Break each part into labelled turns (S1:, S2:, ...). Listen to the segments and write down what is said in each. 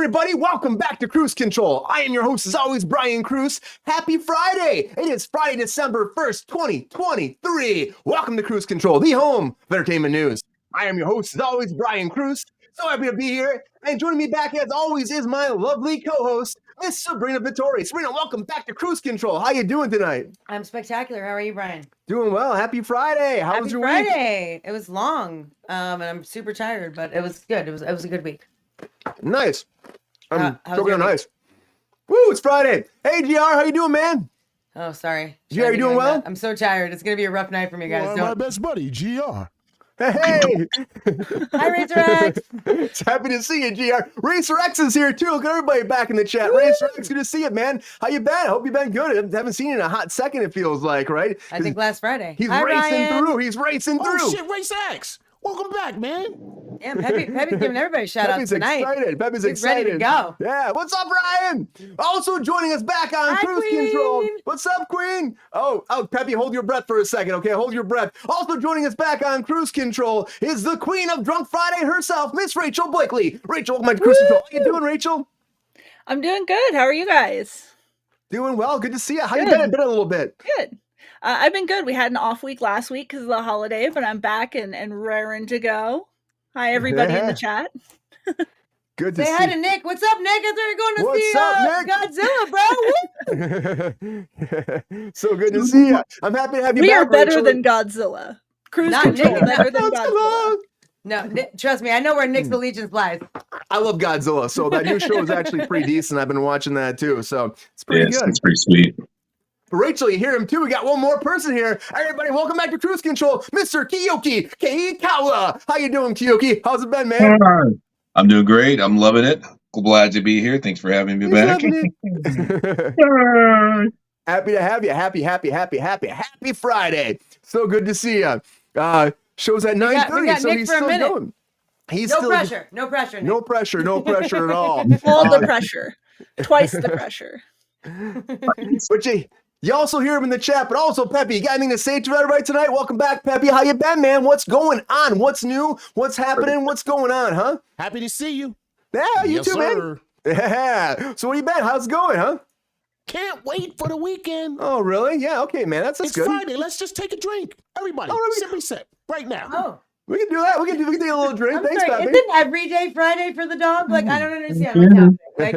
S1: everybody? Welcome back to Cruise Control. I am your host, as always, Brian Kruse. Happy Friday! It is Friday, December 1st, 2023. Welcome to Cruise Control, the home of entertainment news. I am your host, as always, Brian Kruse. So happy to be here. And joining me back, as always, is my lovely co-host, Miss Sabrina Vittori. Sabrina, welcome back to Cruise Control. How you doing tonight?
S2: I'm spectacular. How are you, Brian?
S1: Doing well. Happy Friday. How was your week?
S2: Happy Friday. It was long, and I'm super tired, but it was good. It was a good week.
S1: Nice. I'm
S2: how's your
S1: nice. Woo, it's Friday. Hey, GR, how you doing, man?
S2: Oh, sorry.
S1: GR, you doing well?
S2: I'm so tired. It's going to be a rough night for me, guys.
S3: My best buddy, GR.
S1: Hey!
S2: Hi, Racer X.
S1: It's happy to see you, GR. Racer X is here, too. Look at everybody back in the chat. Woo! Racer X, good to see you, man. How you been? I hope you've been good. I haven't seen you in a hot second, it feels like, right?
S2: I think last Friday.
S1: He's
S2: Hi,
S1: racing
S2: Ryan.
S1: through. He's racing through.
S3: Oh, shit, Race X. Welcome back, man.
S2: Yeah, Peppy's giving everybody a shout out tonight.
S1: Peppy's
S2: He's
S1: excited.
S2: ready to go.
S1: Yeah, what's up, Ryan? Also joining us back on
S2: Hi,
S1: Cruise
S2: Queen.
S1: Control. What's up, Queen? Oh, Peppy, hold your breath for a second, okay? Hold your breath. Also joining us back on Cruise Control is the Queen of Drunk Friday herself, Miss Rachel Blakely. Rachel, welcome to Cruise Control. How you doing, Rachel?
S4: I'm doing good. How are you guys?
S1: Doing well. Good to see you. How you been? It's been a little bit.
S4: Good. I've been good. We had an off week last week because of the holiday, but I'm back and raring to go. Hi, everybody in the chat.
S1: Good to
S2: Say
S1: see
S2: hi to Nick. What's up, Nick? I thought you were going to
S1: What's
S2: see
S1: up, Nick?
S2: Godzilla, bro.
S1: So good to see you. I'm happy to have you
S4: We
S1: back,
S4: are better
S1: Rachel.
S4: than Godzilla. Cruise
S2: Not
S4: Control
S2: Nick.
S4: better than Godzilla.
S2: No, Nick, trust me. I know where Nick's allegiance lies.
S1: I love Godzilla, so that new show is actually pretty decent. I've been watching that too, so it's pretty good.
S5: It's pretty sweet.
S1: But Rachel, you hear him too. We got one more person here. Everybody, welcome back to Cruise Control, Mr. Keoki Kekaula. How you doing, Keoki? How's it been, man?
S5: I'm doing great. I'm loving it. Glad to be here. Thanks for having me back.
S1: Happy to have you. Happy Friday. So good to see you. Show's at 9:30,
S2: we got
S1: so
S2: Nick
S1: he's
S2: for a
S1: still
S2: minute.
S1: going. He's
S2: No
S1: still
S2: pressure. No pressure, Nick.
S1: No pressure at all.
S4: All the pressure. Twice the pressure.
S1: But you also hear him in the chat, but also Peppy, you got anything to say to everybody tonight? Welcome back, Peppy. How you been, man? What's going on? What's new? What's happening? What's going on, huh?
S3: Happy to see you.
S1: Yeah, you
S3: Yes,
S1: too,
S3: sir.
S1: man. Yeah. So what you been? How's it going, huh?
S3: Can't wait for the weekend.
S1: Oh, really? Yeah, okay, man. That's
S3: It's
S1: good.
S3: Friday. Let's just take a drink. Everybody, simply sip right now.
S2: Oh.
S1: We can do that. We can take a little drink.
S2: I'm
S1: Thanks,
S2: sorry.
S1: Peppy.
S2: Isn't every day Friday for the dog? Like, I don't understand what's happening. Like,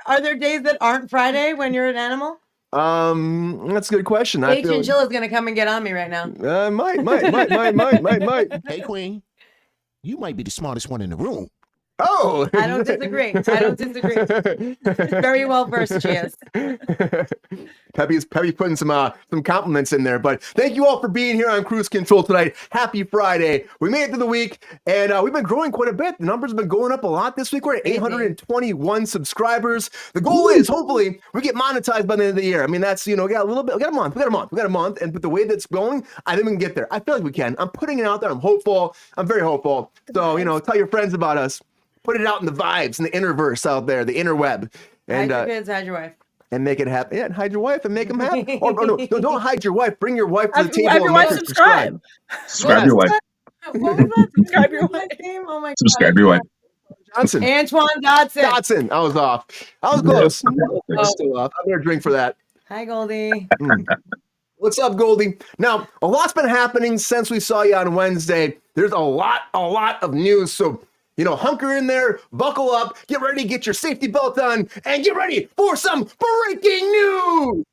S2: are there days that aren't Friday when you're an animal?
S1: That's a good question.
S2: Hey, Chinchilla's gonna come and get on me right now.
S1: Might.
S3: Hey, Queen, you might be the smartest one in the room.
S1: Oh,
S2: I don't disagree. Very well versed, she is.
S1: Peppy's putting some compliments in there, but thank you all for being here on Cruise Control tonight. Happy Friday. We made it through the week, and we've been growing quite a bit. The numbers have been going up a lot this week. We're at 821 subscribers. The goal is hopefully we get monetized by the end of the year. I mean, that's, we got a little bit, we got a month, and with the way that's going, I think we can get there. I feel like we can. I'm putting it out there. I'm hopeful. I'm very hopeful. So, tell your friends about us. Put it out in the vibes, in the interverse out there, the interweb. And,
S2: hide your kids, hide your wife.
S1: And make it happen. Yeah, and hide your wife and make them happy. No, don't hide your wife. Bring your wife to the table.
S4: Have your
S1: and
S4: wife
S1: make her
S4: subscribe.
S5: Subscribe your wife.
S2: What was that?
S4: Subscribe your wife.
S2: Name? Oh my God.
S5: Subscribe your wife.
S1: Johnson.
S2: Antoine Dotson.
S1: Dotson. I was off. I was close. I was still off. I better drink for that.
S2: Hi, Goldie.
S1: What's up, Goldie? Now, a lot's been happening since we saw you on Wednesday. There's a lot of news. So, hunker in there, buckle up, get ready to get your safety belt on, and get ready for some breaking news.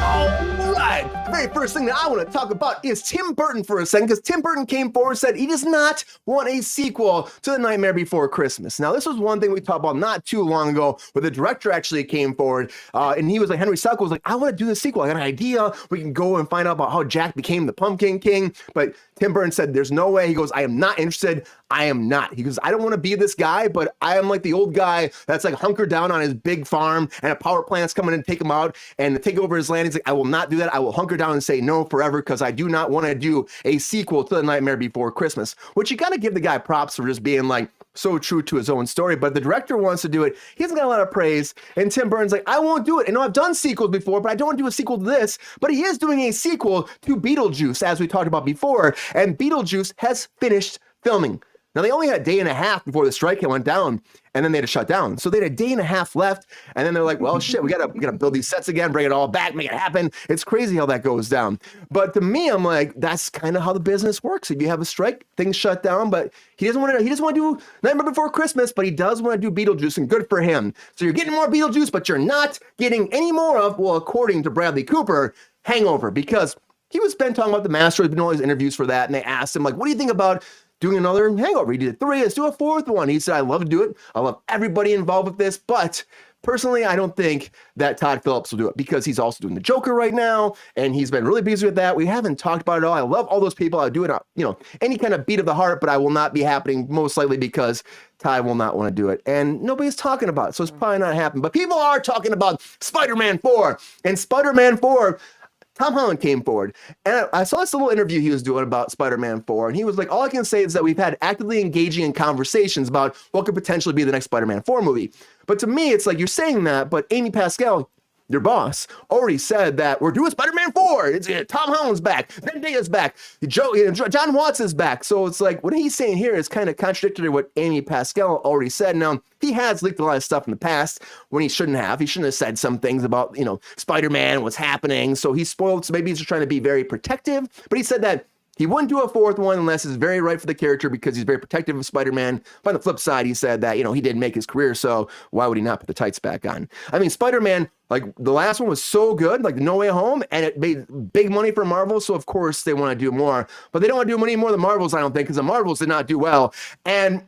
S1: All right. The very first thing that I want to talk about is Tim Burton for a second, because Tim Burton came forward and said he does not want a sequel to The Nightmare Before Christmas. Now, this was one thing we talked about not too long ago, where the director actually came forward, and he was like, Henry Selick was like, I want to do the sequel. I got an idea. We can go and find out about how Jack became the Pumpkin King. But Tim Burton said, there's no way. He goes, I am not interested. I am not. He goes, I don't want to be this guy, but I am like the old guy that's like hunkered down on his big farm, and a power plant's coming in and take him out and take over his land. He's like, I will not do that. I will hunker down and say no forever, because I do not want to do a sequel to The Nightmare Before Christmas, which you got to give the guy props for just being like, so true to his own story, but the director wants to do it. He hasn't got a lot of praise, and Tim Burton's like, I won't do it. I know I've done sequels before, but I don't want to do a sequel to this. But he is doing a sequel to Beetlejuice, as we talked about before, and Beetlejuice has finished filming. Now, they only had a day and a half before the strike went down, and then they had to shut down. So they had a day and a half left, and then they're like, well, shit, we gotta build these sets again, bring it all back, make it happen. It's crazy how that goes down. But to me, I'm like, that's kind of how the business works. If you have a strike, things shut down, but he doesn't want to do Nightmare Before Christmas, but he does want to do Beetlejuice, and good for him. So you're getting more Beetlejuice, but you're not getting any more of, well, according to Bradley Cooper, Hangover, because he was been talking about The Master, he's been doing all these interviews for that, and they asked him, like, what do you think about doing another Hangover? He did 3, let's do a 4th one. He said, I love to do it. I love everybody involved with this, but personally, I don't think that Todd Phillips will do it because he's also doing the Joker right now, and he's been really busy with that. We haven't talked about it at all. I love all those people. I do it, any kind of beat of the heart, but I will not be happening most likely because Todd will not want to do it, and nobody's talking about it, so it's probably not happening. But people are talking about Spider-Man 4, and Spider-Man 4, Tom Holland came forward, and I saw this little interview he was doing about Spider-Man 4, and he was like, all I can say is that we've had actively engaging in conversations about what could potentially be the next Spider-Man 4 movie. But to me, it's like, you're saying that, but Amy Pascal, your boss, already said that we're doing Spider-Man 4. It's Tom Holland's back, Zendaya's back, John Watts is back. So it's like, what he's saying here is kind of contradictory to what Amy Pascal already said. Now, he has leaked a lot of stuff in the past when he shouldn't have. He shouldn't have said some things about, Spider-Man, what's happening. So he's spoiled. So maybe he's just trying to be very protective. But he said that he wouldn't do a 4th one unless it's very right for the character because he's very protective of Spider-Man. But on the flip side, he said that, he didn't make his career, so why would he not put the tights back on? I mean, Spider-Man, like, the last one was so good, like No Way Home, and it made big money for Marvel, so of course they want to do more. But they don't want to do any more than Marvels, I don't think, because the Marvels did not do well. And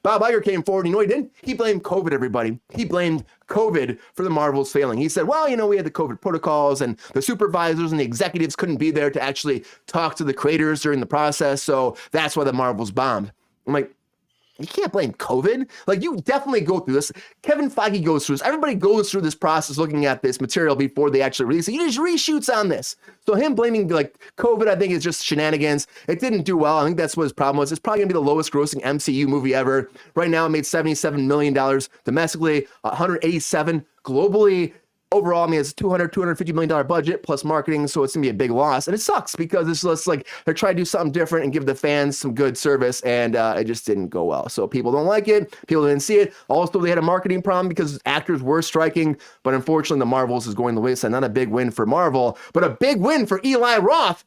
S1: Bob Iger came forward, you know what he did? He blamed COVID, everybody. He blamed COVID for the Marvels failing. He said, well, we had the COVID protocols, and the supervisors and the executives couldn't be there to actually talk to the creators during the process, so that's why the Marvels bombed. I'm like, you can't blame COVID. Like, you definitely go through this. Kevin Feige goes through this. Everybody goes through this process looking at this material before they actually release it. He just reshoots on this. So him blaming, like, COVID, I think, is just shenanigans. It didn't do well. I think that's what his problem was. It's probably going to be the lowest grossing MCU movie ever. Right now, it made $77 million domestically, $187 globally. Overall, I mean, it's a $250 million budget plus marketing, so it's going to be a big loss. And it sucks because it's just like they're trying to do something different and give the fans some good service, and it just didn't go well. So people don't like it. People didn't see it. Also, they had a marketing problem because actors were striking, but unfortunately, the Marvels is going the wayside. Not a big win for Marvel, but a big win for Eli Roth.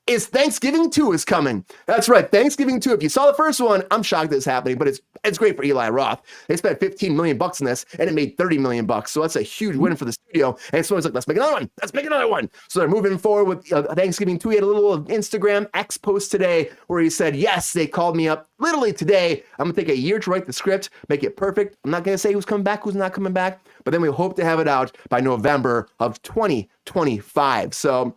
S1: Is Thanksgiving 2 is coming. That's right, Thanksgiving 2. If you saw the first one, I'm shocked that it's happening, but it's great for Eli Roth. They spent $15 million in this, and it made $30 million. So that's a huge win for the studio. And someone's like, let's make another one. Let's make another one. So they're moving forward with Thanksgiving 2. He had a little Instagram X post today where he said, yes, they called me up literally today. I'm going to take a year to write the script, make it perfect. I'm not going to say who's coming back, who's not coming back, but then we hope to have it out by November of 2025. So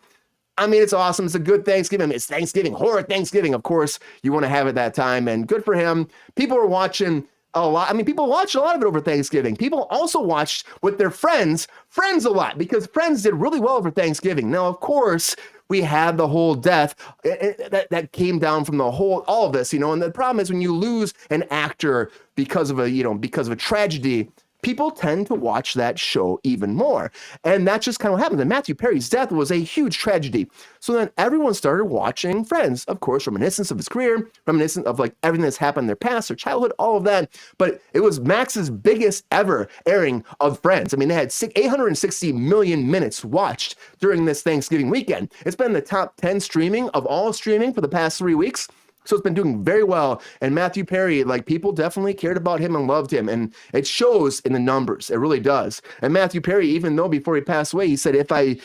S1: I mean, it's awesome. It's a good Thanksgiving. It's Thanksgiving, horror Thanksgiving. Of course, you want to have it that time, and good for him. People are watching a lot. I mean, people watched a lot of it over Thanksgiving. People also watched with their friends a lot, because Friends did really well over Thanksgiving. Now, of course, we had the whole death that came down from all of this, and the problem is when you lose an actor because of a tragedy, people tend to watch that show even more. And that's just kind of what happened. And Matthew Perry's death was a huge tragedy. So then everyone started watching Friends, of course, reminiscence of his career, reminiscent of like everything that's happened in their past, their childhood, all of that. But it was Max's biggest ever airing of Friends. I mean, they had 860 million minutes watched during this Thanksgiving weekend. It's been the top 10 streaming of all streaming for the past 3 weeks. So it's been doing very well. And Matthew Perry, like, people definitely cared about him and loved him. And it shows in the numbers. It really does. And Matthew Perry, even though before he passed away, he said, if I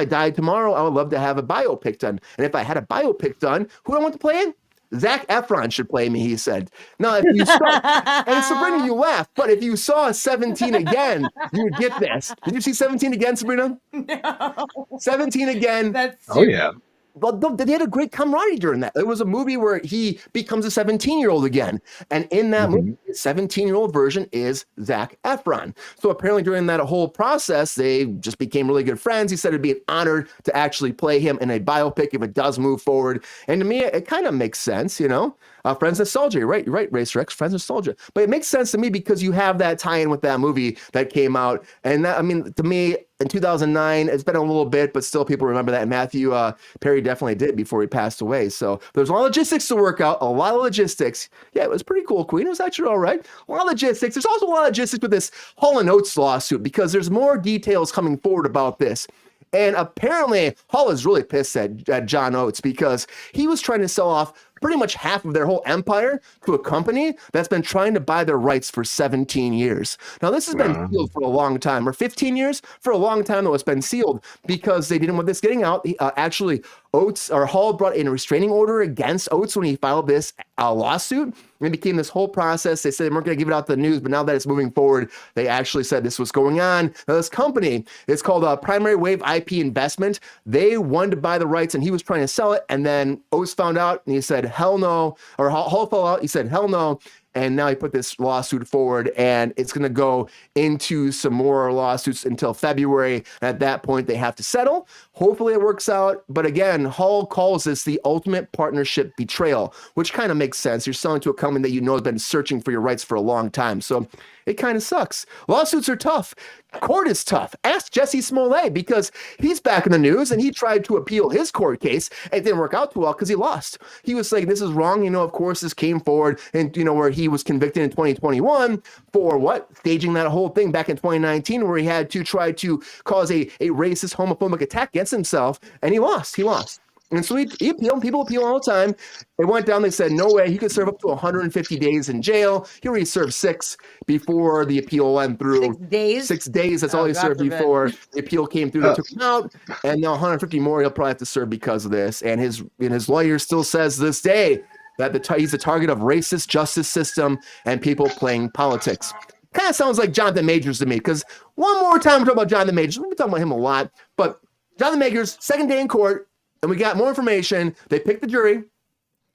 S1: died tomorrow, I would love to have a biopic done. And if I had a biopic done, who do I want to play it? Zac Efron should play me, he said. Now, if you saw, and Sabrina, you laugh, but if you saw 17 again, you would get this. Did you see 17 again, Sabrina?
S2: No.
S1: 17 again.
S2: That's
S5: Oh, yeah.
S1: they had a great camaraderie during that. It was a movie where he becomes a 17-year-old again. And in that movie, the 17-year-old version is Zac Efron. So apparently during that whole process, they just became really good friends. He said it'd be an honor to actually play him in a biopic if it does move forward. And to me, it kind of makes sense, you know? Friends Nostalgia, right? You're right, Racer X, Friends Nostalgia. But it makes sense to me because you have that tie-in with that movie that came out. And that, I mean, to me, in 2009, it's been a little bit, but still people remember that. Matthew Perry definitely did before he passed away. So there's a lot of logistics to work out, a lot of logistics. Yeah, it was pretty cool, Queen. It was actually all right. A lot of logistics. There's also a lot of logistics with this Hall & Oates lawsuit because there's more details coming forward about this. And apparently, Hall is really pissed at John Oates because he was trying to sell off pretty much half of their whole empire to a company that's been trying to buy their rights for 17 years. Now, this has been sealed for a long time, or 15 years, for a long time, though it's been sealed because they didn't want this getting out. Actually, Hall brought in a restraining order against Oates when he filed this lawsuit. And it became this whole process. They said they weren't going to give it out to the news, but now that it's moving forward, they actually said this was going on. Now, this company, it's called Primary Wave IP Investment. They wanted to buy the rights, and he was trying to sell it. And then Oates found out, and he said, hell no. Or Hall fell out. He said, hell no. And now he put this lawsuit forward, and it's going to go into some more lawsuits until February. At that point, they have to settle. Hopefully it works out. But again, Hall calls this the ultimate partnership betrayal, which kind of makes sense. You're selling to a company that you know has been searching for your rights for a long time. So it kind of sucks. Lawsuits are tough. Court is tough. Ask Jussie Smollett because he's back in the news and he tried to appeal his court case. It didn't work out too well because he lost. He was like, this is wrong. You know, of course, this came forward and, you know, where he was convicted in 2021 for what? Staging that whole thing back in 2019 where he had to try to cause a racist, homophobic attack against himself. And he lost. He lost. And so he appealed. People appeal all the time. It went down. They said, no way. He could serve up to 150 days in jail. He already served 6 before the appeal went through.
S2: 6 days?
S1: 6 days. That's all he served before the appeal came through. They took him out. And now 150 more he'll probably have to serve because of this. And his lawyer still says this day that he's the target of racist justice system and people playing politics. Kind of sounds like Jonathan Majors to me. Because one more time we're talking about Jonathan Majors. We've been talking about him a lot. But Jonathan Majors, second day in court. And we got more information. They picked the jury,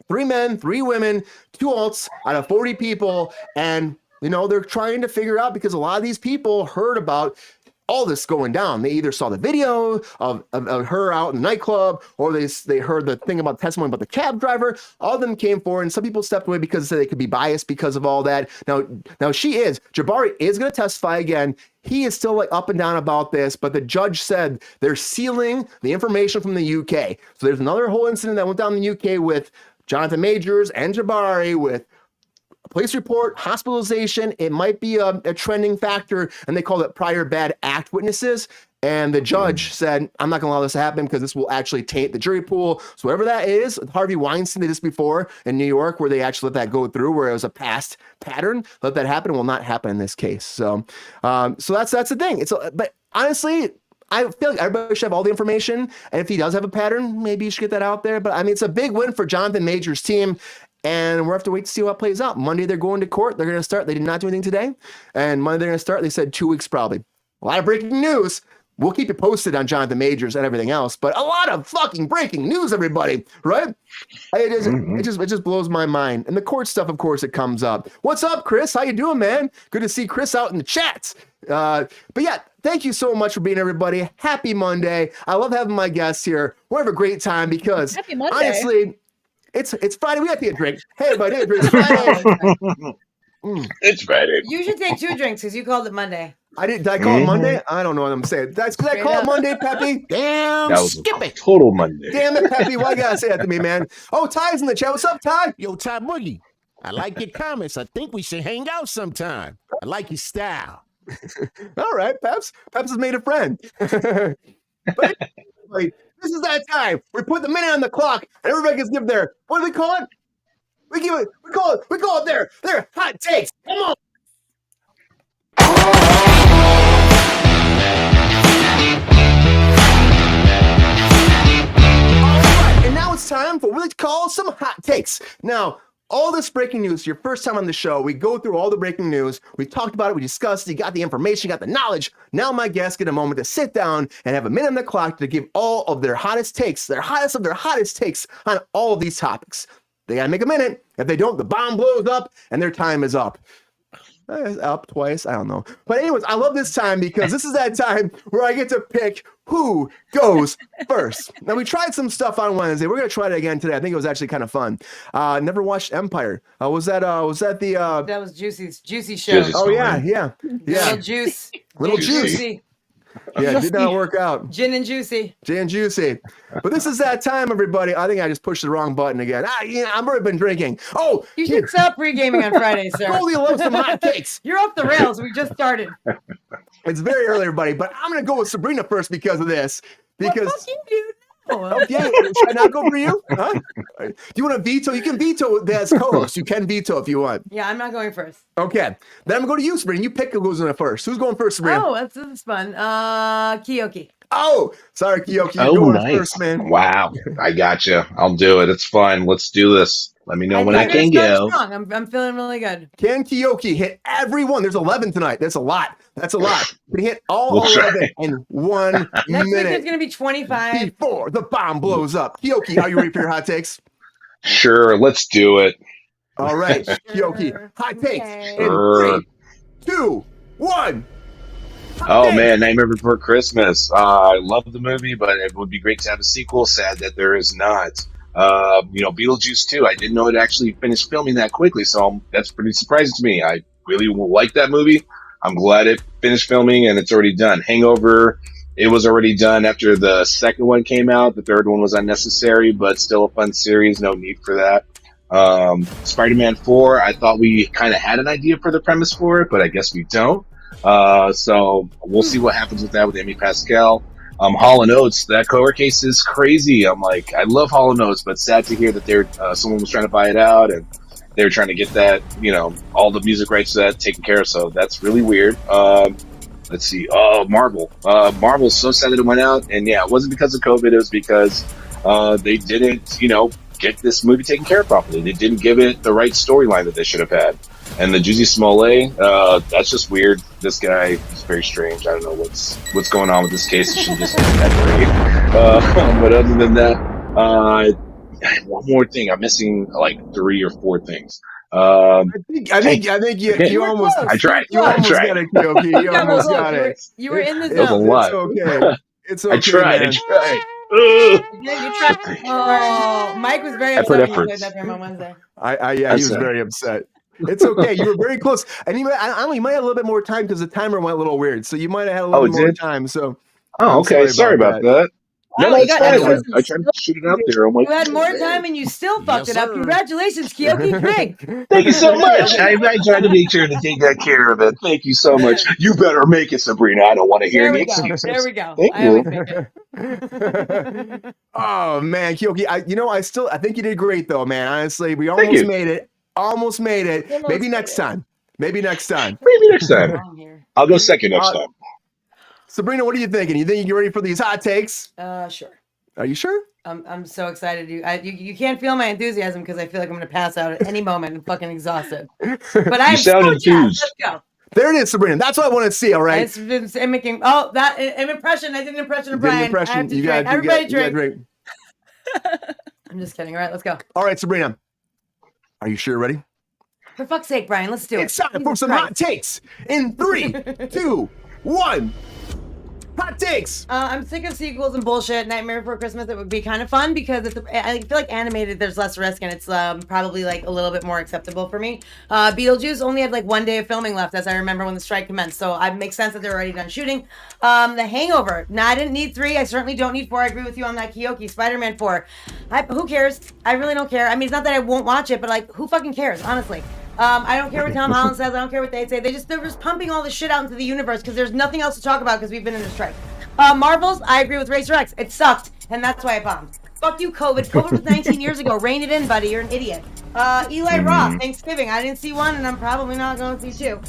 S1: 3 men, 3 women, 2 alts out of 40 people. And, you know, they're trying to figure out because a lot of these people heard about all this going down. They either saw the video of her out in the nightclub or they heard the thing about testimony about the cab driver. All of them came forward and some people stepped away because they said they could be biased because of all that. Now Jabari is going to testify again. He is still like up and down about this, but the judge said they're sealing the information from the UK. So there's another whole incident that went down in the UK with Jonathan Majors and Jabari with a police report, hospitalization. It might be a trending factor, and they call it prior bad act witnesses. And the judge said, I'm not going to allow this to happen because this will actually taint the jury pool. So whatever that is, Harvey Weinstein did this before in New York where they actually let that go through, where it was a past pattern. Let that happen. It will not happen in this case. So that's the thing. But honestly, I feel like everybody should have all the information. And if he does have a pattern, maybe you should get that out there. But I mean, it's a big win for Jonathan Majors' team. And we'll have to wait to see what plays out. Monday, they're going to court. They're going to start. They did not do anything today. And Monday, they're going to start. They said 2 weeks probably. A lot of breaking news. We'll keep you posted on Jonathan Majors and everything else, but a lot of fucking breaking news, everybody, right? It just blows my mind. And the court stuff, of course, it comes up. What's up, Chris? How you doing, man? Good to see Chris out in the chats. But yeah, thank you so much for being everybody. Happy Monday. I love having my guests here. We'll have a great time because honestly, it's Friday. We got to get a drink. Hey, everybody, it's Friday.
S5: It's Friday.
S2: You should take 2 drinks because you called it Monday.
S1: Did I call it Monday? I don't know what I'm saying. Did I call it Monday, Peppy?
S3: Damn,
S5: That was
S3: skip it.
S5: Total Monday.
S1: Damn it, Peppy. Why you gotta say that to me, man? Oh, Ty's in the chat. What's up, Ty?
S3: Yo, Ty Boogie, I like your comments. I think we should hang out sometime. I like your style.
S1: All right, Peps. Peps has made a friend. But anyway, this is that time. We put the minute on the clock, and everybody gets give their, what do we call it? We call it their hot takes. Come on. All right, and now it's time for what we call some hot takes. Now, all this breaking news, your first time on the show, we go through all the breaking news. We talked about it. We discussed. You got the information, you got the knowledge. Now my guests get a moment to sit down and have a minute on the clock to give all of their hottest takes, their hottest of their hottest takes on all of these topics. They got to make a minute. If they don't, the bomb blows up and their time is up. Up twice, I don't know. But anyways, I love this time because this is that time where I get to pick who goes first. Now, we tried some stuff on Wednesday. We're going to try it again today. I think it was actually kind of fun. Never watched Empire. Was that the...
S2: That was Juicy show.
S1: Oh, yeah.
S2: Little juice.
S1: Little
S2: juicy.
S1: Yeah, it did not work out.
S2: Gin and juicy.
S1: But this is that time, everybody. I think I just pushed the wrong button again. I've already been drinking. Oh,
S2: you should stop pre-gaming on Friday, sir.
S1: Holy love some hot cakes.
S2: You're off the rails. We just started.
S1: It's very early, everybody, but I'm going to go with Sabrina first because of this. Because
S2: fuck you, dude.
S1: Okay, should I not go for you? Huh? Do you want to veto? You can veto as co-host. You can veto if you want.
S2: Yeah, I'm not going first.
S1: Okay, then I'm going to go to you, Sabrina. You pick who goes in first. Who's going first, Sabrina?
S2: Oh, that's fun. Keoki.
S1: Oh, sorry, Keoki. You're going first, man.
S5: Wow, I gotcha. I'll do it. It's fun. Let's do this. Let me know when I can go.
S2: I'm feeling really good.
S1: Can Keoki hit every one? There's 11 tonight. That's a lot. Can he hit all 11 in 1 minute?
S2: Next week there's going to be 25.
S1: Before the bomb blows up. Keoki, are you ready for your hot takes?
S5: Sure, let's do it.
S1: All right, Keoki, hot takes in 3, 2, 1.
S5: Oh man, Nightmare Before Christmas. I love the movie, but it would be great to have a sequel. Sad that there is not. Beetlejuice 2. I didn't know it actually finished filming that quickly, so that's pretty surprising to me. I really like that movie. I'm glad it finished filming and it's already done. Hangover, it was already done after the second one came out. The third one was unnecessary, but still a fun series. No need for that. Spider-Man 4, I thought we kind of had an idea for the premise for it, but I guess we don't. So we'll see what happens with that with Amy Pascal. Hall & Oates, that cover case is crazy. I'm like, I love Hall & Oates, but sad to hear that someone was trying to buy it out and they were trying to get that, all the music rights to that taken care of. So that's really weird. Let's see. Oh, Marvel. Marvel's so sad that it went out. And yeah, it wasn't because of COVID. It was because they didn't, get this movie taken care of properly. They didn't give it the right storyline that they should have had. And the Jussie Smollett, that's just weird. This guy is very strange. I don't know what's going on with this case. It should just be that great. But other than that, one more thing. I'm missing like 3 or 4 things. I think
S1: you almost.
S5: I tried.
S1: You almost got it, Keoki. You almost got it.
S2: You were in the
S5: zone. It was a lot.
S1: It's okay.
S5: I tried.
S1: Man.
S2: You tried. Oh, Mike was very upset when you played that game on Wednesday.
S1: He was very upset. It's okay. You were very close, and you might have a little bit more time because the timer went a little weird. So you might have had a little bit more time. So,
S5: okay. Sorry about that. No, it's fine. I tried to shoot it out there. I'm like,
S2: you had more time and you still fucked it up. Congratulations, Keoki. Drink.
S5: Thank you so much. I tried to make sure to take that care of it. Thank you so much. You better make it, Sabrina. I don't want to hear any excuses.
S2: There we go.
S5: Thank you.
S1: Oh man, Keoki. I think you did great though, man. Honestly, we almost made it. Almost made it. Maybe next time. I'll
S5: go second next time.
S1: Sabrina, what are you thinking? You think you're ready for these hot takes?
S2: Sure.
S1: Are you sure?
S2: I'm so excited. You can't feel my enthusiasm because I feel like I'm going to pass out at any moment. I'm fucking exhausted. But I'm so jazzed. Let's go.
S1: There it is, Sabrina. That's what I want to see. All right.
S2: It's been making. Oh, that an impression. I did an impression of Brian. I have to drink. Everybody drink. I'm just kidding. All right, let's go.
S1: All right, Sabrina. Are you sure ready?
S2: For fuck's sake, Brian, let's do it.
S1: It's time for some hot takes in 3, 2, 1. Hot takes.
S2: I'm sick of sequels and bullshit. Nightmare Before Christmas, it would be kind of fun because I feel like animated, there's less risk and it's probably like a little bit more acceptable for me. Beetlejuice only had like 1 day of filming left, as I remember when the strike commenced. So it makes sense that they're already done shooting. The Hangover. Nah, I didn't need 3. I certainly don't need 4. I agree with you on that. Keoki. Spider-Man 4. Who cares? I really don't care. I mean, it's not that I won't watch it, but like, who fucking cares? Honestly. I don't care what Tom Holland says. I don't care what they say. They're just pumping all this shit out into the universe because there's nothing else to talk about because we've been in a strike. Marvels, I agree with Racer X. It sucked, and that's why I bombed. Fuck you, COVID. COVID was 19 years ago. Rein it in, buddy. You're an idiot. Eli Roth, Thanksgiving. I didn't see 1, and I'm probably not going to see 2.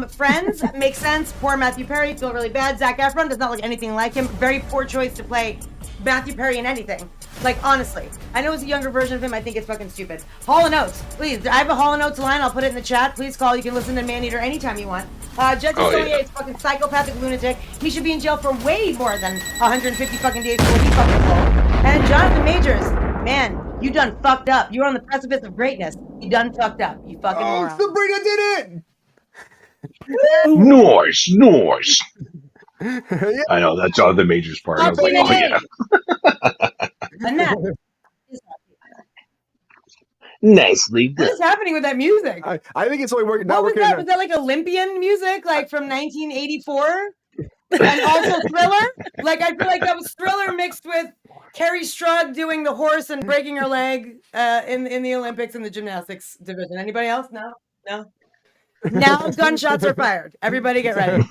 S2: Friends, makes sense. Poor Matthew Perry. Feel really bad. Zac Efron does not look anything like him. Very poor choice to play Matthew Perry in anything. Like, honestly. I know it's a younger version of him. I think it's fucking stupid. Hall & Oates. Please. I have a Hall & Oates line. I'll put it in the chat. Please call. You can listen to Maneater anytime you want. Jussie Smollett is fucking psychopathic lunatic. He should be in jail for way more than 150 fucking days before he fucking fall. And Jonathan Majors. Man, you done fucked up. You're on the precipice of greatness. You done fucked up. You fucking moron.
S1: Sabrina did it!
S5: Noise. I know, that's all the Majors part. I was like, oh yeah.
S2: And that
S5: Nicely
S2: what
S5: done.
S2: is happening with that music?
S1: I think it's only working.
S2: What
S1: Not
S2: was
S1: working.
S2: that? Was that like Olympian music, like from 1984? And also Thriller? Like, I feel like that was Thriller mixed with Carrie Strug doing the horse and breaking her leg in the Olympics in the gymnastics division. Anybody else? No? Now gunshots are fired. Everybody get ready.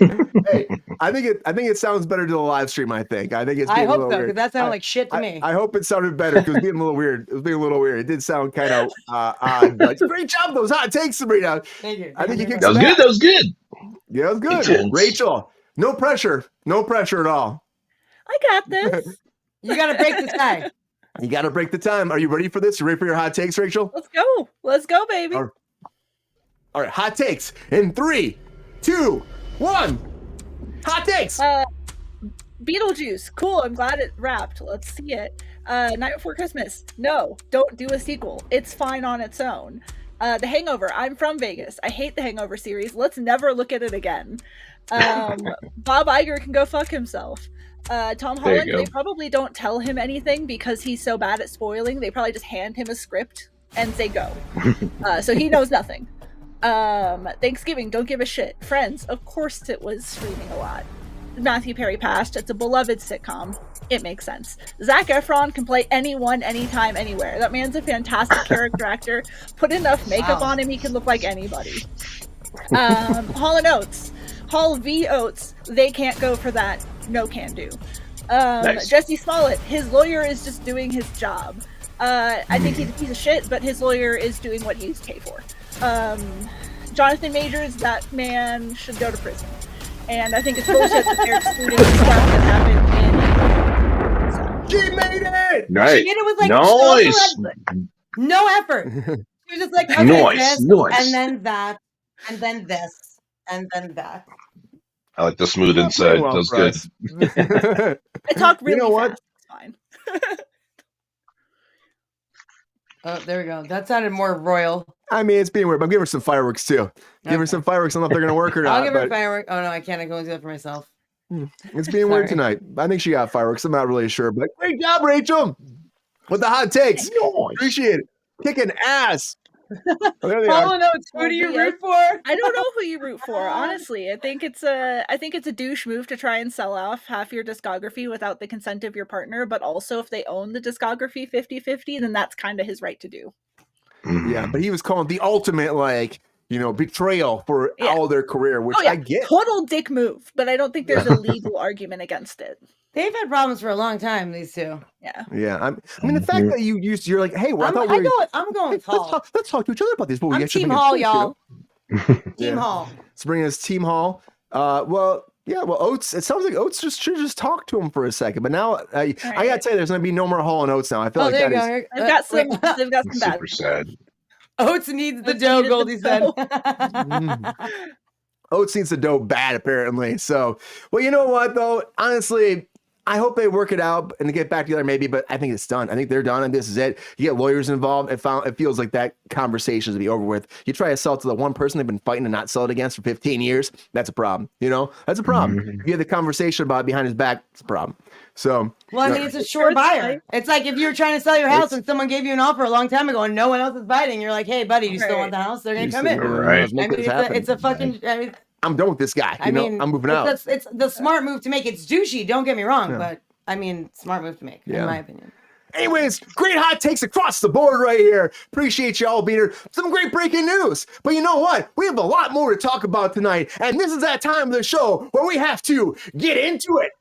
S1: Hey, I think it sounds better to the live stream. I think it's.
S2: I
S1: being a
S2: hope
S1: little
S2: so,
S1: weird.
S2: because that sounded like shit to me.
S1: I hope it sounded better because being a little weird. It was being a little weird. It did sound kind of odd. But great job, those hot takes, Sabrina.
S2: Thank you.
S1: I think you kicked
S5: That was
S1: some
S5: good.
S1: ass.
S5: That was good.
S1: Yeah, it was good.
S5: Intense.
S1: Rachel, no pressure at all.
S4: I got this.
S2: You got to break the tie.
S1: You got to break the time. Are you ready for this? You ready for your hot takes, Rachel?
S4: Let's go, baby.
S1: All right, hot takes in 3, 2, 1. Hot takes.
S4: Beetlejuice, cool. I'm glad it wrapped. Let's see it. Night Before Christmas, no, don't do a sequel. It's fine on its own. The Hangover, I'm from Vegas. I hate the Hangover series. Let's never look at it again. Bob Iger can go fuck himself. Tom Holland, they probably don't tell him anything because he's so bad at spoiling. They probably just hand him a script and say go. So he knows nothing. Thanksgiving, don't give a shit. Friends, of course it was streaming a lot. Matthew Perry passed. It's a beloved sitcom. It makes sense. Zac Efron can play anyone, anytime, anywhere. That man's a fantastic character actor. Put enough makeup on him, he can look like anybody. Hall & Oates. Hall v. Oates. They can't go for that. No can do.
S5: Nice.
S4: Jussie Smollett. His lawyer is just doing his job. I think he's a piece of shit, but his lawyer is doing what he's paid for. Jonathan Majors, that man should go to prison. And I think it's bullshit that they're excluding the stuff that happened in. So.
S1: She made it.
S5: Right.
S2: She did it with like
S5: Nice.
S2: no effort. She was just like, okay,
S5: Nice.
S2: this,
S5: Nice.
S2: and then that, and then this, and then that.
S5: I like the smooth inside.
S1: Well,
S5: That was good.
S4: I talk really
S1: know what?
S4: fast. It's fine.
S2: Oh, there we go. That sounded more royal.
S1: I mean, it's being weird, but I'm giving her some fireworks too. Give her some fireworks. I don't know if they're gonna work or not.
S2: I'll give her a
S1: but
S2: firework. Oh no, I can't. I can only do that for myself.
S1: it's being weird
S2: Sorry.
S1: tonight. I think she got fireworks. I'm not really sure, but great job, Rachel, with the hot takes. Appreciate it. Kicking ass. Oh, there they are.
S2: Hall & Oates, who do you root for?
S4: I don't know who you root for, honestly. I think it's a douche move to try and sell off half your discography without the consent of your partner, but also if they own the discography 50-50, then that's kind of his right to do.
S1: Yeah, but he was calling the ultimate, like, betrayal for all their career, which I get.
S4: Total dick move, but I don't think there's a legal argument against it.
S2: They've had problems for a long time, these two.
S4: Yeah.
S1: Yeah, I mean, the fact that you're like, hey, well, I'm
S2: going with Hall.
S1: Let's talk to each other about this. But we
S2: I'm
S1: actually
S2: Team
S1: make a
S2: Hall,
S1: choice,
S2: y'all. Team
S1: Yeah.
S2: Hall.
S1: Let's bring us Team Hall. Well, Oates. It sounds like Oates should just talk to him for a second. But now I gotta tell you, there's gonna be no more Hall and Oates now. I feel like
S2: there
S1: that
S2: you
S1: is.
S2: go.
S4: They've got some. They've got some bad.
S5: Super sad.
S2: Oates needs the
S4: Oates
S2: dough,
S4: needed the
S2: Goldie said.
S4: dough.
S1: Oates needs to dough bad, apparently. So, well, you know what, though? Honestly, I hope they work it out and they get back together maybe, but I think it's done. I think they're done and this is it. You get lawyers involved. It feels like that conversation is to be over with. You try to sell it to the one person they've been fighting to not sell it against for 15 years. That's a problem. That's a problem. If you have the conversation about it behind his back, it's a problem. So,
S2: Well, I mean, it's a sure buyer. It's like if you were trying to sell your house and someone gave you an offer a long time ago and no one else is biting, you're like, hey, buddy, you still want the house? They're going to come in.
S5: Right.
S2: I mean, it's a fucking... I mean,
S1: I'm done with this guy. I'm moving out.
S2: It's the smart move to make. It's douchey, don't get me wrong, but I mean, smart move to make, in my opinion.
S1: Anyways, great hot takes across the board right here. Appreciate y'all being here. Some great breaking news. But you know what? We have a lot more to talk about tonight. And this is that time of the show where we have to get into it.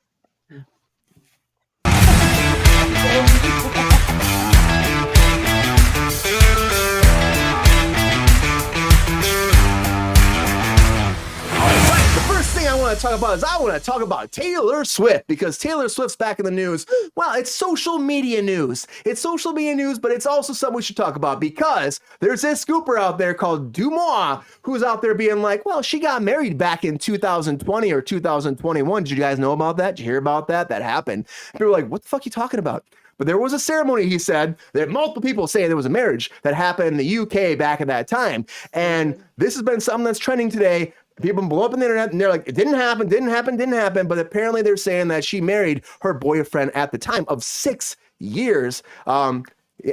S1: All right, the first thing I want to to talk about is I want to talk about Taylor Swift, because Taylor Swift's back in the news. Well, it's social media news. It's social media news, but it's also something we should talk about, because there's this scooper out there called Dumois who's out there being like, well, she got married back in 2020 or 2021. Did you guys know about that? Did you hear about that? That happened. People were like, what the fuck are you talking about? But there was a ceremony, he said, that multiple people say there was a marriage that happened in the UK back at that time. And this has been something that's trending today. People blow up on the internet and they're like, it didn't happen. But apparently they're saying that she married her boyfriend at the time of 6 years. And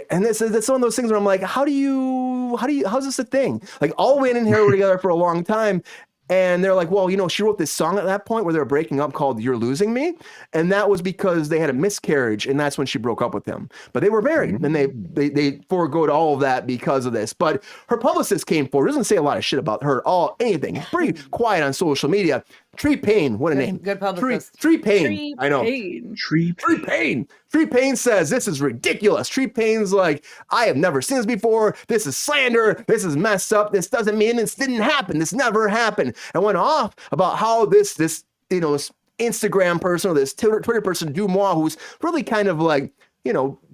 S1: that's one of those things where I'm like, how's this a thing? Like, all women in here were together for a long time. And they're like, well, you know, she wrote this song at that point where they were breaking up called You're Losing Me. And that was because they had a miscarriage. And that's when she broke up with him. But they were married and they forgoed all of that because of this. But her publicist came forward. Doesn't say a lot of shit about her at anything. Pretty quiet on social media. Tree Payne, what a name.
S2: Good publicist.
S1: Tree Payne. I know. Tree Payne. Tree Payne says this is ridiculous. Tree Payne's like, I have never seen this before. This is slander. This is messed up. This doesn't mean this didn't happen. This never happened. And went off about how this Instagram person or this Twitter person, Dumois, who's really kind of like,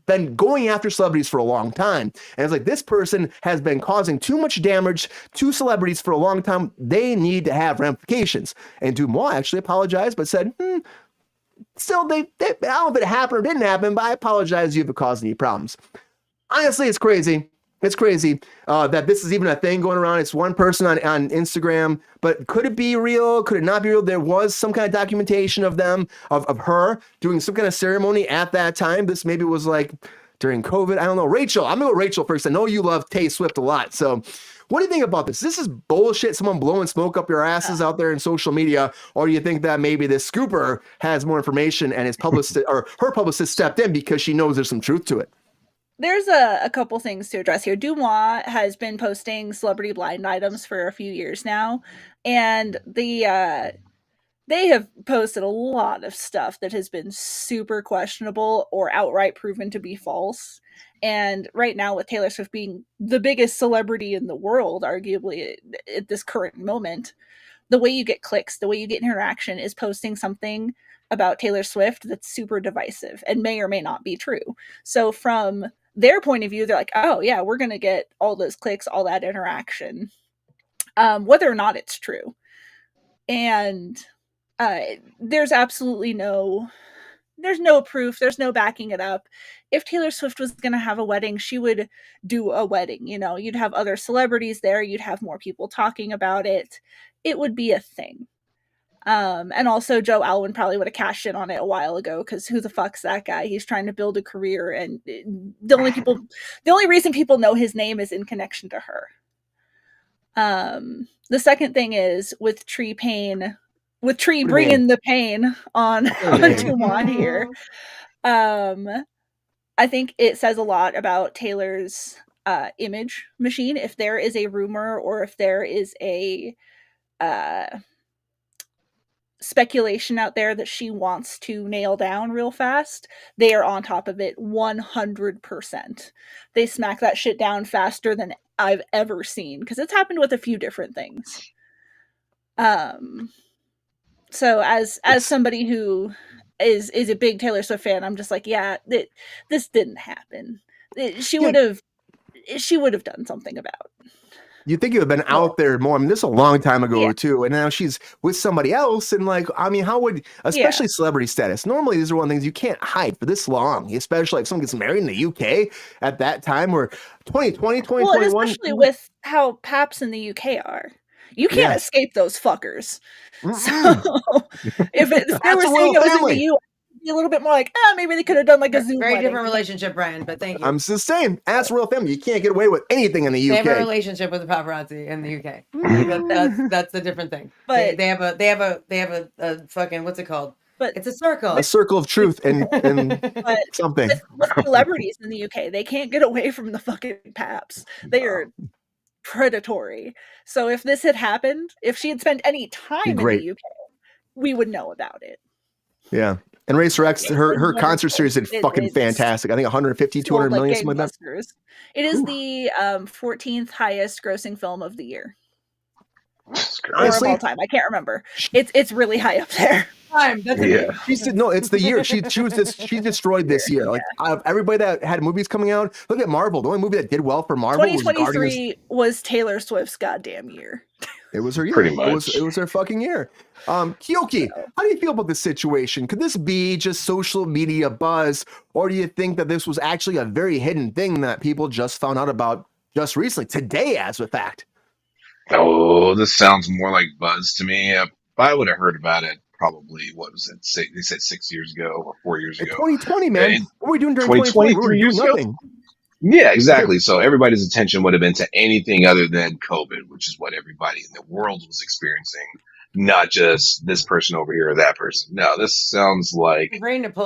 S1: been going after celebrities for a long time. And it's like, this person has been causing too much damage to celebrities for a long time. They need to have ramifications. And Dumois actually apologized, but said, still, I don't know if it happened or didn't happen, but I apologize if it caused any problems. Honestly, it's crazy. It's crazy that this is even a thing going around. It's one person on Instagram, but could it be real? Could it not be real? There was some kind of documentation of them, of her doing some kind of ceremony at that time. This maybe was like during COVID. I don't know. Rachel, I'm going to go Rachel first. I know you love Tay Swift a lot. So what do you think about this? This is bullshit. Someone blowing smoke up your asses out there in social media. Or do you think that maybe this scooper has more information and his publicist or her publicist stepped in because she knows there's some truth to it?
S4: There's a couple things to address here. Dumois has been posting celebrity blind items for a few years now, and they have posted a lot of stuff that has been super questionable or outright proven to be false. And right now, with Taylor Swift being the biggest celebrity in the world, arguably at this current moment, the way you get clicks, the way you get interaction is posting something about Taylor Swift that's super divisive and may or may not be true. So from their point of view, they're like, oh yeah, we're going to get all those clicks, all that interaction, whether or not it's true. And there's absolutely there's no proof. There's no backing it up. If Taylor Swift was going to have a wedding, she would do a wedding. You'd have other celebrities there. You'd have more people talking about it. It would be a thing. And also Joe Alwyn probably would have cashed in on it a while ago, because who the fuck's that guy? He's trying to build a career, and the only reason people know his name is in connection to her. The second thing is with Tree bringing the pain on Dumois here. I think it says a lot about Taylor's image machine. If there is a rumor or if there is a speculation out there that she wants to nail down real fast, they are on top of it 100%. They smack that shit down faster than I've ever seen, because it's happened with a few different things. So as somebody who is a big Taylor Swift fan, I'm just like, yeah, this didn't happen. She would have done something about it.
S1: You think it would have been out there more. I mean, this is a long time ago too. And now she's with somebody else. And like, I mean, how would, especially celebrity status, normally these are one of the things you can't hide for this long, especially if someone gets married in the UK at that time, or 2020, 2021.
S4: Well, especially with how paps in the UK are. You can't escape those fuckers. So if they were saying it was in the US, a little bit more like, maybe they could have done like a Zoom
S2: very
S4: wedding.
S2: different relationship, Brian, but thank you.
S1: I'm just saying, that's real family. You can't get away with anything in the UK.
S2: They have a relationship with the paparazzi in the UK. That's a different thing. But they have a fucking, what's it called? But it's a circle
S1: of truth and something.
S4: With celebrities in the UK, they can't get away from the fucking paps. They are predatory. So if this had happened, if she had spent any time in the UK, we would know about it.
S1: Yeah. And Racer X, her concert series is fucking fantastic. I think 150, 200 million, something like that.
S4: It is the 14th highest grossing film of the year.
S1: Honestly,
S4: of all time. I can't remember. It's really high up there.
S2: That's
S5: Yeah.
S1: she said no. It's the year she destroyed this year. Like out of everybody that had movies coming out, look at Marvel. The only movie that did well for Marvel was Guardians.
S4: 2023 was Taylor Swift's goddamn year.
S1: It was her year.
S5: Pretty much.
S1: It was her fucking year. Keoki, how do you feel about this situation? Could this be just social media buzz, or do you think that this was actually a very hidden thing that people just found out about just recently, today, as a fact?
S5: Oh, this sounds more like buzz to me. I would have heard about it probably, what was it? They said 6 years ago or 4 years ago.
S1: 2020, man.
S5: And
S1: what were we doing during 2020? We were
S5: 23
S1: doing
S5: years ago?
S1: nothing.
S5: Yeah, exactly. So everybody's attention would have been to anything other than COVID, which is what everybody in the world was experiencing, not just this person over here or that person. No, this sounds like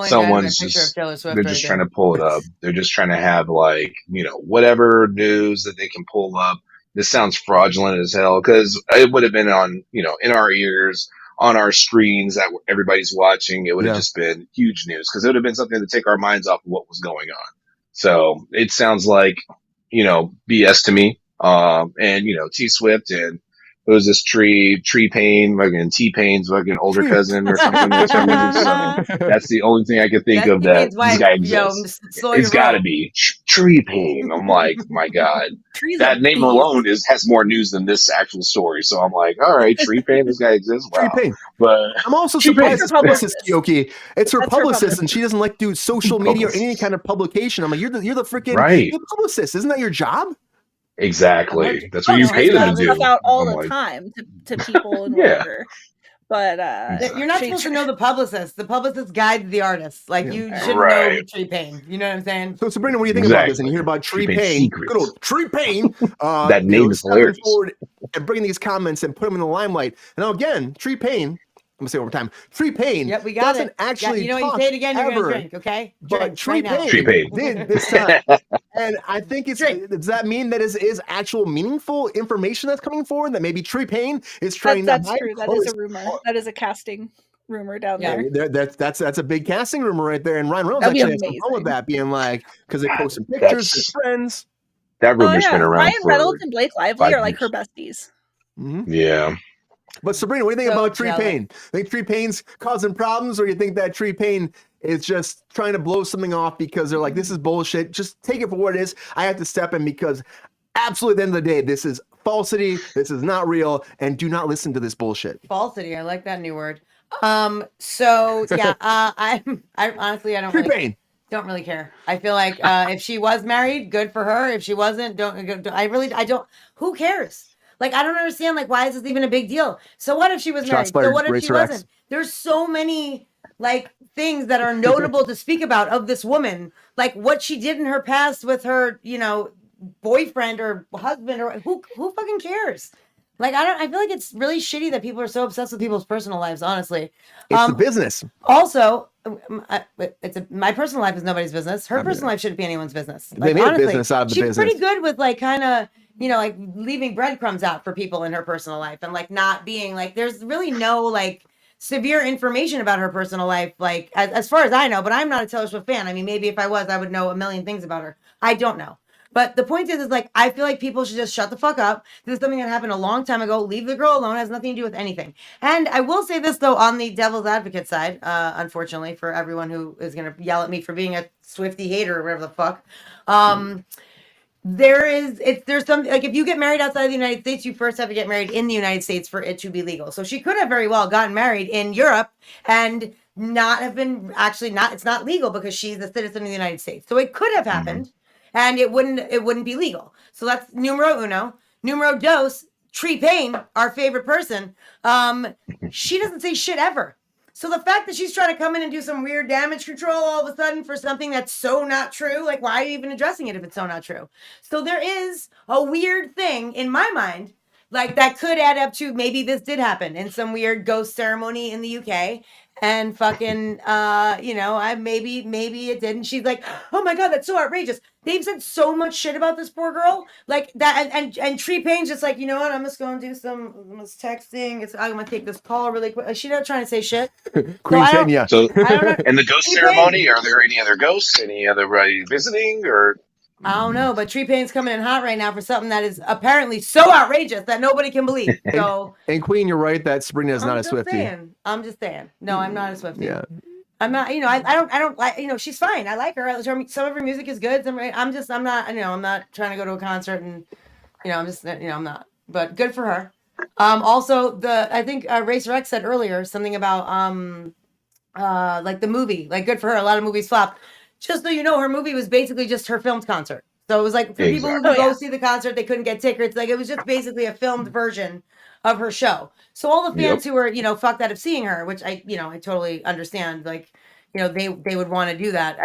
S5: someone's just, they're just trying to pull it up. They're just trying to have, like, whatever news that they can pull up. This sounds fraudulent as hell, because it would have been on, in our ears, on our screens that everybody's watching. It would have just been huge news, because it would have been something to take our minds off of what was going on. So it sounds like, BS to me. And, T Swift and who was this Tree Pain, fucking T-Pain's fucking older cousin or something. So that's the only thing I could think of that this guy exists. It's got to be Tree Pain. I'm like, my God, that name alone has more news than this actual story. So I'm like, all right, Tree Pain, this guy exists. Wow.
S1: Tree Pain.
S5: But
S1: I'm also surprised it's publicist, Keoki. It's her publicist, and she doesn't like to do social media or any kind of publication. I'm like, you're the freaking you're the publicist. Isn't that your job?
S5: Exactly. That's what you pay them to do.
S4: Stuff out all the time to people and whatever. But
S2: you're not supposed to know the publicist. The publicist guides the artist. Like you should know Tree Pain. You know what I'm saying?
S1: So Sabrina, what do you think about this? And you hear about Tree Pain, good old Tree Pain.
S5: That name is hilarious.
S1: And bringing these comments and put them in the limelight. And now again, Tree Pain. I'm gonna say it one more time. Tree Pain.
S2: Yep, we got it.
S1: Actually,
S2: you know what? You say it again, you're gonna drink. Okay.
S1: But Tree Pain did this time, and I think does that mean that is actual meaningful information that's coming forward? That maybe Tree Pain is trying
S4: that's true. That is a rumor. That is a casting rumor down there.
S1: That's a big casting rumor right there. And Ryan Reynolds actually has something with that, being like, because they posted pictures, with friends.
S5: That rumor's been around.
S4: Ryan Reynolds and Blake Lively are like her besties.
S1: Mm-hmm.
S5: Yeah.
S1: But Sabrina, what do you think about Tree Pain? Think Tree Pain's causing problems, or you think that Tree Pain is just trying to blow something off because they're like, this is bullshit. Just take it for what it is. I have to step in because absolutely at the end of the day, this is falsity. This is not real, and do not listen to this bullshit.
S2: Falsity. I like that new word. So yeah, I honestly, I don't really care. I feel like if she was married, good for her. If she wasn't, I don't. Who cares? Like, I don't understand, like, why is this even a big deal? So what if she was married? So what if she wasn't? There's so many, like, things that are notable to speak about of this woman. Like, what she did in her past with her, boyfriend or husband, or who fucking cares? Like, I feel like it's really shitty that people are so obsessed with people's personal lives, honestly.
S1: It's the business.
S2: Also, my personal life is nobody's business. Her personal life shouldn't be anyone's business.
S1: They made honestly, a business out of the business.
S2: She's pretty good with, like, kind of... like leaving breadcrumbs out for people in her personal life, and like not being like, there's really no like severe information about her personal life, like as far as I know, but I'm not a Taylor Swift fan. I mean, maybe if I was, I would know a million things about her. I don't know. But the point is like, I feel like people should just shut the fuck up. This is something that happened a long time ago. Leave the girl alone. It has nothing to do with anything. And I will say this though, on the devil's advocate side, unfortunately for everyone who is going to yell at me for being a Swiftie hater or whatever the fuck, there's some, like, if you get married outside of the United States, you first have to get married in the United States for it to be legal. So she could have very well gotten married in Europe and not have been it's not legal because she's a citizen of the United States. So it could have happened and it wouldn't be legal. So that's numero uno. Numero dos, Tree Pain, our favorite person. She doesn't say shit ever. So the fact that she's trying to come in and do some weird damage control all of a sudden for something that's so not true, like, why are you even addressing it if it's so not true? So there is a weird thing in my mind, like, that could add up to maybe this did happen in some weird ghost ceremony in the UK. And fucking, maybe it didn't. She's like, oh my God, that's so outrageous. They've said so much shit about this poor girl. Like that, and Tree Pain's just like, you know what? I'm just going to do I'm texting. I'm going to take this call really quick. Like, she's not trying to say shit.
S1: Queen Kenya.
S5: So, and the ghost ceremony, are there any other ghosts? Any other visiting or?
S2: I don't know, but Tree Pain's coming in hot right now for something that is apparently so outrageous that nobody can believe. So,
S1: and Queen, you're right that Sabrina is not a Swiftie.
S2: I'm just saying. No, I'm not a Swiftie.
S1: Yeah.
S2: I'm not. I don't like. She's fine. I like her. Some of her music is good. I'm not. I'm not trying to go to a concert and, I'm just. I'm not. But good for her. Also, I think Racer X said earlier something about like the movie. Like, good for her. A lot of movies flop. Just so you know, her movie was basically just her filmed concert. So it was like for people who go see the concert, they couldn't get tickets. Like, it was just basically a filmed version of her show. So all the fans who were, fucked out of seeing her, which I totally understand. Like, they would want to do that.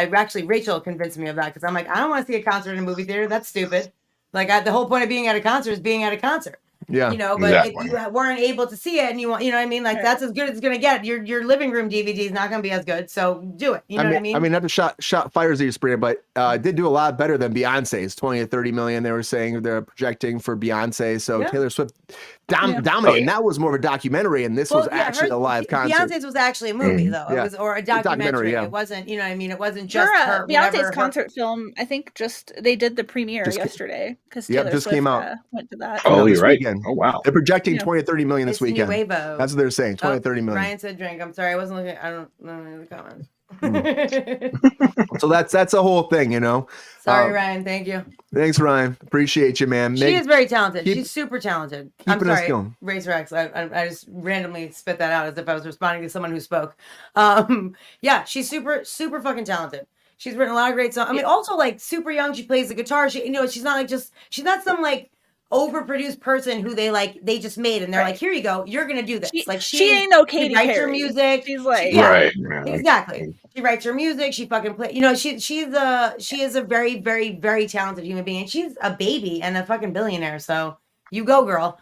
S2: Rachel convinced me of that because I'm like, I don't want to see a concert in a movie theater. That's stupid. Like, the whole point of being at a concert is being at a concert.
S1: Yeah.
S2: But if you weren't able to see it and you want, what I mean? Like, that's as good as it's going to get. Your living room DVD is not going to be as good. So do it. You know what I mean?
S1: I mean, not to shot fires at you, Sabrina, but did do a lot better than Beyonce's 20 to 30 million. They were saying they're projecting for Beyonce. So Taylor Swift dominated. And that was more of a documentary. And this was actually a live concert.
S2: Beyonce's was actually a movie, though. It was, or a documentary. It wasn't, what I mean? It wasn't just her.
S4: Beyonce's concert film, I think they did the premiere yesterday because Taylor Swift
S1: came out.
S4: Went to that.
S5: Oh, you're right.
S1: Weekend.
S5: Oh, wow.
S1: They're projecting 20 to 30 million this weekend.
S2: Nuevo.
S1: That's what they're saying. 20 to 30 million.
S2: Ryan said drink. I'm sorry. I wasn't looking. I don't know any of the comments.
S1: So that's a whole thing,
S2: Sorry, Ryan. Thank you.
S1: Thanks, Ryan. Appreciate you, man.
S2: She is very talented. She's super talented. I'm sorry,
S1: us going.
S2: Racer X. I just randomly spit that out as if I was responding to someone who spoke. Yeah, she's super fucking talented. She's written a lot of great songs. I mean, also like super young. She plays the guitar. She's not she's not some like overproduced person who they just made and they're like, here you go, you're gonna do this.
S4: She ain't no Katy Perry.
S2: She writes her music.
S4: She's like,
S2: exactly. She writes her music. She fucking plays. She is a very, very, very talented human being. And she's a baby and a fucking billionaire. So you go, girl.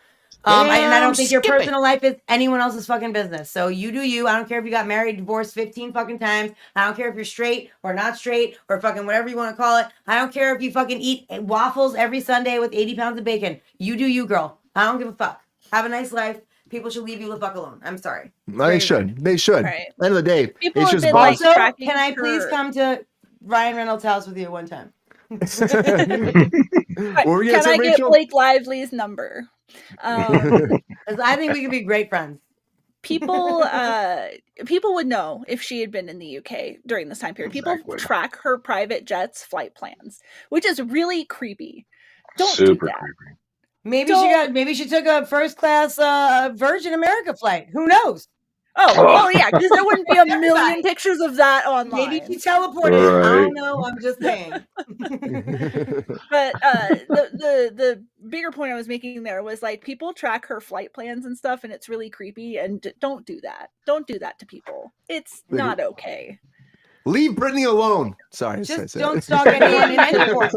S2: And I don't think your personal life is anyone else's fucking business. So you do you. I don't care if you got married, divorced 15 fucking times. I don't care if you're straight or not straight or fucking whatever you want to call it. I don't care if you fucking eat waffles every Sunday with 80 pounds of bacon. You do you, girl. I don't give a fuck. Have a nice life. People should leave you the fuck alone. I'm sorry.
S1: They should. They should.
S4: Right.
S1: End of the day.
S4: People
S1: it's
S4: have
S1: just
S4: been,
S2: also,
S4: tracking
S2: can I please come to Ryan Reynolds' house with you one time?
S4: Can I get Blake Lively's number?
S2: I think we could be great friends.
S4: People would know if she had been in the UK during this time period. People track her private jet's flight plans, which is really creepy. Don't do that.
S5: Creepy.
S2: Maybe she took a first class Virgin America flight. Who knows?
S4: Oh, well, yeah, because there wouldn't be a million pictures of that online.
S2: Maybe she teleported. Right. I don't know. I'm just saying.
S4: But the bigger point I was making there was like people track her flight plans and stuff, and it's really creepy. And don't do that. Don't do that to people. It's not okay.
S1: Leave Brittany alone. Sorry.
S2: Just don't stalk anyone in any form.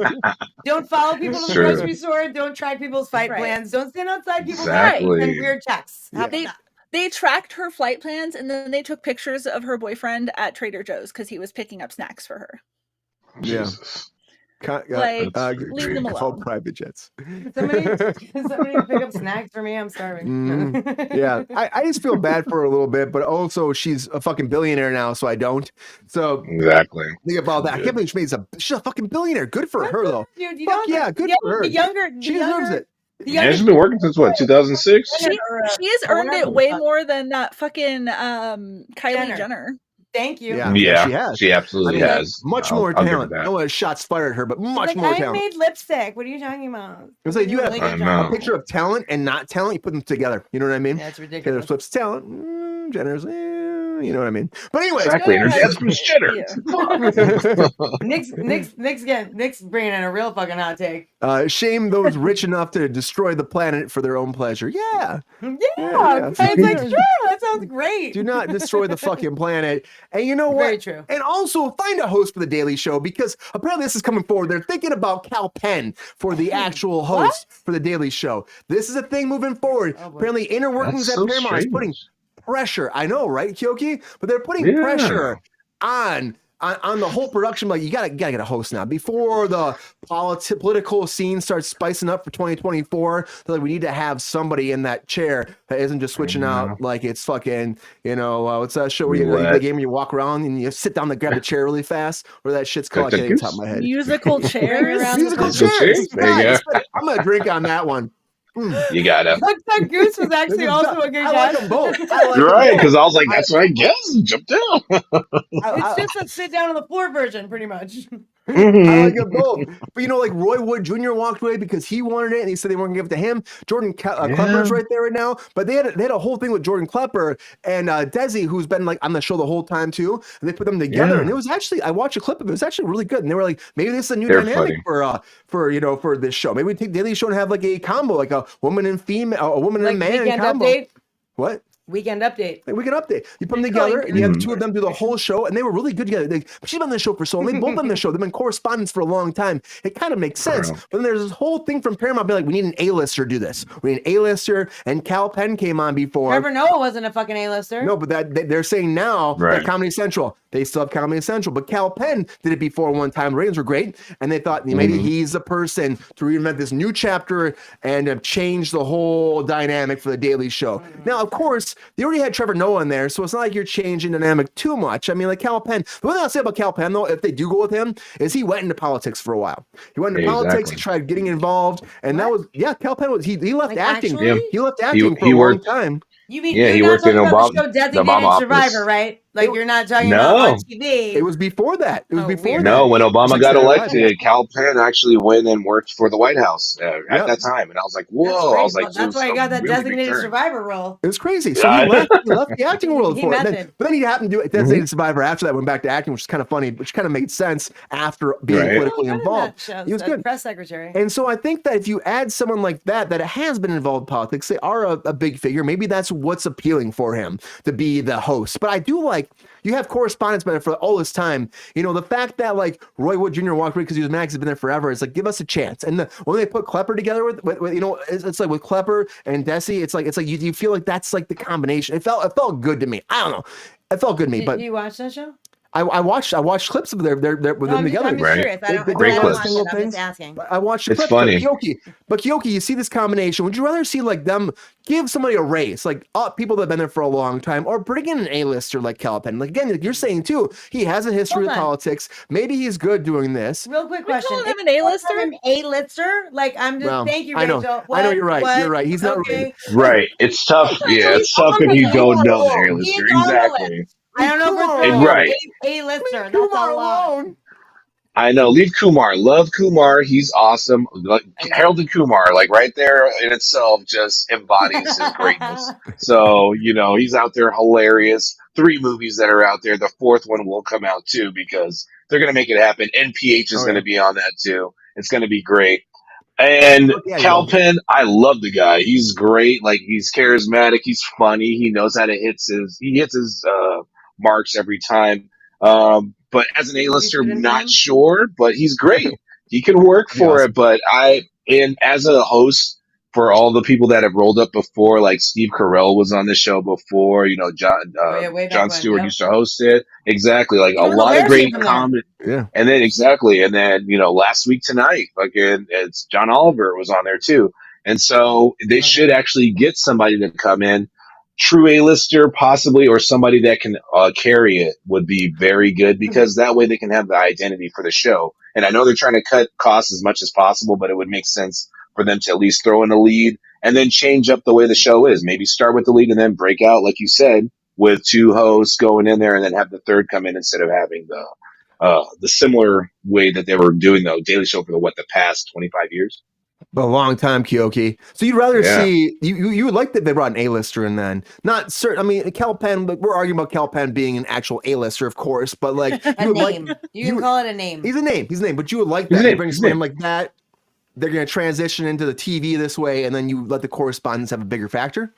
S2: Don't follow people to the grocery store. Don't track people's flight plans. Don't stand outside people's house and send weird texts.
S4: They tracked her flight plans and then they took pictures of her boyfriend at Trader Joe's because he was picking up snacks for her.
S5: Jesus.
S4: Leave them alone.
S1: Call private jets.
S2: Somebody pick up snacks for me. I'm starving.
S1: Yeah, I just feel bad for her a little bit, but also she's a fucking billionaire now, so I don't. So
S5: exactly.
S1: Think about that. I can't believe she's a fucking billionaire. Good for her though.
S2: Dude,
S1: good for her. She deserves it.
S5: She's been working since what, 2006?
S4: She has earned it way more than that fucking Kylie Jenner.
S2: Thank you.
S5: Yeah,
S1: she has.
S5: She absolutely has.
S1: Much more talent. No one shots fired at her, but much more talent.
S2: I made lipstick. What are you talking about?
S1: It was like you have a picture of talent and not talent. You put them together. You know what I mean?
S2: That's ridiculous.
S1: Taylor Swift's talent, Jenner's, you know what I mean? But anyways,
S5: exactly. Her dad's from Jenner.
S2: Nick's bringing in a real fucking hot take.
S1: Shame those rich enough to destroy the planet for their own pleasure. Yeah.
S2: It's like, sure, that sounds great.
S1: Do not destroy the fucking planet. And you know what?
S2: Very true.
S1: And also find a host for the Daily Show because apparently this is coming forward. They're thinking about Cal Penn for the actual host for the Daily Show. This is a thing moving forward. Apparently inner workings at Paramount is putting pressure. I know, right, Keoki? But they're putting pressure on on the whole production, like you gotta get a host now before the political scene starts spicing up for 2024. They're like, we need to have somebody in that chair that isn't just switching out like it's fucking, what's that show where the game where you walk around and you sit down to grab the chair really fast, or that shit's called, I can't even top of my head.
S4: Musical chairs.
S1: Musical chairs.
S5: There you go.
S1: I'm gonna drink on that one.
S5: You gotta.
S2: Looks like Goose was actually also a good
S1: I
S2: guy.
S1: like them both.
S5: You're right, because I was like, that's what I guess. Jump down.
S2: It's just a sit down on the floor version, pretty much.
S1: I like them both. But like Roy Wood Jr. walked away because he wanted it and he said they weren't gonna give it to him. Jordan Klepper's right there right now. But they had a whole thing with Jordan Klepper and Desi, who's been like on the show the whole time too. And they put them together and it was actually, I watched a clip of it. It was actually really good. And they were like, maybe this is a new dynamic for this show. Maybe we take Daily Show and have like a combo, like a woman and female, a woman and man
S2: Weekend
S1: combo.
S2: Update.
S1: What?
S2: Weekend Update.
S1: Like Weekend Update. You put them together, and you have the two of them do the whole show, and they were really good together. She's been on the show for so long. They both been on the show. They've been correspondents for a long time. It kind of makes sense. But then there's this whole thing from Paramount being like, we need an A-lister to do this. We need an A-lister, and Cal Penn came on before.
S2: Trevor Noah wasn't a fucking A-lister.
S1: No, but they're saying now that Comedy Central, they still have Comedy Central. But Cal Penn did it before one time. The ratings were great, and they thought maybe he's the person to reinvent this new chapter and change the whole dynamic for the Daily Show. Now, of course, they already had Trevor Noah in there, so it's not like you're changing dynamic too much. I mean, like Cal Penn. The one thing I'll say about Cal Penn, though, if they do go with him, is he went into politics for a while. He went into politics. He tried getting involved, and that was Cal Penn was he left
S2: Like,
S1: acting.
S2: actually?
S1: He left acting for a long time.
S2: You mean
S5: he
S2: you're not
S5: worked in
S2: talking about the show
S5: the
S2: Designated
S5: Obama
S2: Survivor,
S5: office.
S2: right? Like you're not talking about on TV.
S1: It was before that. It was before
S2: weird.
S1: that.
S5: No, when Obama
S1: It's
S5: got
S1: like
S5: elected, Cal Penn actually went and worked for the White House at that time, and I was like, "Whoa!" I was like,
S2: that's why he got that
S5: really
S2: Designated Survivor role.
S1: It was crazy. So he left the acting world
S2: He
S1: for it.
S2: method.
S1: But then he happened to do Designated Survivor after that, went back to acting, which is kind of funny, which kind of made sense after being politically involved.
S2: He
S1: was good.
S2: Press secretary.
S1: And so I think that if you add someone like that has been involved in politics, they are a big figure. Maybe that's what's appealing for him to be the host. But I do like, you have correspondence been there for all this time. The fact that like Roy Wood Jr. walked away because he was mad because he's been there forever. It's like, give us a chance. And when they put Klepper together with it's like with Klepper and Desi, it's like you feel like that's like the combination. It felt good to me. I don't know. It felt good to me. But
S2: Did you watch that show?
S1: I watched clips of them with them together.
S2: I'm just curious. I don't watch it. I'm just asking.
S1: I watched
S5: it's
S1: clips.
S5: funny.
S1: But Keoki, you see this combination. Would you rather see like them give somebody a raise, like people that have been there for a long time, or bring in an A-lister like Cal Penn? Like again, you're saying too, he has a history of politics. Maybe he's good doing this.
S2: Real quick question:
S4: calling him an A-lister?
S2: An A-lister? Like I'm just. Thank you, Rachel.
S1: I know you're right. You're right. He's not really.
S5: Right. It's tough. Yeah, it's tough if you don't know the A-lister. Exactly.
S2: I don't know if we're A-lister. That's a lot.
S5: I know. Leave Kumar. Love Kumar. He's awesome. Harold and Kumar, like right there in itself, just embodies his greatness. So, he's out there hilarious. 3 movies that are out there. The 4th one will come out too because they're going to make it happen. NPH is going to be on that too. It's going to be great. And Cal Penn, I love the guy. He's great. Like he's charismatic. He's funny. He knows how to hit his marks every time. But as an A-lister, I'm not sure, but he's great. He can work for it. But as a host for all the people that have rolled up before, like Steve Carell was on the show before, Jon Stewart used to host it. Exactly. Like a lot of great comedy.
S1: Yeah.
S5: And then last week tonight, it's John Oliver was on there too. And so they should actually get somebody to come in. True A-lister possibly, or somebody that can carry it would be very good because that way they can have the identity for the show. And I know they're trying to cut costs as much as possible, but it would make sense for them to at least throw in a lead and then change up the way the show is. Maybe start with the lead and then break out, like you said, with 2 hosts going in there and then have the 3rd come in instead of having the similar way that they were doing the Daily Show for the past 25 years.
S1: A long time, Keoki. So you'd rather see you would like that they brought an A-lister in then. Not certain. I mean, Cal Penn. But we're arguing about Cal Penn being an actual A-lister, of course. But like
S2: you can call it a name.
S1: He's a name. But you would like that. You bring someone like that. They're going to transition into the TV this way, and then you let the correspondence have a bigger factor.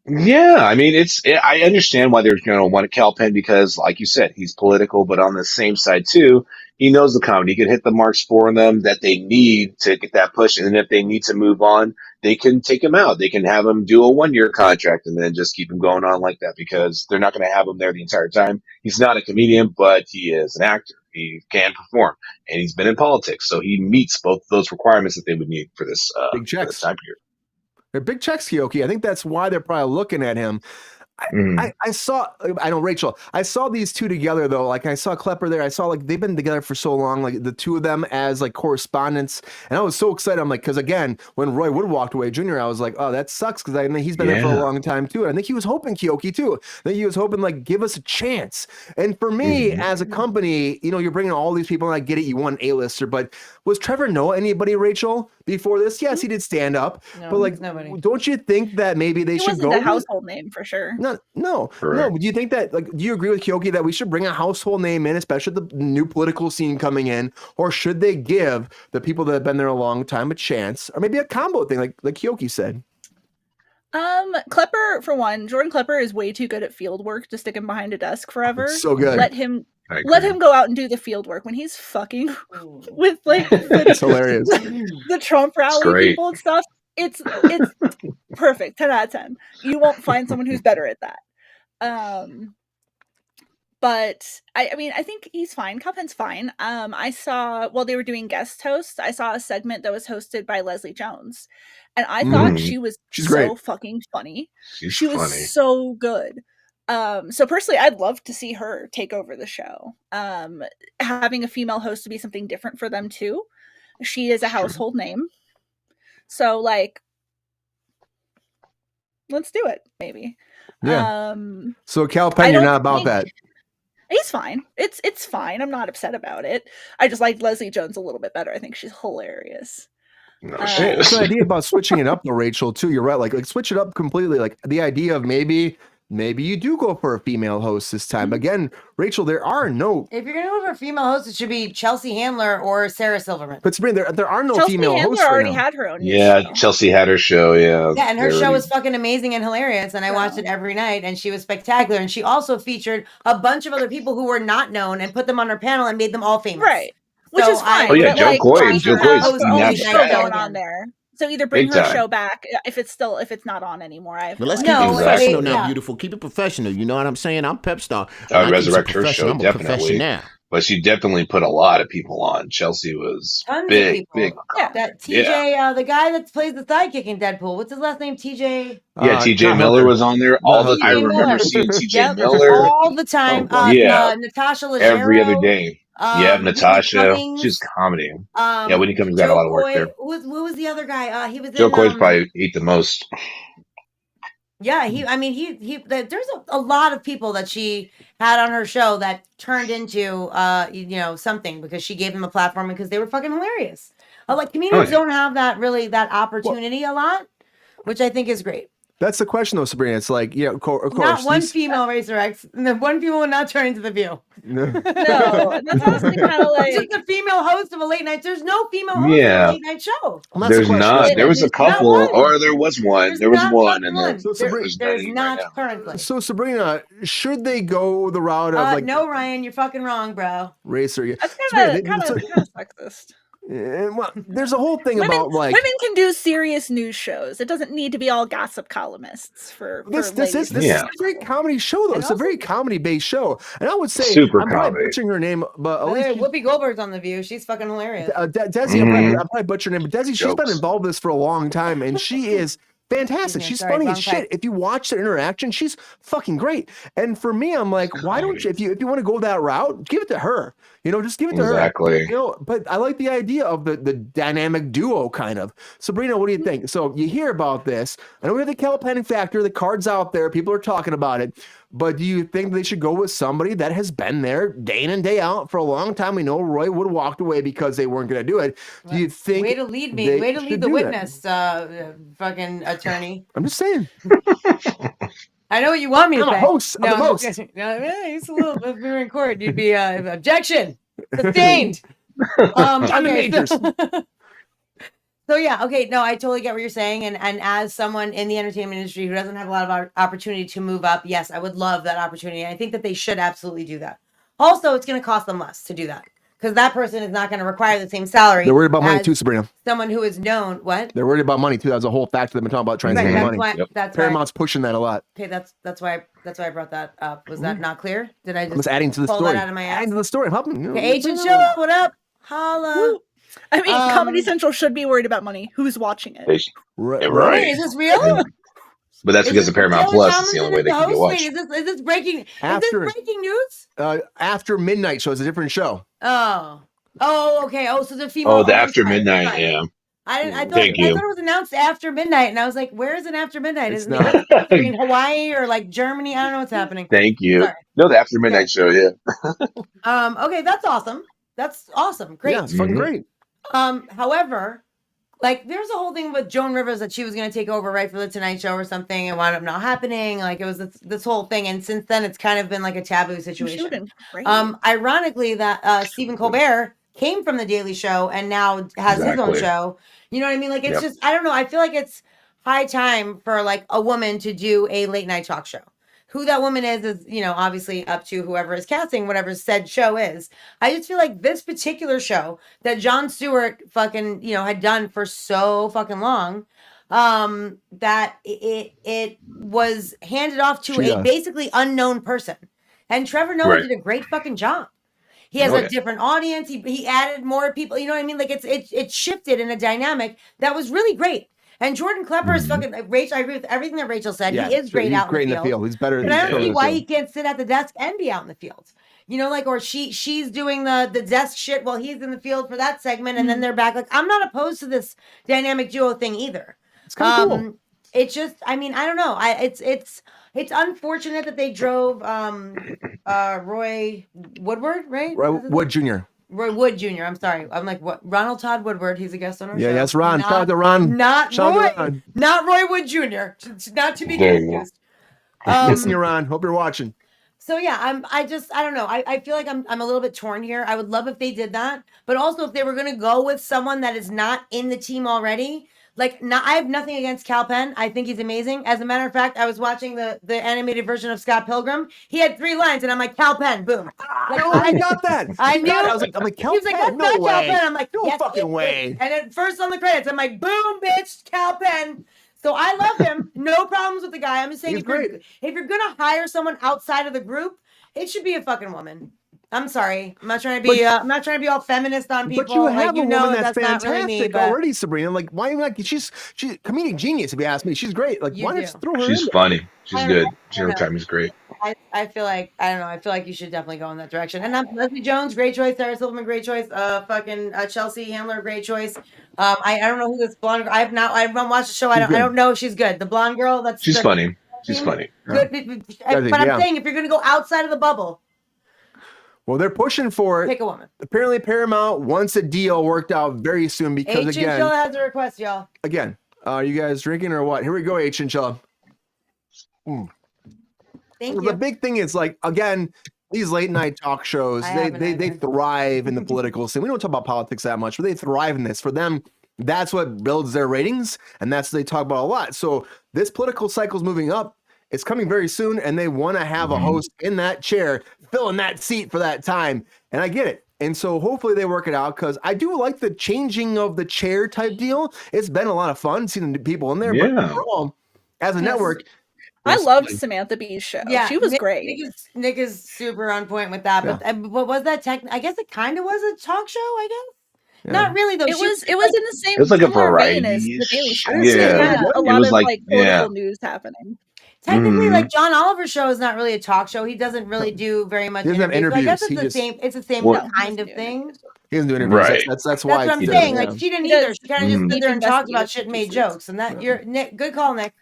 S5: Yeah, I mean, I understand why they're going to want Cal Penn because, like you said, he's political, but on the same side too, he knows the comedy. He can hit the marks for them that they need to get that push. And then if they need to move on, they can take him out. They can have him do a 1-year contract and then just keep him going on like that because they're not going to have him there the entire time. He's not a comedian, but he is an actor. He can perform, and he's been in politics, so he meets both of those requirements that they would need for this
S1: Big checks.
S5: time period.
S1: They're big checks, Keoki. I think that's why they're probably looking at him. I saw, I know Rachel, I saw these two together though. Like I saw Klepper there. I saw like they've been together for so long, like the two of them as like correspondents. And I was so excited. I'm like, because again, when Roy Wood walked away, Jr., I was like, oh, that sucks. Because I know he's been there for a long time too. And I think he was hoping Keoki too. I think he was hoping like, give us a chance. And for me as a company, you know, you're bringing all these people and I get it. You want an A-lister, but was Trevor Noah anybody, Rachel, before this? Yes, he did stand up.
S2: No,
S1: but like,
S2: nobody.
S1: don't you think that maybe they
S4: He
S1: should
S4: wasn't
S1: go
S4: a household name for sure.
S1: No. Do you think that, like, do you agree with Keoki that we should bring a household name in, especially the new political scene coming in, or should they give the people that have been there a long time a chance, or maybe a combo thing, like Keoki said?
S4: Klepper, for one, Jordan Klepper is way too good at field work to stick him behind a desk forever.
S1: So good.
S4: Let him go out and do the field work when he's fucking with like
S1: It's hilarious.
S4: the Trump rally people and stuff. It's perfect. 10 out of 10. You won't find someone who's better at that. But I mean, I think he's fine. Calpen's fine. I saw while they were doing guest hosts, I saw a segment that was hosted by Leslie Jones, and I thought she was
S1: She's
S4: so
S1: great.
S4: fucking funny.
S5: She
S4: was
S5: funny.
S4: so good. So personally, I'd love to see her take over the show. Having a female host to be something different for them too. She is a household name. So like, let's do it, maybe.
S1: Yeah. So Cal Penn, you're not about that.
S4: He's fine. It's fine. I'm not upset about it. I just like Leslie Jones a little bit better. I think she's hilarious.
S5: No,
S1: It's an idea about switching it up though, Rachel, too. You're right. Like switch it up completely. Like the idea of maybe you do go for a female host this time. Again, Rachel, there are no.
S2: If you're gonna go for a female host, it should be Chelsea Handler or Sarah Silverman.
S1: But Sabrina, there are no
S4: Chelsea
S1: female
S4: Handler
S1: hosts right
S4: already
S1: now.
S4: had her own.
S5: Yeah,
S4: show.
S5: Chelsea had her show. Yeah,
S2: Yeah, and her
S5: They
S2: show
S5: already-
S2: was fucking amazing and hilarious, and I watched it every night, and she was spectacular. And she also featured a bunch of other people who were not known and put them on her panel and made them all famous.
S4: Right. Which
S2: So
S4: is fine.
S5: Oh, yeah,
S4: but,
S5: Joe
S4: like,
S5: Coy.
S4: bring
S5: Joe
S4: her
S5: Coy's
S4: out,
S2: the
S4: put all
S2: next
S4: the
S2: guy
S4: show
S2: going
S4: going on
S2: on.
S4: there. So either bring
S5: Big
S4: her
S5: time.
S4: show back if it's not on anymore. I have
S3: But let's
S4: no
S3: keep it
S2: No,
S4: idea.
S3: professional
S2: yeah.
S3: now, beautiful. Keep it professional. You know what I'm saying? I'm Pep Star.
S5: I would
S3: keep it
S5: resurrect her
S3: professional.
S5: show,
S3: I'm a
S5: definitely.
S3: professional.
S5: But she definitely put a lot of people on. Chelsea was
S2: Tons of
S5: big.
S2: people.
S4: Yeah.
S2: That TJ, the guy that plays the sidekick in Deadpool, what's his last name? TJ.
S5: Yeah, TJ
S1: Not
S5: Miller
S1: Hooker.
S5: was on there.
S1: Not
S5: I
S2: Hooker.
S5: remember
S2: Miller.
S5: seeing TJ
S4: Yep.
S5: Miller
S2: All the time.
S1: Oh,
S5: yeah.
S2: Natasha Leggero.
S5: every other day. Yeah,
S2: Whitney
S5: Natasha.
S2: Cummings,
S5: She's comedy. Yeah, Whitney Cummings got a
S2: Joe
S5: lot of work
S2: Coy.
S5: there.
S2: Who was the other guy? He was
S5: Joe
S2: in.
S5: Coy's probably ate the most.
S2: Yeah, there's a lot of people that she had on her show that turned into, something because she gave them a platform because they were fucking hilarious. Like comedians don't have that opportunity a lot, which I think is great.
S1: That's the question, though, Sabrina. It's like, yeah, of course.
S2: Not one
S1: these-
S2: female resurrects, and the one female will not turn into the View.
S4: No, that's honestly kind of like
S2: Just a female host of a late night. There's no female host
S5: Yeah.
S2: of a late night show.
S1: Well, that's the
S5: There's
S1: question.
S5: not. There was a
S2: There's not
S5: couple,
S2: one.
S5: or there was one.
S2: There's
S5: There was
S2: not
S5: one,
S2: fucking
S5: and
S2: one.
S5: then
S1: So
S2: There's
S5: there's
S2: not
S5: right now.
S2: currently.
S1: So, Sabrina, should they go the route of like
S2: No, Ryan, you're fucking wrong, bro.
S1: racer? Yeah.
S4: that's
S1: Sabrina,
S4: kind of sexist.
S1: well, there's a whole thing
S4: Women
S1: about like
S4: can do serious news shows. It doesn't need to be all gossip columnists for
S1: this
S4: ladies.
S1: is
S5: Yeah.
S1: a very comedy show though.
S2: And
S1: It's a very comedy based show, and I would say
S5: Super
S1: I'm probably
S5: comedy.
S1: butchering her name, but at least
S2: Whoopi Goldberg's on The View. She's fucking hilarious.
S1: Desi, I'm probably butchering her name, but Desi, she's been
S5: Jokes.
S1: involved with this for a long time, and she is fantastic.
S2: Excuse me,
S1: She's
S2: sorry,
S1: funny
S2: wrong
S1: as shit.
S2: type.
S1: If you watch the interaction, she's fucking great. And for me, I'm like, why don't you? If you want to go that route, give it to her. Just give it to her.
S5: Exactly.
S1: But I like the idea of the dynamic duo kind of. Sabrina, what do you think? So you hear about this. I know we have the Calipenning factor, the cards out there, people are talking about it. But do you think they should go with somebody that has been there day in and day out for a long time? We know Roy would have walked away because they weren't going to do it. Do you think?
S2: Way to lead me.
S1: they
S2: Way to
S1: should
S2: lead the
S1: do that?
S2: witness, fucking attorney.
S1: I'm just saying.
S2: I know what you want me to
S1: I'm a
S2: say.
S1: host. I'm the host.
S2: It's a little. If we were in court, you'd be objection sustained.
S1: I'm the
S2: Okay,
S1: majors.
S2: So yeah, okay, no, I totally get what you're saying, and as someone in the entertainment industry who doesn't have a lot of opportunity to move up, yes, I would love that opportunity. I think that they should absolutely do that. Also, it's going to cost them less to do that because that person is not going to require the same salary.
S1: They're worried about money
S2: as
S1: too, Sabrina.
S2: someone who is known. What?
S1: They're worried about money too. That's a whole factor they've been talking about,
S2: Right,
S1: translating
S2: that's
S1: money.
S2: why.
S5: Yep.
S2: That's why.
S1: Paramount's pushing that a lot.
S2: Okay, that's why I brought that up. Was that not clear? Did I
S1: I'm just
S2: just
S1: adding to the
S2: pull
S1: story.
S2: that out of my ass?
S1: Adding to the story. Helping. You know,
S2: Okay, Agent Sheila, what up? Holla.
S4: I mean, Comedy
S2: Um,
S4: Central should be worried about money. Who's watching it?
S5: They sh-
S1: Right.
S5: Yeah,
S2: Wait,
S5: right.
S2: is this real?
S5: But that's
S2: Is
S5: because
S2: this
S5: of Paramount
S2: Taylor
S5: Plus. It's the only way
S2: Tomlinson
S5: they
S2: is
S5: can
S2: the
S5: get
S2: host?
S5: watched.
S2: Wait, is this breaking?
S1: After-
S2: Is this breaking news?
S1: After Midnight Show is a different show.
S2: Oh, okay. Oh, so the female.
S5: Oh, the
S2: I'm
S5: After
S2: sorry,
S5: Midnight.
S2: sorry.
S5: Yeah.
S2: I thought
S5: Thank
S2: I
S5: you.
S2: thought it was announced after midnight, and I was like, "Where is it after midnight?
S1: It's
S2: Is
S1: not.
S2: it between Hawaii or like Germany? I don't know what's happening."
S5: Thank you.
S2: Sorry.
S5: No, the After Midnight Show. Yeah.
S2: Okay, that's awesome. That's awesome. Great.
S1: Yeah, it's fucking
S5: Mhm.
S1: great.
S2: However, like there's a whole thing with Joan Rivers that she was going to take over right for the Tonight Show or something, and wound up not happening. Like it was this whole thing, and since then it's kind of been like a taboo
S4: She would've
S2: situation.
S4: been great.
S2: Ironically, that Stephen Colbert came from the Daily Show and now has his own
S5: Exactly.
S2: show. You know what I mean? Like it's
S5: Yep.
S2: just I don't know. I feel like it's high time for like a woman to do a late night talk show. Who that woman is, you know, obviously up to whoever is casting whatever said show is. I just feel like this particular show that Jon Stewart fucking, you know, had done for so fucking long, that it was handed off to
S1: Yeah.
S2: a basically unknown person. And Trevor Noah
S5: Right.
S2: did a great fucking job. He has
S5: Oh,
S2: a
S5: yeah.
S2: different audience. He added more people. You know what I mean? Like it shifted in a dynamic that was really great. And Jordan Klepper is fucking Rachel. I agree with everything that Rachel said.
S1: Yeah,
S2: he is great
S1: he's
S2: out
S1: great
S2: in the field.
S1: He's better
S2: But
S1: than
S2: I don't
S5: Yeah,
S2: see
S5: he's
S2: why
S1: Taylor.
S2: he can't sit at the desk and be out in the field. You know, like or she's doing the desk shit while he's in the field for that segment, and then they're back. Like I'm not opposed to this dynamic duo thing either.
S1: It's kind of cool.
S2: It's just, I mean, I don't know. It's unfortunate that they drove Roy Woodward, right?
S1: Right, Wood Jr.
S2: Roy Wood Jr. I'm sorry. I'm like, what? Ronald Todd Woodward. He's a guest on our
S1: Yeah,
S2: show.
S1: that's Ron.
S2: Not,
S1: Shout out to Ron.
S2: Not
S1: Shout out
S2: Roy.
S1: to Ron.
S2: Not Roy Wood Jr. Not to be
S5: There you go.
S2: confused.
S1: Listen, you Ron. Hope you're watching.
S2: So yeah, I don't know. I feel like I'm a little bit torn here. I would love if they did that, but also if they were gonna go with someone that is not in the team already. Like, I have nothing against Cal Penn. I think he's amazing. As a matter of fact, I was watching the animated version of Scott Pilgrim. He had 3 lines, and I'm like, Cal Penn, boom. Like,
S1: I got that.
S2: I knew.
S1: I was like, Cal
S2: He was like,
S1: Penn?
S2: that's
S1: No
S2: not Cal
S1: way.
S2: Penn. I'm like,
S1: No
S2: yes,
S1: fucking
S2: it is.
S1: way.
S2: And at first on the credits, I'm like, boom, bitch, Cal Penn. So I love him. No problems with the guy. I'm just saying,
S1: He's great.
S2: if you're gonna hire someone outside of the group, it should be a fucking woman. I'm sorry. I'm not trying to be. I'm not trying to be all feminist on people.
S1: But you have
S2: like,
S1: a
S2: know
S1: woman that's
S2: not
S1: fantastic
S2: really me, but
S1: already, Sabrina. Like, why not? She's comedic genius. If you ask me, she's great. Like,
S2: You
S1: why
S2: do.
S1: not just throw her
S5: She's
S1: in?
S5: funny. She's
S2: I don't
S5: good.
S2: know. I
S5: Her
S2: don't know.
S5: timing's great.
S2: I feel like I don't know. I feel like you should definitely go in that direction. And Leslie Jones, great choice. Sarah Silverman, great choice. Chelsea Handler, great choice. I don't know who this blonde girl. I haven't watched the show. I don't know if she's good. The blonde girl. That's
S5: She's
S2: the,
S5: funny. She's funny.
S2: Good. But I'm
S1: yeah.
S2: saying if you're gonna go outside of the bubble,
S1: Well, they're pushing for it.
S2: pick a woman.
S1: Apparently, Paramount wants a deal worked out very soon because
S2: H. Chinchilla has a request, y'all.
S1: are you guys drinking or what? Here we go, H. Chinchilla.
S2: Thank
S1: Well,
S2: you.
S1: the big thing is like again, these late night talk shows,
S2: I
S1: they
S2: haven't
S1: they
S2: either.
S1: thrive in the political scene. We don't talk about politics that much, but they thrive in this. For them, that's what builds their ratings, and that's what they talk about a lot. So this political cycle's moving up. It's coming very soon, and they want to have a host in that chair, filling that seat for that time. And I get it. And so hopefully they work it out because I do like the changing of the chair type deal. It's been a lot of fun seeing the people in there. But
S5: Yeah.
S1: overall, as a
S2: Yes.
S1: network,
S4: I
S1: it's
S4: loved
S1: like-
S4: Samantha Bee's show.
S2: Yeah,
S4: She was
S2: Nick,
S4: great.
S2: Nick is super on point with that. But was that I guess it kind of was a talk show. I guess not really though.
S4: It
S2: She-
S4: was in the same
S5: It was like a
S4: similar vein
S5: variety.
S4: as the Daily Show.
S5: Yeah.
S4: It had
S1: It
S4: a lot
S5: was
S4: of
S5: like-
S4: like political
S5: yeah.
S4: news happening.
S2: technically
S5: Mhm.
S2: like John Oliver's show is not really a talk show. He doesn't really do very much
S1: He doesn't have
S2: interviews. So I guess
S1: interviews.
S2: it's
S1: He
S2: the
S1: just-
S2: same. It's the same
S5: Well-
S2: kind of thing.
S1: he doesn't do interviews.
S5: Right.
S1: That's
S2: That's
S1: why
S2: what I'm
S1: he
S2: saying.
S1: doesn't,
S2: Like she didn't
S4: He
S2: either.
S4: does-
S2: She kind of just
S5: Mhm.
S2: stood there and talked about
S4: Investigative
S2: shit and made
S4: pieces.
S2: jokes. And that you're Nick. Good call, Nick.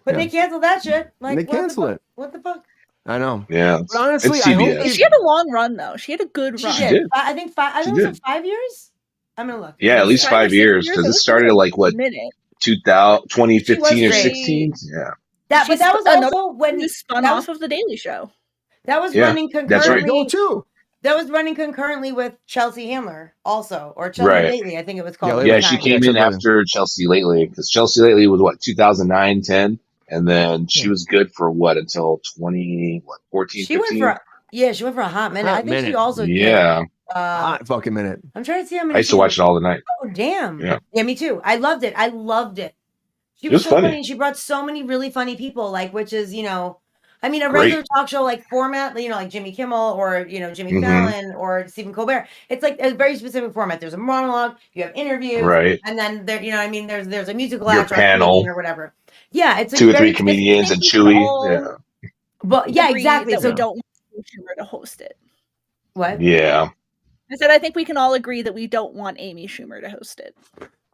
S2: But
S1: Yeah.
S2: they canceled that shit. Like
S1: They
S2: what the
S1: canceled
S2: fuck?
S1: it.
S2: What the fuck?
S1: I know.
S5: Yeah.
S1: But honestly,
S5: It's
S1: I hope
S5: CBS.
S1: they-
S4: She had a long run though. She had a good
S2: She
S4: run.
S2: did.
S5: did.
S2: I think five. I
S5: She
S2: think it was
S5: did.
S2: 5 years. I'm gonna look.
S5: Yeah, at least
S4: 5 or
S5: 5
S4: 6
S5: years
S4: years,
S5: because
S4: it
S5: it
S4: was
S5: started at like what
S4: a minute.
S5: 2015 or
S2: great.
S5: 16. Yeah.
S2: That, but
S4: She's
S2: that was
S4: another
S2: also when
S4: You spun
S2: that
S4: off of the Daily Show.
S2: that was
S5: Yeah,
S2: running
S5: that's right.
S2: concurrently.
S1: go too.
S2: That was running concurrently with Chelsea Handler, also, or Chelsea
S5: Right.
S2: Lately, I think it was called.
S1: Yeah,
S2: at the
S5: Yeah,
S1: Lately.
S5: she
S2: time.
S5: came in
S1: Chelsea Lately.
S5: after Chelsea Lately because Chelsea Lately was what 2009, 10, and then she was good for what until 14,
S2: She went
S5: 15.
S2: for she went for a hot minute.
S1: Hot
S2: I think she
S1: minute.
S2: also did
S5: Yeah.
S1: hot fucking minute.
S2: I'm trying to see how many.
S5: I used to watch it all the night.
S2: Oh damn!
S5: Yeah.
S2: Yeah, me too. I loved it. I loved it. She
S5: It
S2: was
S5: was
S2: so
S5: funny.
S2: funny. She brought so many really funny people, like, which is, you know, I mean, a
S5: Great.
S2: regular talk show like format, you know, like Jimmy Kimmel or, you know, Jimmy
S5: Mhm.
S2: Fallon or Stephen Colbert. It's like a very specific format. There's a monologue, you have interviews,
S5: Right.
S2: and then there, you know, what I mean, there's a musical
S5: Your
S2: act or a
S5: panel.
S2: comedian or whatever. Yeah, it's like
S5: 2 or 3
S2: very
S5: comedians and
S4: think we
S5: Chewy.
S4: all-
S5: Yeah.
S2: But yeah,
S4: agree
S2: exactly.
S4: That
S2: So
S4: we don't want Amy Schumer to host it.
S2: what?
S5: Yeah.
S4: I said I think we can all agree that we don't want Amy Schumer to host it.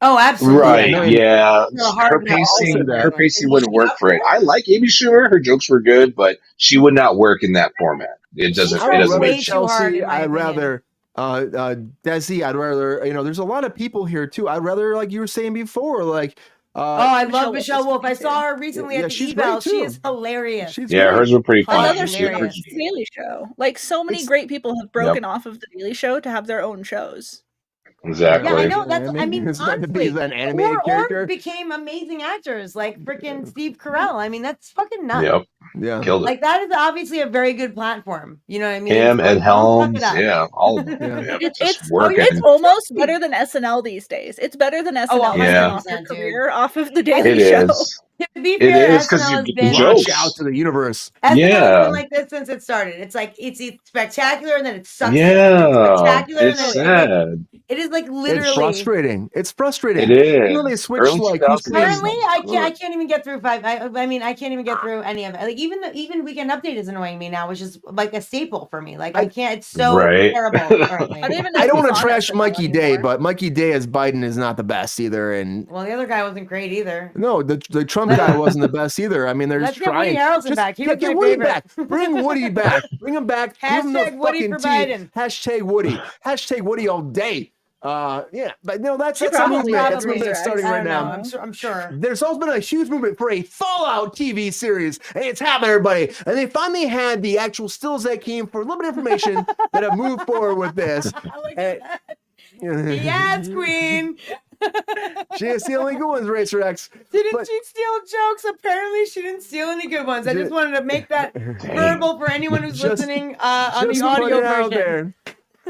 S2: Oh, absolutely.
S5: Right.
S1: no,
S5: Yeah.
S2: You're a hard
S5: Her
S2: no.
S5: pacing,
S1: that.
S5: her pacing
S2: Is
S5: wouldn't
S2: she
S5: work
S2: up
S5: for it.
S2: for it?
S5: I like Amy Schumer. Her jokes were good, but she would not work in that format. It doesn't.
S2: She's
S5: It
S1: I would
S5: doesn't
S1: rather
S2: way
S5: make
S2: too hard,
S1: Chelsea.
S2: in my
S1: I'd
S2: opinion.
S1: rather Desi. I'd rather, you know, there's a lot of people here too. I'd rather, like you were saying before, like
S2: Oh, I
S4: Michelle
S2: love
S4: Wolf
S2: Michelle
S4: is
S2: Wolf. I
S4: funny,
S2: saw
S4: too.
S2: her recently
S1: Yeah,
S2: at the
S1: she's
S2: eval.
S1: great,
S2: She
S1: too.
S2: is hilarious.
S1: she's
S5: Yeah,
S1: great.
S5: hers were pretty funny.
S4: Another
S5: She was
S2: hilarious.
S5: pretty-
S4: The Daily Show. Like so many
S1: It's-
S4: great people have broken off of the Daily Show to have their own shows.
S5: Exactly.
S2: Yeah, I know. That's. I
S1: Anime?
S2: mean,
S1: It's meant to be
S2: honestly,
S1: an animated
S2: or
S1: character.
S2: became amazing actors like freaking Steve Carell. I mean, that's fucking nuts.
S5: Yep.
S1: Yeah.
S5: Killed it.
S2: Like that is obviously a very good platform. You know what I mean?
S5: Him,
S2: So,
S5: Ed
S2: like, don't fuck
S5: Helms.
S2: it up.
S5: Yeah. All of them.
S1: Yeah.
S5: Yeah.
S4: It's
S5: Just working.
S4: it's almost better than SNL these days. It's better than SNL
S5: Yeah.
S4: off your
S2: 100%,
S4: career off of the Daily
S5: It
S4: Show.
S5: is.
S2: To be
S5: It
S2: fair,
S5: is because
S2: SNL
S5: you
S2: has
S5: get
S2: been
S5: the
S1: Launch
S5: jokes.
S1: out to the universe.
S2: SNL has
S5: Yeah.
S2: been like this since it started. It's like it's spectacular and then it sucks.
S5: Yeah.
S2: It's spectacular
S5: It's
S2: and then like,
S5: sad.
S2: it is like
S1: It's
S2: literally.
S1: frustrating. It's frustrating.
S5: It is.
S1: You know, they switched
S5: Early
S1: like who's
S5: 2000s.
S1: playing-
S2: Currently, I can't even get through five. I mean, I can't even get through any of it. Like even Weekend Update is annoying me now, which is like a staple for me. Like I can't. It's so
S5: Right.
S2: terrible currently.
S4: I don't even know
S1: I
S4: if
S1: don't
S4: he's
S1: want to
S4: on
S1: trash
S4: SNL
S1: Mikey Day,
S4: anymore.
S1: but Mikey Day as Biden is not the best either. And
S2: Well, the other guy wasn't great either.
S1: no, the Trump guy wasn't the best either. I mean, they're
S2: Let's
S1: just
S2: get Woody
S1: trying.
S2: Harrelson
S1: Just
S2: back. He
S1: get
S2: was my
S1: Woody
S2: favorite.
S1: back. Bring Woody back. Bring him back. Give him the
S2: Hashtag Woody
S1: fucking
S2: for
S1: tea.
S2: Biden.
S1: Hashtag Woody. Hashtag Woody all day. Yeah, but no, that's a
S4: Probably,
S1: movement. That's a
S4: probably,
S1: movement starting
S2: I
S1: right
S2: don't
S1: now.
S2: know. I'm sure.
S1: There's also been a huge movement for a Fallout TV series, and it's happening, everybody. And they finally had the actual stills that came for a little bit of information that have moved forward with this. And-
S2: Yes, Queen.
S1: She didn't steal any good ones, Racer X.
S2: Didn't
S1: But-
S2: she steal jokes? Apparently, she didn't steal any good ones. I just
S1: Just-
S2: wanted to make that verbal for anyone who's
S1: Just-
S2: listening on
S1: Just
S2: the
S1: put
S2: audio
S1: it out
S2: version.
S1: there.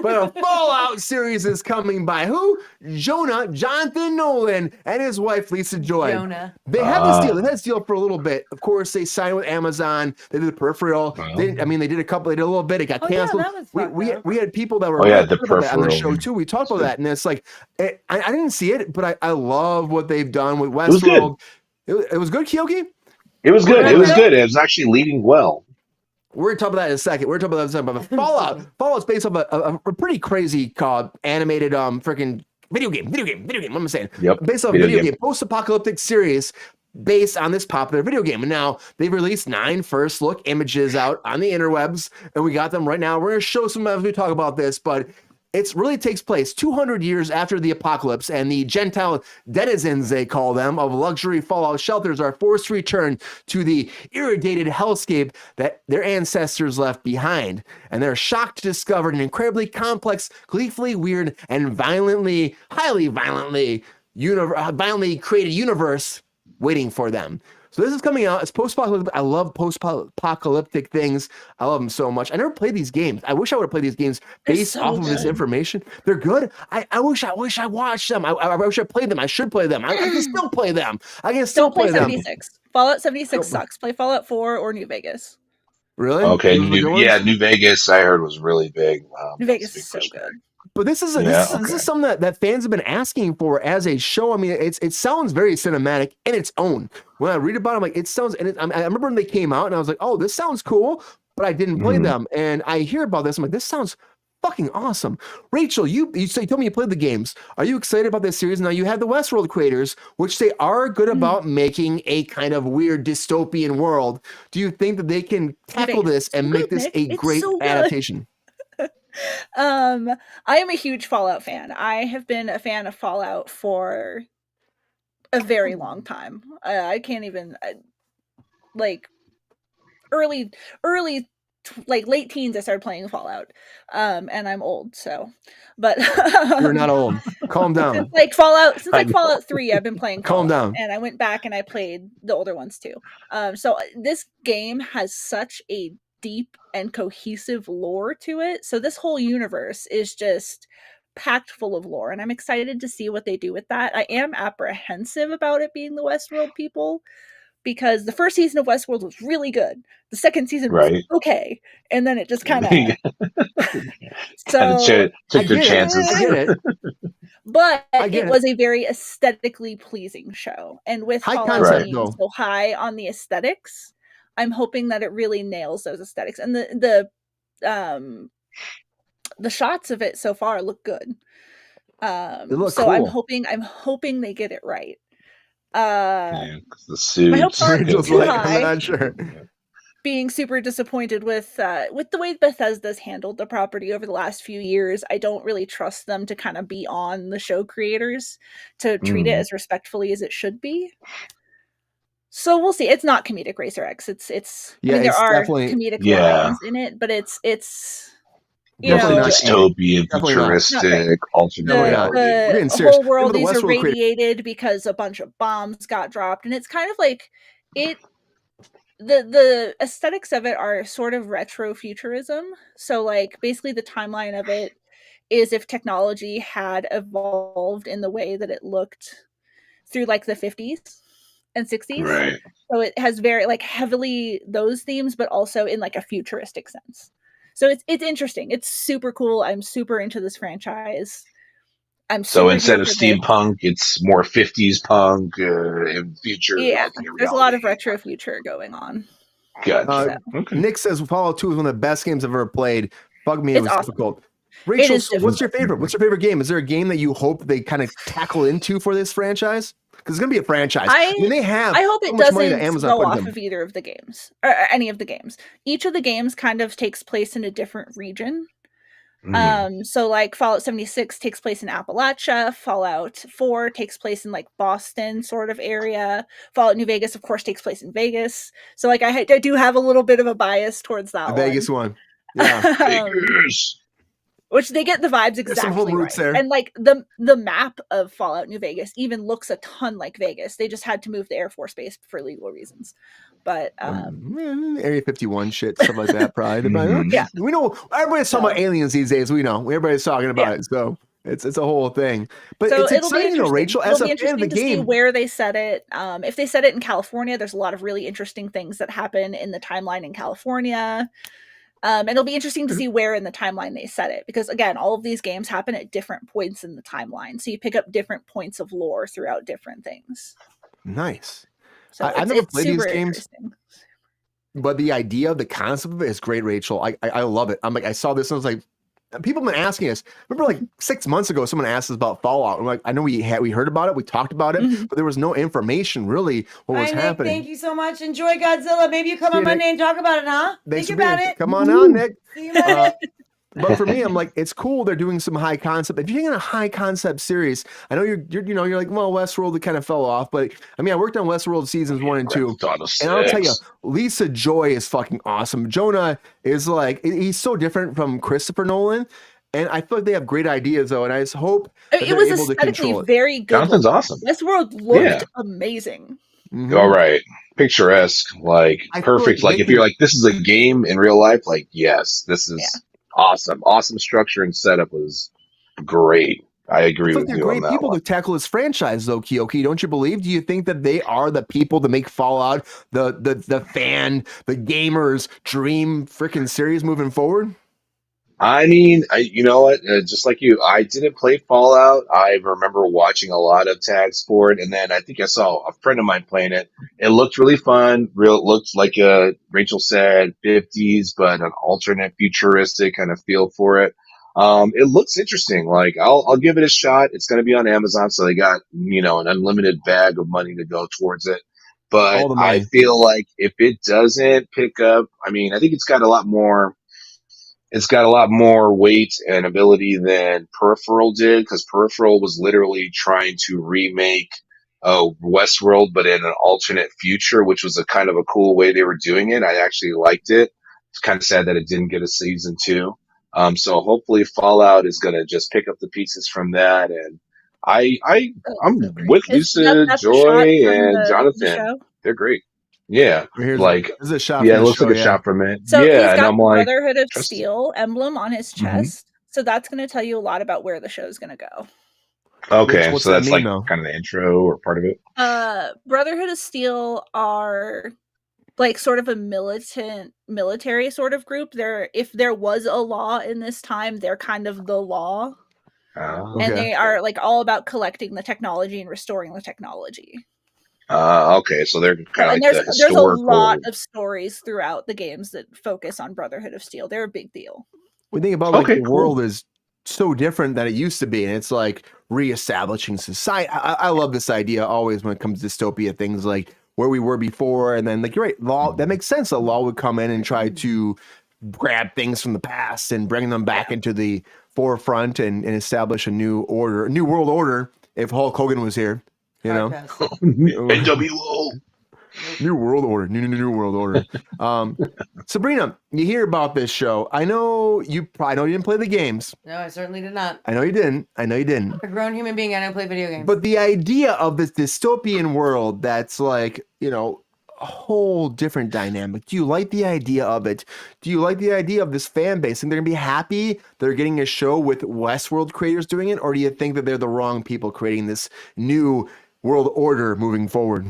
S1: But a Fallout series is coming by who? Jonathan Nolan and his wife Lisa Joy.
S2: Jonah.
S1: They had this deal. They had this deal for a little bit. Of course, they signed with Amazon. They did the Peripheral.
S5: Wow.
S1: They did a couple. They did a little bit. It got
S2: Oh, yeah,
S1: canceled.
S2: that was fucked up.
S1: we had people that were
S5: Oh, yeah,
S1: really
S5: the
S1: upset about that on the
S5: Peripheral.
S1: show too. We talked about that, and it's like I didn't see it, but I love what they've done with
S5: was good.
S1: Westworld. It was good, Keoki.
S5: It was good.
S2: Yeah.
S5: It was good. It was actually leading well.
S1: We're gonna talk about that in a second. We're talking about that in a second. But Fallout. Fallout's based off a pretty crazy animated freaking video game. What am I saying?
S5: Yep.
S1: Based off a video game, post-apocalyptic series based on this popular video game. And now they've released 9 first look images out on the interwebs, and we got them right now. We're gonna show some as we talk about this, but it really takes place 200 years after the apocalypse, and the Gentile denizens, they call them, of luxury Fallout shelters are forced to return to the irradiated hellscape that their ancestors left behind. And they're shocked to discover an incredibly complex, gleefully weird, and highly violently created universe waiting for them. So this is coming out. It's post-apocalyptic. I love post-apocalyptic things. I love them so much. I never played these games. I wish I would have played these games based
S4: so
S1: off of this
S4: good.
S1: information. They're good. I wish I watched them. I wish I played them. I should play them. I can still play them. I can still
S4: Don't play
S1: them.
S4: 76. Fallout 76
S1: Don't-
S4: sucks. Play Fallout 4 or New Vegas.
S1: Really?
S5: Okay.
S1: Those are the good ones?
S5: New Vegas, I heard, was really big.
S4: New Vegas is so good.
S1: But this is
S5: Yeah,
S1: this is something that fans have been asking for as a show. I mean, it sounds very cinematic in its own. When I read about it, I'm like, it sounds. And I remember when they came out, and I was like, oh, this sounds cool. But I didn't play
S5: Mhm.
S1: them, and I hear about this. I'm like, this sounds fucking awesome. Rachel, you told me you played the games. Are you excited about this series? Now you have the Westworld creators, which they are good about making a kind of weird dystopian world. Do you think that they can tackle this and make this a
S4: Nick. It's
S1: great
S4: so good.
S1: adaptation?
S4: I am a huge Fallout fan. I have been a fan of Fallout for a very long time. I can't even like early like late teens I started playing Fallout. And I'm old, so but
S1: You're not old. Calm down.
S4: since like Fallout
S5: I know.
S4: Fallout 3 I've been playing
S1: Calm
S4: Fallout,
S1: down.
S4: and I went back and I played the older ones too. So this game has such a deep and cohesive lore to it. So this whole universe is just packed full of lore, and I'm excited to see what they do with that. I am apprehensive about it being the Westworld people, because the first season of Westworld was really good. The second season was
S5: Right.
S4: okay, and then it just kind of
S5: took their chances.
S1: I get it.
S4: But
S1: I get
S4: it was a very aesthetically pleasing show, and with
S1: High
S4: Fallout
S1: concept,
S4: being
S1: though.
S4: so high on the aesthetics, I'm hoping that it really nails those aesthetics, and the shots of it so far look good.
S1: look
S4: So I'm
S1: cool.
S4: hoping they get it right.
S5: Yeah, 'cause the
S4: My hopes
S5: suits.
S4: aren't
S1: Rachel's
S4: too
S1: like,
S4: high.
S1: I'm not sure.
S4: Being super disappointed with the way Bethesda's handled the property over the last few years. I don't really trust them to kind of be on the show creators to treat it as respectfully as it should be. So we'll see. It's not comedic Racer X. It's
S1: Yeah,
S4: I mean, there
S1: it's
S4: are
S1: definitely-
S4: comedic
S5: Yeah.
S4: lines in it, but it's you
S1: Definitely
S4: know,
S1: not-
S5: Dystopian,
S1: Definitely not.
S5: futuristic, alternate
S1: Definitely not.
S5: reality.
S1: We're getting
S4: the
S1: serious.
S4: whole world
S1: Remember the
S4: is
S1: Westworld creator-
S4: irradiated because a bunch of bombs got dropped, and it's kind of like it. The aesthetics of it are sort of retro futurism. So like basically the timeline of it is if technology had evolved in the way that it looked through like the 50s and 60s.
S5: Right.
S4: So it has very like heavily those themes, but also in like a futuristic sense. So it's interesting. It's super cool. I'm super into this franchise. I'm
S5: So
S4: super
S5: instead
S4: here
S5: of
S4: for this.
S5: steampunk, it's more 50s punk in future.
S4: Yeah,
S5: alternate
S4: there's a lot of
S5: reality.
S4: retro future going on.
S5: Gotcha.
S1: Uh,
S5: Okay.
S1: Nick says Fallout 2 is one of the best games I've ever played. Bug me, it
S4: It's
S1: was
S4: awesome.
S1: difficult. Rachel,
S4: is
S1: so what's your favorite? What's your favorite game? Is there a game that you hope they kind of tackle into for this franchise? Because it's gonna be a franchise. I mean, they have
S4: I hope
S1: so
S4: it
S1: much money that
S4: doesn't
S1: Amazon
S4: go
S1: put
S4: off
S1: into them.
S4: of either of the games or any of the games. Each of the games kind of takes place in a different region. So like Fallout 76 takes place in Appalachia, Fallout 4 takes place in like Boston sort of area, Fallout New Vegas of course takes place in Vegas. So like I do have a little bit of a bias towards that
S1: The Vegas one. Yeah.
S5: Vegas.
S4: Which they get the vibes
S1: There's some
S4: exactly
S1: home roots
S4: right.
S1: there.
S4: And like the map of Fallout New Vegas even looks a ton like Vegas. They just had to move the Air Force Base for legal reasons. But
S1: Area 51 shit, stuff like that, probably.
S4: Yeah.
S1: We know everybody's talking about aliens these days. We know everybody's talking about it, so it's a whole thing. But
S4: so
S1: it's
S4: it'll be
S1: exciting, though,
S4: interesting.
S1: Rachel.
S4: It'll
S1: As
S4: be
S1: a fan of the
S4: interesting to see
S1: game,
S4: where they set it. If they set it in California, there's a lot of really interesting things that happen in the timeline in California. And it'll be interesting to see where in the timeline they set it, because again, all of these games happen at different points in the timeline, so you pick up different points of lore throughout different things.
S1: nice.
S4: So
S1: I've never
S4: it's
S1: played these
S4: super
S1: games.
S4: interesting.
S1: But the idea of the concept of it is great, Rachel. I love it. I'm like, I saw this and I was like, people have been asking us. Remember, like 6 months ago, someone asked us about Fallout. I'm like, I know we heard about it, we talked about it, but there was no information really what was
S2: Nick,
S1: happening.
S2: thank you so much. Enjoy Godzilla. Maybe you come
S1: See
S2: on
S1: you,
S2: Monday and talk about it, huh?
S1: Thanks
S2: Think
S1: for being
S2: about
S1: here.
S2: it.
S1: Come on out, Nick.
S2: See you Monday.
S1: But for me, I'm like, it's cool. They're doing some high concept. If you're taking a high concept series, I know you're like, well, Westworld, it kind of fell off, but I mean, I worked on Westworld seasons 1 and 2, and I'll tell you, Lisa Joy is fucking awesome. Jonah is like, he's so different from Christopher Nolan, and I feel like they have great ideas though, and I just hope that
S4: It
S1: they're
S4: was
S1: able to
S4: aesthetically
S1: control it.
S4: very good.
S5: Jonathan's awesome.
S4: Westworld looked
S5: Yeah.
S4: amazing.
S5: All right. Picturesque, like
S1: I feel
S5: perfect.
S1: like
S5: Like if you're like, this is a game in real life, like, yes, this is awesome. Awesome structure and setup was great. I agree
S1: I feel
S5: with
S1: like they're
S5: you on
S1: great
S5: that
S1: people
S5: one.
S1: to tackle this franchise, though, Keoki. Don't you believe? Do you think that they are the people to make Fallout the fan, the gamers' dream freaking series moving forward?
S5: I mean, you know what? Just like you, I didn't play Fallout. I remember watching a lot of tags for it, and then I think I saw a friend of mine playing it. It looked really fun. It looked like Rachel said, 50s, but an alternate futuristic kind of feel for it. It looks interesting. Like I'll give it a shot. It's going to be on Amazon, so they got an unlimited bag of money to go towards it. But
S1: All the money.
S5: I feel like if it doesn't pick up, I mean, I think it's got a lot more. It's got a lot more weight and ability than Peripheral did, because Peripheral was literally trying to remake Westworld, but in an alternate future, which was a kind of a cool way they were doing it. I actually liked it. It's kind of sad that it didn't get a season 2. So hopefully Fallout is going to just pick up the pieces from that. And I'm with Lisa
S4: That's a shot
S5: Joy
S4: from
S5: and
S4: the
S5: Jonathan.
S4: show?
S5: They're great. Yeah,
S1: Here's
S5: like
S1: this is a shot
S5: yeah,
S1: from
S5: it
S1: the
S5: looks
S1: show,
S5: like a
S1: yeah.
S5: shot from it.
S4: So
S5: Yeah,
S4: he's
S5: and
S4: got
S5: I'm
S4: the
S5: like,
S4: Brotherhood of
S5: trust-
S4: Steel emblem on his
S1: Mhm.
S4: chest. So that's going to tell you a lot about where the show's going to go.
S5: okay,
S1: What's
S5: so
S1: that
S5: that's
S1: mean,
S5: like
S1: though?
S5: kind of the intro or part of it.
S4: Brotherhood of Steel are like sort of a military sort of group. If there was a law in this time, they're kind of the law.
S5: Oh,
S4: And
S1: Okay.
S4: they are like all about collecting the technology and restoring the technology.
S5: okay, so they're kind of
S4: And
S5: like the
S4: there's a lot
S5: historical.
S4: of stories throughout the games that focus on Brotherhood of Steel. They're a big deal.
S1: We think about like
S5: Okay,
S1: the
S5: cool.
S1: world is so different than it used to be, and it's like reestablishing society. I love this idea always when it comes to dystopia things, like where we were before, and then like you're right, law that makes sense. A law would come in and try to grab things from the past and bring them back into the forefront and establish a new order, a new world order. If Hulk Hogan was here, you know.
S2: Hard pass.
S5: NWO.
S1: New world order, new world order. Sabrina, you hear about this show? I know you didn't play the games.
S2: No, I certainly did not.
S1: I know you didn't.
S2: A grown human being, I don't play video games.
S1: But the idea of this dystopian world that's like, a whole different dynamic. Do you like the idea of it? Do you like the idea of this fan base? And they're gonna be happy they're getting a show with Westworld creators doing it, or do you think that they're the wrong people creating this new world order moving forward?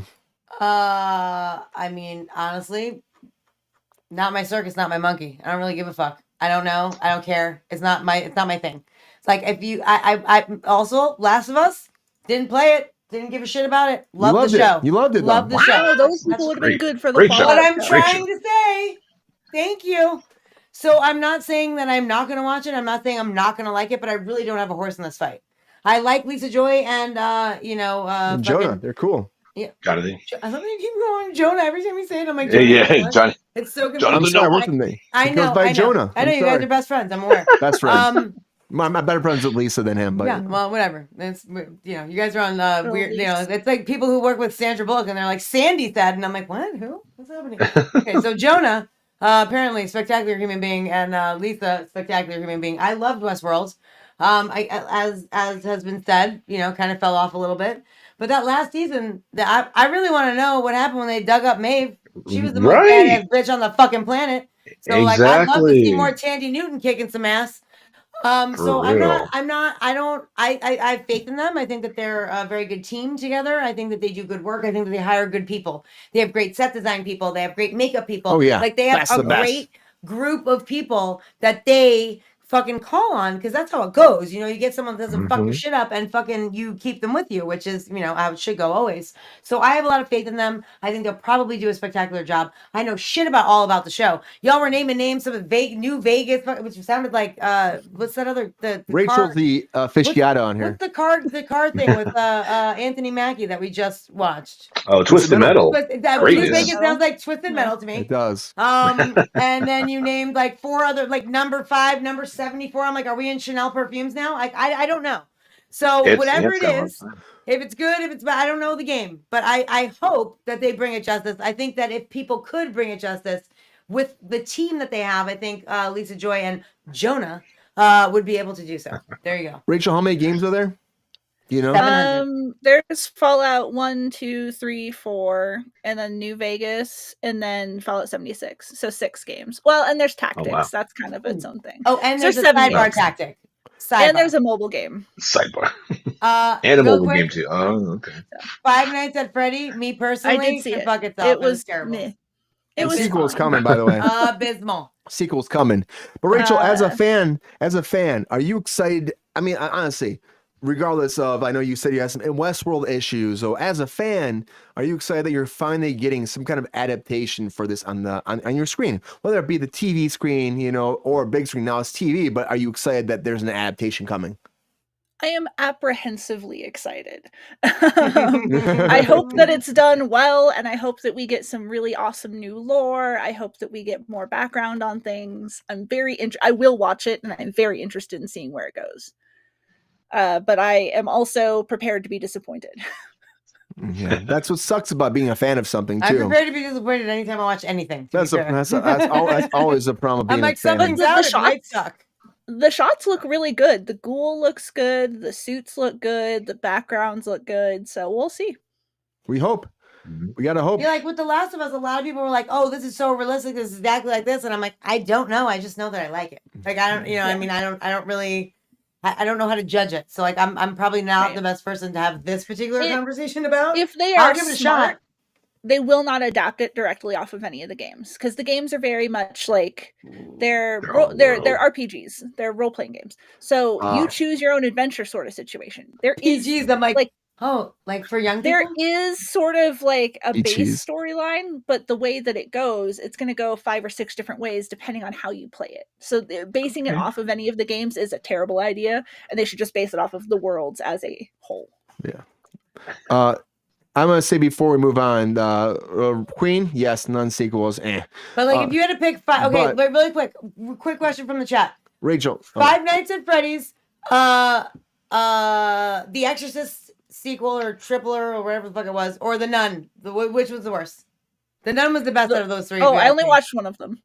S2: I mean, honestly, not my circus, not my monkey. I don't really give a fuck. I don't know. I don't care. It's not my thing. It's like if you, I also Last of Us didn't play it, didn't give a shit about it. Love the show.
S1: You loved it.
S2: Love
S1: though.
S2: the show.
S4: Wow, those
S2: That's
S4: people would have been
S5: great.
S4: good for the
S5: Great show.
S2: what
S4: Fallout
S2: I'm
S4: show.
S2: trying to say. Thank you. So I'm not saying that I'm not going to watch it. I'm not saying I'm not going to like it, but I really don't have a horse in this fight. I like Lisa Joy and
S1: And Jonah,
S2: fucking,
S1: they're cool.
S5: Got it.
S2: I love you keep going Jonah every time you say it. I'm like,
S5: Yeah,
S2: Jonah,
S5: yeah,
S2: what?
S5: Johnny.
S2: It's so
S5: Jonah
S1: I'm
S5: the
S2: confusing.
S1: sorry,
S5: No.
S1: what's the name?
S2: I
S1: It
S2: know.
S1: goes by
S2: I know.
S1: Jonah.
S2: I know
S1: I'm
S2: you guys
S1: sorry.
S2: are best friends. I'm aware.
S1: Best friends. My better friends with Lisa than him, but
S2: Yeah, well, whatever. It's you guys are on
S4: Oh,
S2: weird.
S4: Lisa.
S2: It's like people who work with Sandra Bullock and they're like Sandy said, and I'm like, what? Who? What's happening? Okay, so Jonah, apparently spectacular human being, and Lisa, spectacular human being. I loved Westworld. As has been said, kind of fell off a little bit. But that last season, I really want to know what happened when they dug up Maeve. She was the most
S5: Right.
S2: badass bitch on the fucking planet. So like, I'd love to see
S5: Exactly.
S2: more Tandy Newton kicking some ass.
S5: For
S2: So
S5: real.
S2: I have faith in them. I think that they're a very good team together. I think that they do good work. I think that they hire good people. They have great set design people. They have great makeup people.
S1: Oh, yeah.
S2: Like they have
S1: That's
S2: a
S1: the best.
S2: great group of people that they fucking call on, because that's how it goes. You get someone that doesn't fuck your shit up and fucking you keep them with you, which is, how it should go always. So I have a lot of faith in them. I think they'll probably do a spectacular job. I know shit all about the show. Y'all were naming names of New Vegas, which sounded like what's that other the
S1: Rachel's
S2: car,
S1: the aficionado on here.
S2: what's the car thing with Anthony Mackie that we just watched?
S5: Oh, Twisted Metal.
S2: That
S5: Great,
S2: New
S5: yeah.
S2: Vegas sounds like Twisted Metal to me.
S1: It does.
S2: And then you named like 4 other, like number 5, number 74. I'm like, are we in Chanel perfumes now? Like, I don't know. So whatever it is, if it's good, if it's bad, I don't know the game. But I hope that they bring it justice. I think that if people could bring it justice with the team that they have, I think Lisa Joy and Jonah would be able to do so. There you go.
S1: Rachel, how many games are there? Do you know?
S2: 700.
S4: There's Fallout 1, 2, 3, 4, and then New Vegas, and then Fallout 76. So 6 games. Well, and there's Tactics.
S5: wow.
S4: That's kind of its own thing.
S2: Oh, and
S4: So
S2: there's a
S4: 7
S2: sidebar
S4: games.
S2: tactic.
S4: And there's a mobile game.
S5: Sidebar. And a
S2: real
S5: mobile
S2: quick,
S5: game too. Oh, okay.
S2: Five Nights at Freddy, me personally,
S4: I did see
S2: can
S4: it.
S2: fuck itself.
S4: It was
S2: terrible.
S4: meh.
S1: The
S4: It was
S1: sequel's
S4: fine.
S1: coming, by the way.
S2: Abysmal.
S1: Sequel's coming. But Rachel, as a fan, are you excited? I mean, honestly, regardless of, I know you said you had some Westworld issues. So as a fan, are you excited that you're finally getting some kind of adaptation for this on your screen, whether it be the TV screen, or a big screen? Now it's TV, but are you excited that there's an adaptation coming?
S4: I am apprehensively excited. I hope that it's done well, and I hope that we get some really awesome new lore. I hope that we get more background on things. I will watch it, and I'm very interested in seeing where it goes. But I am also prepared to be disappointed.
S1: Yeah, that's what sucks about being a fan of something
S2: I'm
S1: too.
S2: prepared to be disappointed anytime I watch anything.
S1: That's always a problem of being
S2: I'm like,
S1: a fan.
S2: something's out, it might suck.
S4: The shots look really good. The ghoul looks good. The suits look good. The backgrounds look good. So we'll see.
S1: We hope. We gotta hope.
S2: Like with The Last of Us, a lot of people were like, "Oh, this is so realistic. This is exactly like this," and I'm like, I don't know. I just know that I like it. Like I don't, I mean, I don't really. I don't know how to judge it. So like I'm probably not the best person to have this particular conversation about.
S4: If they
S2: I'll
S4: are
S2: give it a
S4: smart,
S2: shot.
S4: they will not adapt it directly off of any of the games, because the games are very much like they're RPGs, they're role playing games. So you choose your own adventure sort of situation. There is
S2: PGs. I'm like oh, like for young people.
S4: There is sort of like a base storyline, but the way that it goes, it's going to go 5 or 6 different ways depending on how you play it. So basing it off of any of the games is a terrible idea, and they should just base it off of the worlds as a whole.
S1: Yeah. I'm gonna say before we move on, Queen, yes, none sequels.
S2: But like, if you had to pick 5, okay, but really quick question from the chat.
S1: Rachel,
S2: Five Nights at Freddy's, The Exorcist sequel or tripler or whatever the fuck it was, or The Nun. Which was the worst? The Nun was the best out of those 3.
S4: Oh, I only watched one of them.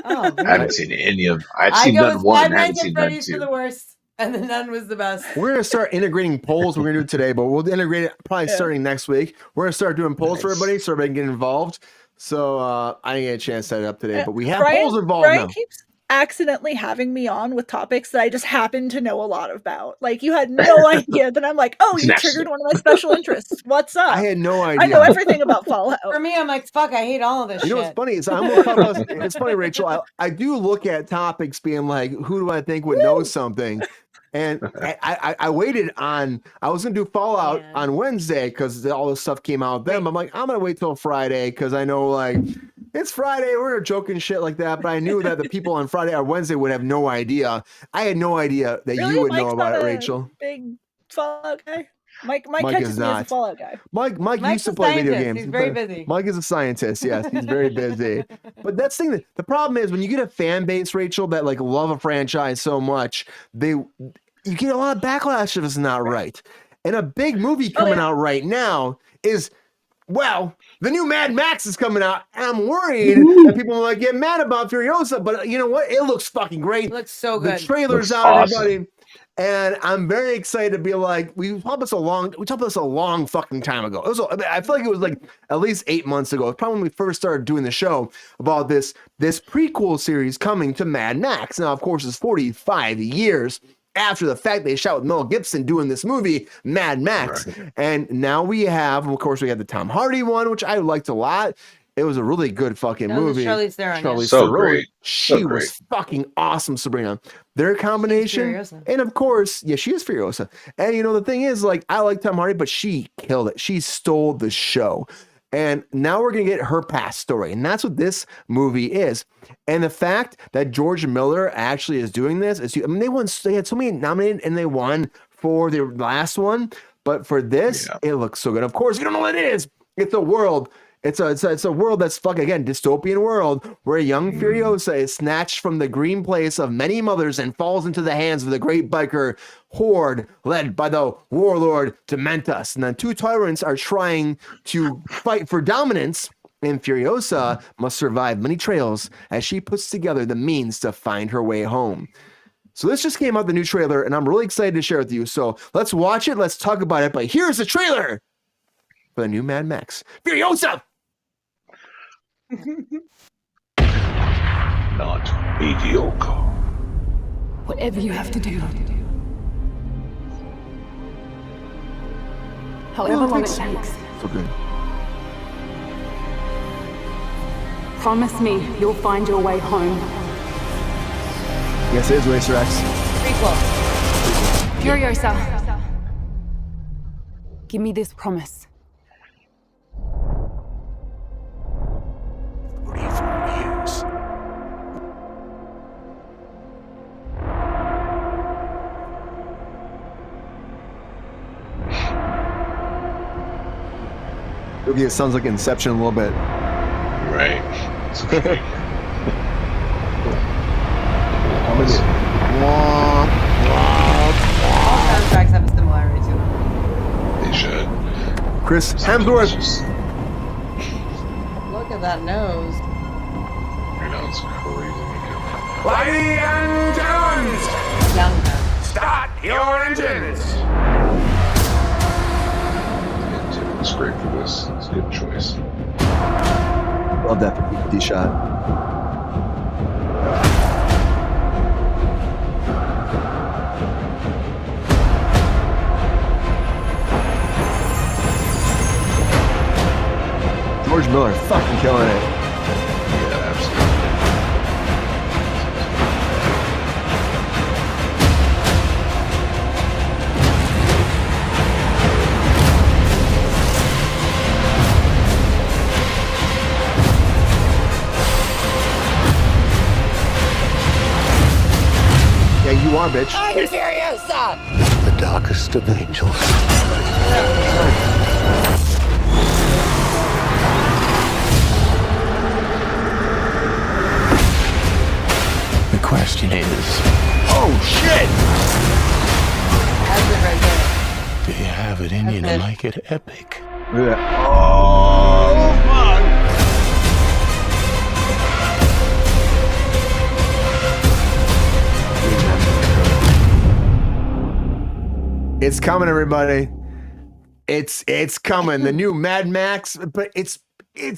S2: Oh,
S5: I haven't seen any of. I've seen Nun 1.
S2: Five
S5: I haven't
S2: Nights
S5: seen
S2: at
S5: Nun
S2: Freddy's
S5: 2.
S2: for the worst, and The Nun was the best.
S1: we're gonna start integrating polls. We're gonna do it today, but we'll integrate it probably starting next week. We're gonna start doing polls for everybody, so everybody can get involved. So I didn't get a chance to set it up today, but we have polls involved
S4: Brian
S1: now.
S4: keeps accidentally having me on with topics that I just happen to know a lot about. Like, you had no idea. Then I'm like, oh, you triggered one of my special interests. What's up?
S1: I had no idea.
S4: I know everything about Fallout.
S2: For me, I'm like, fuck, I hate all of this shit.
S1: You know what's funny is it's funny, Rachel. I do look at topics being like, who do I think would know something? And I waited on. I was gonna do Fallout on Wednesday because all this stuff came out then. I'm like, I'm gonna wait till Friday because I know like it's Friday. We're joking shit like that. But I knew that the people on Friday or Wednesday would have no idea. I had no idea that you would know about it, Rachel.
S4: Big Fallout guy. Mike
S1: Mike
S4: catches
S1: is
S4: me as
S1: not.
S4: a Fallout guy.
S1: Mike
S2: Mike's
S1: used to
S2: a
S1: play video
S2: scientist.
S1: games.
S2: He's very busy.
S1: Mike is a scientist. Yes, he's very busy. But that's the thing. The problem is when you get a fan base, Rachel, that like love a franchise so much, you get a lot of backlash if it's not right. And a big movie coming out right now is, well, the new Mad Max is coming out, and I'm worried that people might get mad about Furiosa, but you know what? It looks fucking great.
S2: It looks so good.
S1: The trailer's
S5: Looks
S1: out,
S5: awesome.
S1: everybody. And I'm very excited to be like, we talked about this a long fucking time ago. I feel like it was like at least 8 months ago. It's probably when we first started doing the show about this prequel series coming to Mad Max. Now, of course, it's 45 years after the fact they shot with Mel Gibson doing this movie, Mad Max. Right. And now we had the Tom Hardy one, which I liked a lot. It was a really good fucking movie.
S2: Charlize Theron.
S5: Great.
S1: She was fucking awesome, Sabrina. Their combination. And of course, yeah, she is Furiosa. And you know, the thing is, like, I like Tom Hardy, but she killed it. She stole the show. And now we're going to get her past story. And that's what this movie is. And the fact that George Miller actually is doing this is, I mean, they had so many nominated and they won for the last one. But for this, it looks so good. Of course, you don't know what it is. It's a world. It's a world that's fucking, again, dystopian world where a young Furiosa is snatched from the green place of many mothers and falls into the hands of the great biker horde led by the warlord Dementus. And then 2 tyrants are trying to fight for dominance, and Furiosa must survive many trails as she puts together the means to find her way home. So this just came out, the new trailer, and I'm really excited to share it with you. So let's watch it. Let's talk about it. But here's the trailer for the new Mad Max. Furiosa!
S5: Not mediocre.
S6: Whatever you have to do. However long it takes.
S1: So good.
S6: Promise me you'll find your way home.
S1: Yes, it is Racer X.
S2: Prequel.
S6: Furiosa. Give me this promise.
S3: 44 years.
S1: It sounds like Inception a little bit.
S5: Right.
S2: All soundtracks have a similarity to them.
S5: They should.
S1: Chris Hemsworth.
S2: Look at that nose.
S5: I know, it's crazy.
S3: Ladies and gentlemen,
S2: Young nose.
S3: start your engines.
S5: looks great for this. It's a good choice.
S1: Love that 50-50 shot. George Miller fucking killing it.
S5: Yeah, absolutely.
S1: Yeah, you are, bitch.
S2: I'm Furiosa!
S3: The darkest of angels. The question is,
S1: Oh shit!
S2: That's it right there.
S3: do you have it in you to
S2: Okay.
S3: make it epic?
S1: Look at that. Oh fuck! It's coming, everybody. It's coming. The new Mad Max, but it's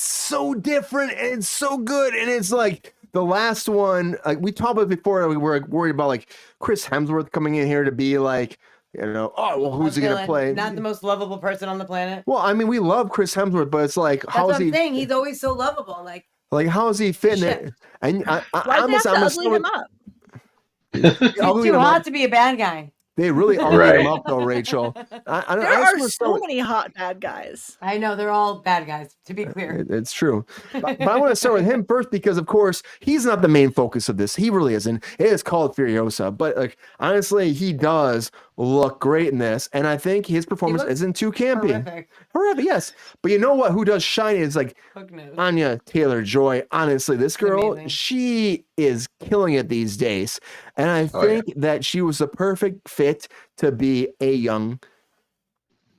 S1: so different and it's so good. And it's like the last one, like we talked about before, we were worried about like Chris Hemsworth coming in here to be like, you know, oh well, who's he gonna play?
S2: Not the most lovable person on the planet.
S1: Well, I mean, we love Chris Hemsworth, but it's like,
S2: That's
S1: how
S2: what
S1: is
S2: I'm
S1: he?
S2: saying. He's always so lovable. Like,
S1: Like, how is he fitting
S2: Shit.
S1: it? And
S4: Why do they have to ugly him up?
S2: he's too hot to be a bad guy.
S1: They really ugly
S5: Right.
S1: him up, though, Rachel. I
S4: There
S1: just
S4: are
S1: wanna
S4: so
S1: start with-
S4: many hot bad guys.
S2: I know they're all bad guys. To be clear,
S1: It's true. But I want to start with him first because, of course, he's not the main focus of this. He really isn't. It is called Furiosa. But, like, honestly, he does look great in this. And I think his performance
S2: looks
S1: isn't too campy.
S2: horrific.
S1: Horrific, yes. But you know what? Who does shine is, like,
S2: Hook knows.
S1: Anya Taylor Joy. Honestly, this girl,
S2: Amazing.
S1: she is killing it these days. And I
S5: Oh, yeah.
S1: think that she was the perfect fit to be a young,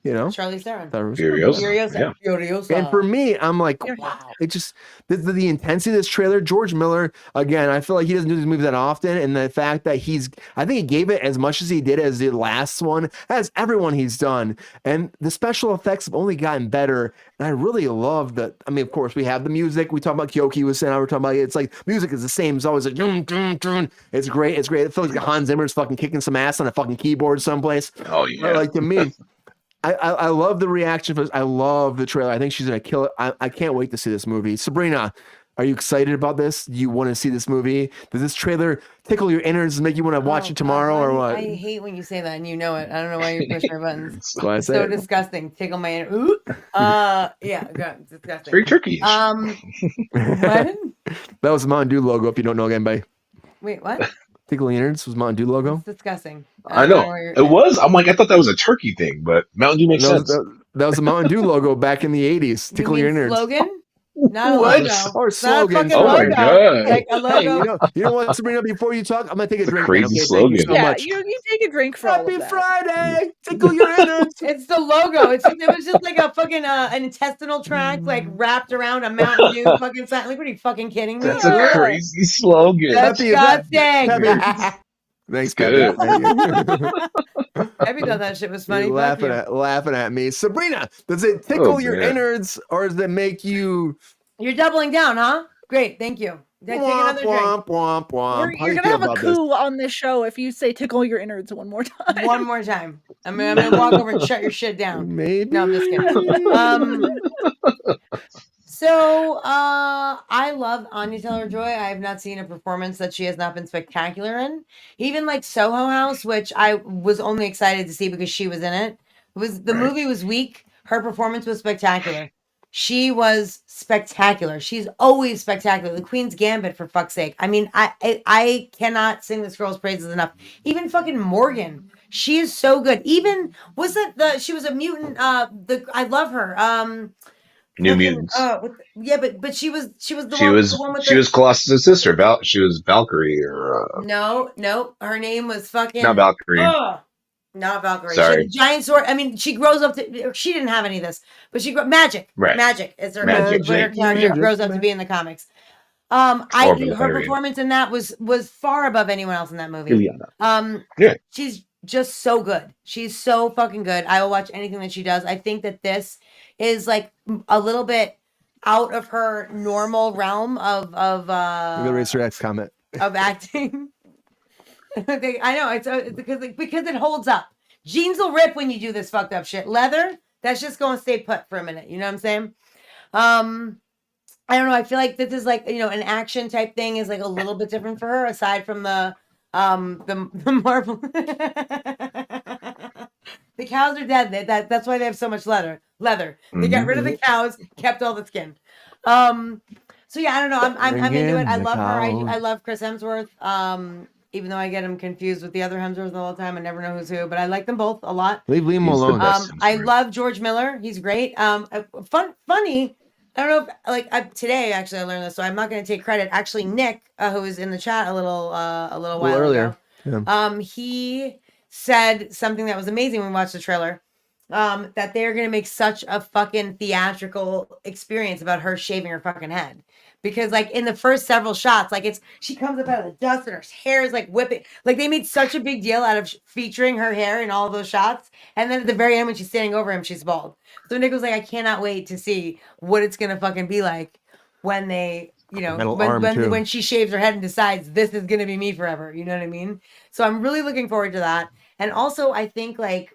S1: you know,
S2: Charlize Theron.
S5: Furiosa.
S2: Furiosa.
S5: Yeah.
S2: Furiosa.
S1: and for me, I'm like,
S4: Yeah.
S1: wow. It just the intensity of this trailer. George Miller, again, I feel like he doesn't do these movies that often, and the fact that I think he gave it as much as he did as the last one, as everyone he's done, and the special effects have only gotten better. And I really love that. I mean, of course, we have the music. We talk about Keoki was saying, we're talking about it. It's like music is the same. It's always like, dun, dun, dun. It's great. It's great. It feels like Hans Zimmer's fucking kicking some ass on a fucking keyboard someplace.
S5: Oh yeah.
S1: But like to me, I love the reaction for this. I love the trailer. I think she's gonna kill it. I can't wait to see this movie. Sabrina, are you excited about this? Do you want to see this movie? Does this trailer tickle your innards and make you want to watch it tomorrow or what?
S2: I hate when you say that, and you know it. I don't know why you push my buttons.
S1: That's why I
S2: It's
S1: say
S2: so
S1: it.
S2: disgusting. Tickle my inner. Ooh. Yeah, good. It's disgusting.
S5: Very tricky.
S2: What?
S1: That was the Mountain Dew logo. If you don't know, again, by
S2: Wait, what?
S1: Tickle your innards was Mountain Dew logo.
S2: It's disgusting.
S5: I
S2: don't
S5: know.
S2: where you're-
S5: It was. I'm like, I thought that was a turkey thing, but Mountain Dew makes
S1: That was,
S5: sense.
S1: that was the Mountain Dew logo back in the 80s.
S2: You
S1: Tickle your
S2: mean
S1: innards.
S2: slogan? Not a
S5: What?
S2: logo.
S1: Or
S2: It's not a
S1: slogan.
S2: fucking
S5: Oh my
S2: logo.
S5: God.
S2: Like a
S1: Hey,
S2: logo.
S1: you know what, Sabrina? Before you talk, I'm gonna take a
S5: It's a
S1: drink.
S5: crazy
S1: man, okay? Thank
S5: slogan.
S1: you so
S4: Yeah,
S1: much.
S4: you take a drink for all
S1: Happy
S4: of that.
S1: Friday! Tickle your innards.
S2: It's the logo. It was just like a fucking an intestinal tract, like wrapped around a Mountain Dew fucking sign. Like, what are you fucking kidding me?
S5: That's a crazy slogan.
S2: That's disgusting.
S1: Happy- Thanks,
S5: Good.
S1: Pepe. Thank you.
S2: Peppy thought that shit was funny.
S1: You're
S2: Fuck you.
S1: laughing at me. Sabrina, does it tickle
S5: Oh,
S1: your
S5: man.
S1: innards or does it make you
S2: You're doubling down, huh? Great, thank you. Take another drink.
S1: womp, womp, womp? How do
S4: You're
S1: you
S4: gonna
S1: feel
S4: have a
S1: about this?
S4: coup on this show if you say tickle your innards one more time.
S2: One more time. I'm gonna walk over and shut your shit down.
S1: Maybe.
S2: No, I'm just kidding. So I love Anya Taylor Joy. I have not seen a performance that she has not been spectacular in. Even like Soho House, which I was only excited to see because she was in it. The movie was weak. Her performance was spectacular. She was spectacular. She's always spectacular. The Queen's Gambit, for fuck's sake. I mean, I cannot sing this girl's praises enough. Even fucking Morgan. She is so good. Even she was a mutant. I love her.
S5: New Mutants.
S2: But she was the
S5: She
S2: one.
S5: was
S2: the one with
S5: she was Colossus' sister. She was Valkyrie or
S2: No. Her name was fucking
S5: not Valkyrie.
S2: Not Valkyrie.
S5: Sorry.
S2: She had a giant sword. I mean, she grows up to. She didn't have any of this, but Magic.
S5: Right.
S2: Magic is her
S5: Magic.
S2: what her character
S1: Magic.
S2: grows up to be in the comics.
S5: Or
S2: Her
S5: Valkyrie.
S2: performance in that was far above anyone else in that movie.
S5: Juliana.
S2: Um,
S5: Yeah.
S2: she's just so good. She's so fucking good. I will watch anything that she does. I think that this is like a little bit out of her normal realm of
S1: Look at Racer X comment.
S2: of acting. I know it's because it holds up. Jeans will rip when you do this fucked up shit. Leather, that's just going to stay put for a minute. You know what I'm saying? I don't know. I feel like this is like, an action type thing is like a little bit different for her, aside from the Marvel. The cows are dead. That's why they have so much leather. They got rid of the cows, kept all the skin. So yeah, I don't know. I'm into it. I love her. I love Chris Hemsworth. Even though I get him confused with the other Hemsworths all the time, I never know who's who. But I like them both a lot.
S1: Leave Liam alone.
S2: I love George Miller. He's great. Funny. I don't know if today actually I learned this, so I'm not going to take credit. Actually, Nick, who was in the chat a little while
S1: earlier,
S2: ago, he said something that was amazing when we watched the trailer. That they're going to make such a fucking theatrical experience about her shaving her fucking head. Because like in the first several shots, like she comes up out of the dust and her hair is like whipping. Like they made such a big deal out of featuring her hair in all those shots. And then at the very end, when she's standing over him, she's bald. So Nick was like, I cannot wait to see what it's going to fucking be like when they, when she shaves her head and decides this is going to be me forever. You know what I mean? So I'm really looking forward to that. And also I think like,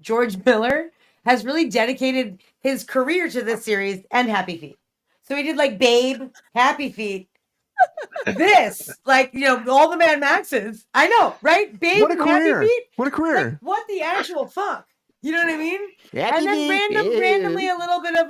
S2: George Miller has really dedicated his career to this series and Happy Feet. So he did like Babe, Happy Feet, this, like, all the Mad Maxes. I know, right? Babe,
S1: what a career.
S2: Happy Feet.
S1: What a career.
S2: Like, what the actual fuck? You know what I mean?
S3: Happy
S2: And then
S3: Feet,
S2: randomly a little bit of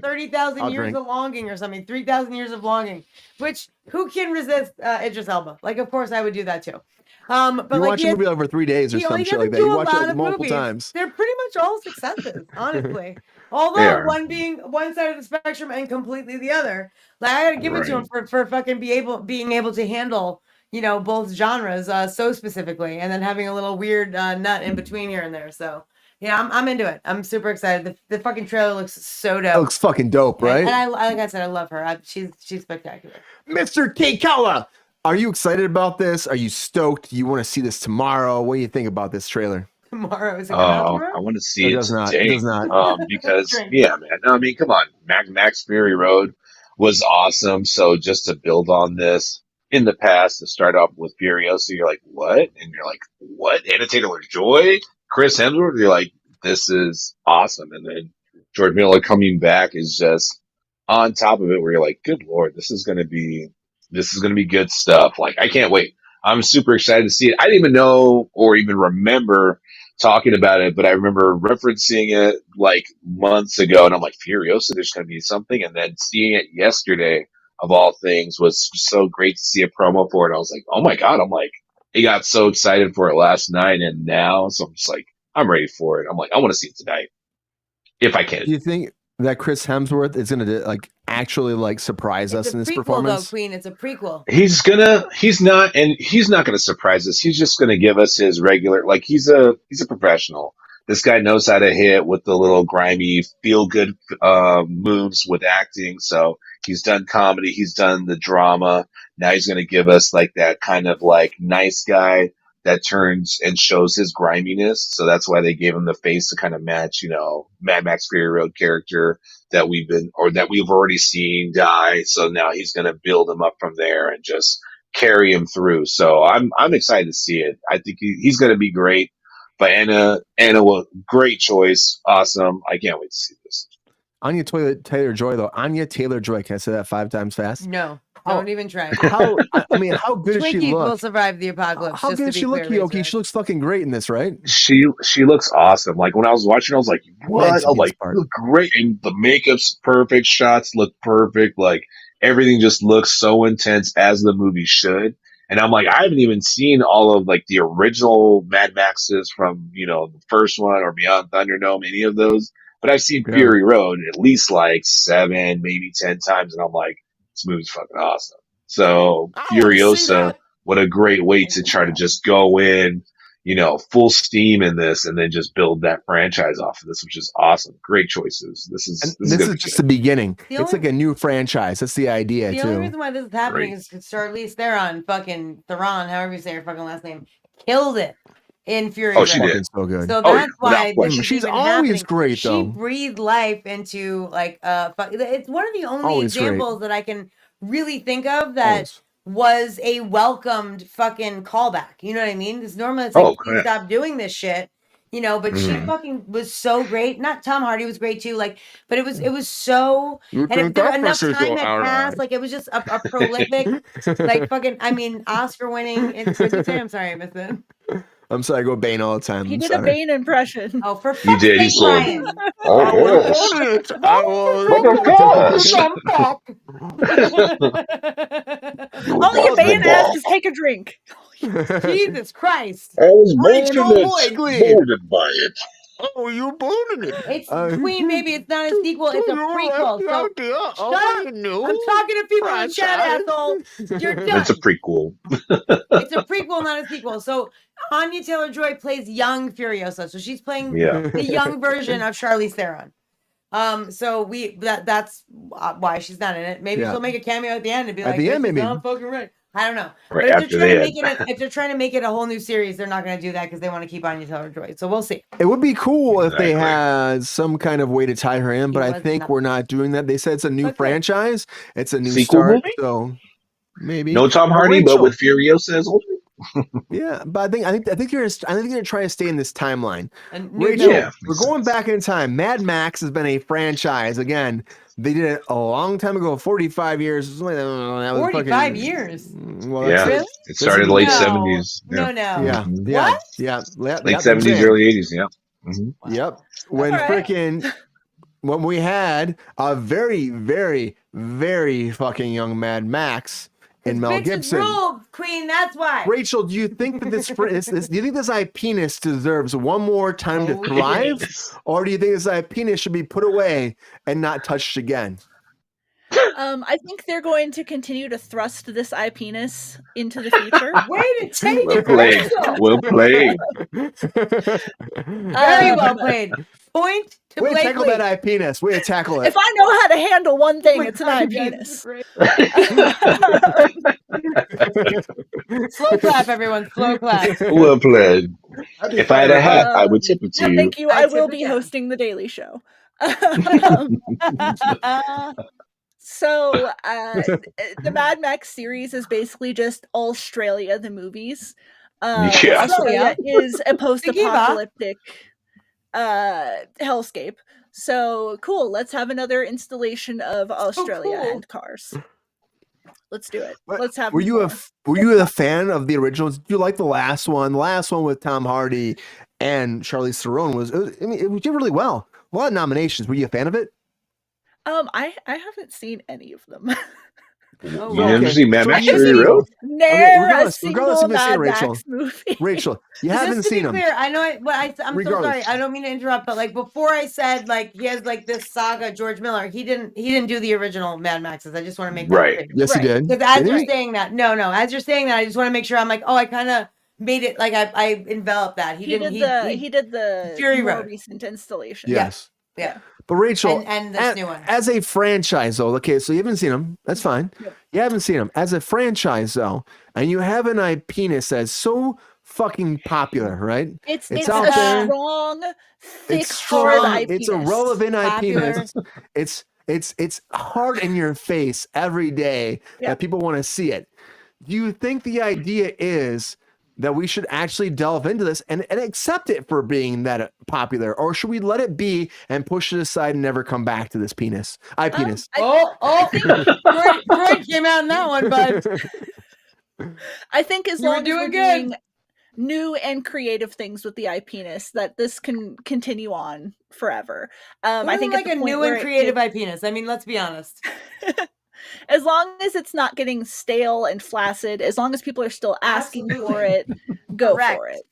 S2: 30,000 years of longing or something, 3,000 years of longing, which who can resist Idris Elba? Like, of course I would do that too. But
S1: you
S2: like
S1: watch a movie over 3 days or some shit like that. You watch it like multiple times.
S2: They're pretty much all successes, honestly. Although one being one side of the spectrum and completely the other. Like I gotta give it to him for fucking being able to handle, both genres so specifically, and then having a little weird nut in between here and there. So yeah, I'm into it. I'm super excited. The fucking trailer looks so dope.
S1: It looks fucking dope, right?
S2: And I like I said, I love her. She's spectacular.
S1: Mr. Kekaula, are you excited about this? Are you stoked? Do you want to see this tomorrow? What do you think about this trailer?
S2: Tomorrow is it tomorrow?
S5: I want to see it
S1: today. It does not.
S5: Because yeah, man. I mean, come on. Max Fury Road was awesome. So just to build on this, in the past, to start off with Furiosa, you're like, what? And you're like, what? Anya Taylor Joy, Chris Hemsworth. You're like, this is awesome. And then George Miller coming back is just on top of it, where you're like, good Lord, this is gonna be good stuff. Like, I can't wait. I'm super excited to see it. I didn't even know or even remember talking about it, but I remember referencing it like months ago, and I'm like, Furiosa, there's going to be something. And then seeing it yesterday, of all things, was so great to see a promo for it. I was like, oh my God. I'm like, I got so excited for it last night and now. So I'm just like, I'm ready for it. I'm like, I want to see it tonight if I can.
S1: Do you think that Chris Hemsworth is going to actually surprise us in this performance?
S2: Though, Queen, it's a prequel.
S5: He's not going to surprise us. He's just going to give us his regular, he's a professional. This guy knows how to hit with the little grimy feel good moves with acting. So he's done comedy. He's done the drama. Now he's going to give us that kind of nice guy that turns and shows his griminess. So that's why they gave him the face to kind of match, Mad Max Fury Road character that we've already seen die. So now he's going to build him up from there and just carry him through. So I'm excited to see it. I think he's going to be great. But Anna, great choice. Awesome. I can't wait to see this.
S1: Anya Taylor Joy, though. Anya Taylor Joy. Can I say that 5 times fast?
S2: No. Don't even try.
S1: How good does she
S2: Twinkies
S1: look?
S2: Will survive the apocalypse.
S1: How good does she look, Keoki? She looks fucking great in this, right?
S5: She looks awesome. When I was watching, I was like, what? I'm like, look great. And the makeup's perfect. Shots look perfect. Everything just looks so intense, as the movie should. And I'm like, I haven't even seen all of the original Mad Maxes from, the first one or Beyond Thunderdome, any of those. But I've seen Fury Road at least 7, maybe 10 times. And I'm like, this movie's fucking awesome. So Furiosa, what a great way to try to just go in, full steam in this and then just build that franchise off of this, which is awesome. Great choices. This is
S1: just the beginning. It's like a new franchise. That's the idea,
S2: The only reason why this is happening is Charlize Theron, however you say her fucking last name, killed it in Fury
S5: Oh,
S2: Road.
S5: she did.
S1: Fucking so good.
S2: So
S5: Oh, yeah,
S2: that's
S5: without
S2: why
S5: question.
S2: this is
S1: She's
S2: even
S1: always
S2: happening.
S1: great,
S2: She
S1: though.
S2: breathed life into like it's one of the only
S1: Always great.
S2: examples that I can really think of that
S1: Always.
S2: was a welcomed fucking callback. You know what I mean? Because normally it's like,
S5: Oh,
S2: please
S5: yeah.
S2: stop doing this shit. You know, but she
S5: Mhm.
S2: fucking was so great. Not Tom Hardy was great too, like, but it was so,
S1: You
S2: and if
S1: think
S2: there
S1: that
S2: enough
S1: pussy's
S2: time
S1: so
S2: had passed, like it was just a prolific, like fucking, I mean, Oscar winning. What did you say? I'm sorry, I missed it.
S1: I'm sorry, I go Bane all the time.
S4: He
S1: I'm
S4: did a
S1: sorry.
S4: Bane impression.
S2: Oh, for
S5: He
S2: fuck's
S5: did. He
S2: sake,
S5: said,
S2: Ryan.
S1: I was
S5: yes.
S1: on it. I was
S5: But of course.
S4: All you
S5: was
S4: Bane
S5: the
S4: asked
S5: boss.
S4: is take a drink.
S2: Jesus Christ.
S5: I was born in
S1: Rachel
S5: it,
S1: Blakely.
S5: molded by it.
S3: Oh, you born in it.
S2: It's Queen, maybe it's not a sequel, it's a prequel. So shut
S3: Oh,
S2: up.
S3: I knew.
S2: I'm talking to people in chat,
S3: Franchise.
S2: asshole. You're done.
S5: It's a prequel.
S2: It's a prequel, not a sequel. So Anya Taylor Joy plays young Furiosa. So she's playing
S5: Yeah.
S2: the young version of Charlize Theron. So that's why she's not in it. Maybe
S1: Yeah.
S2: she'll make a cameo at the end and be
S1: At
S2: like,
S1: the end,
S2: "This is
S1: maybe.
S2: not fucking right." I don't know.
S5: Right
S2: But if
S5: after
S2: they're trying to
S5: that.
S2: make it, if they're trying to make it a whole new series, they're not going to do that because they want to keep Anya Taylor Joy. So we'll see.
S1: It would be cool if they
S5: Exactly.
S1: had some kind of way to tie her in, but
S2: It
S1: I
S2: was
S1: think
S2: not-
S1: we're not doing that. They said it's a new
S2: But good.
S1: franchise. It's a new
S5: Sequel
S1: start,
S5: movie?
S1: so maybe
S5: No Tom Hardy,
S1: Rachel.
S5: but with Furiosa as older.
S1: Yeah, but I think you're trying to stay in this timeline.
S2: A new
S1: Rachel,
S2: villain.
S5: Yeah,
S1: we're
S5: makes
S1: going
S5: sense.
S1: back in time. Mad Max has been a franchise again. They did it a long time ago, 45 years. That was
S2: 45 years.
S1: Well,
S5: Yeah.
S1: that's
S2: Really?
S5: It started in the
S1: No.
S5: late 70s.
S2: No.
S1: Yeah,
S5: Mhm.
S1: yeah,
S2: What?
S1: yeah.
S5: Late 70s, early 80s. Yeah. hmm
S1: Yep. When
S4: Alright.
S1: when we had a very, very, very fucking young Mad Max in Mel
S2: Bitches
S1: Gibson.
S2: rule, Queen. That's why.
S1: Rachel, do you think that this do you think this penis deserves one more time to
S2: Oh,
S1: thrive, or do you think this penis should be put away and not touched again?
S4: I think they're going to continue to thrust this eye penis into the future.
S2: Way to take
S5: Well
S2: it,
S5: played.
S2: Rachel.
S5: Well played.
S2: Very well played. Point to
S1: Way to tackle
S2: Blakely.
S1: that eye penis. Way to tackle it.
S4: If I know how to handle one thing,
S2: Oh my
S4: it's an
S2: God,
S4: eye
S2: you guys
S4: penis.
S2: are great. Slow clap, everyone. Slow clap.
S5: Well played. If I had a hat, I would tip it to
S4: Yeah,
S5: you.
S4: thank you.
S2: I
S4: I will
S2: tip it
S4: be
S2: down.
S4: hosting the Daily Show. So, the Mad Max series is basically just Australia, the movies.
S5: Yeah.
S4: Australia is a
S2: Thingiva.
S4: post-apocalyptic hellscape. So cool. Let's have another installation of Australia
S2: cool.
S4: and cars. Let's do it.
S1: But
S4: Let's have.
S1: Were you a fan of the originals? Did you like the last one? The last one with Tom Hardy and Charlize Theron it did really well. A lot of nominations. Were you a fan of it?
S4: I haven't seen any of them.
S2: Oh,
S5: You
S2: wow.
S5: never see Mad
S1: So
S5: Max
S1: you
S5: Fury
S1: haven't seen
S5: Road?
S4: Never
S1: regardless-
S4: a
S1: regardless
S4: single
S1: if you've seen
S4: Mad
S1: Rachel.
S4: Max movie.
S1: Rachel, you
S2: Just
S1: haven't
S2: to
S1: seen
S2: be
S1: them.
S2: clear, I know. I'm so
S1: Regardless.
S2: sorry. I don't mean to interrupt, but like before I said like he has like this saga, George Miller. He didn't do the original Mad Maxes. I just want to make that
S5: Right.
S2: clear.
S1: Yes,
S4: Right.
S1: he did.
S2: Because as
S1: Did
S2: you're
S1: he?
S2: saying that, no, as you're saying that, I just want to make sure I'm like, oh, I kind of made it like I enveloped that. He did
S4: the
S2: Fury
S4: more
S2: Road.
S4: recent installation.
S1: Yes.
S2: Yeah.
S1: But Rachel,
S2: And this new one.
S1: as a franchise, though, okay, so you haven't seen them. That's fine.
S4: Yep.
S1: You haven't seen them. As a franchise, though, and you have an eye penis that's so fucking popular, right?
S4: It's
S1: It's
S4: a
S1: out there.
S4: strong, thick,
S1: It's
S4: hard
S1: strong.
S4: eye
S1: It's a
S4: penis.
S1: relevant eye
S2: Popular.
S1: penis. It's hard in your face every day
S4: Yeah.
S1: that people want to see it. Do you think the idea is that we should actually delve into this and accept it for being that popular, or should we let it be and push it aside and never come back to this eye penis?
S2: Freud came out in that one, but
S4: I think as
S2: You were
S4: long as we're
S2: doing good.
S4: doing new and creative things with the eye penis, that this can continue on forever. I think
S2: like
S4: at the
S2: a
S4: point
S2: new
S4: where
S2: and creative eye penis. I mean, let's be honest.
S4: as long as it's not getting stale and flaccid, as long as people are still asking for it, go
S2: Correct.
S4: for it.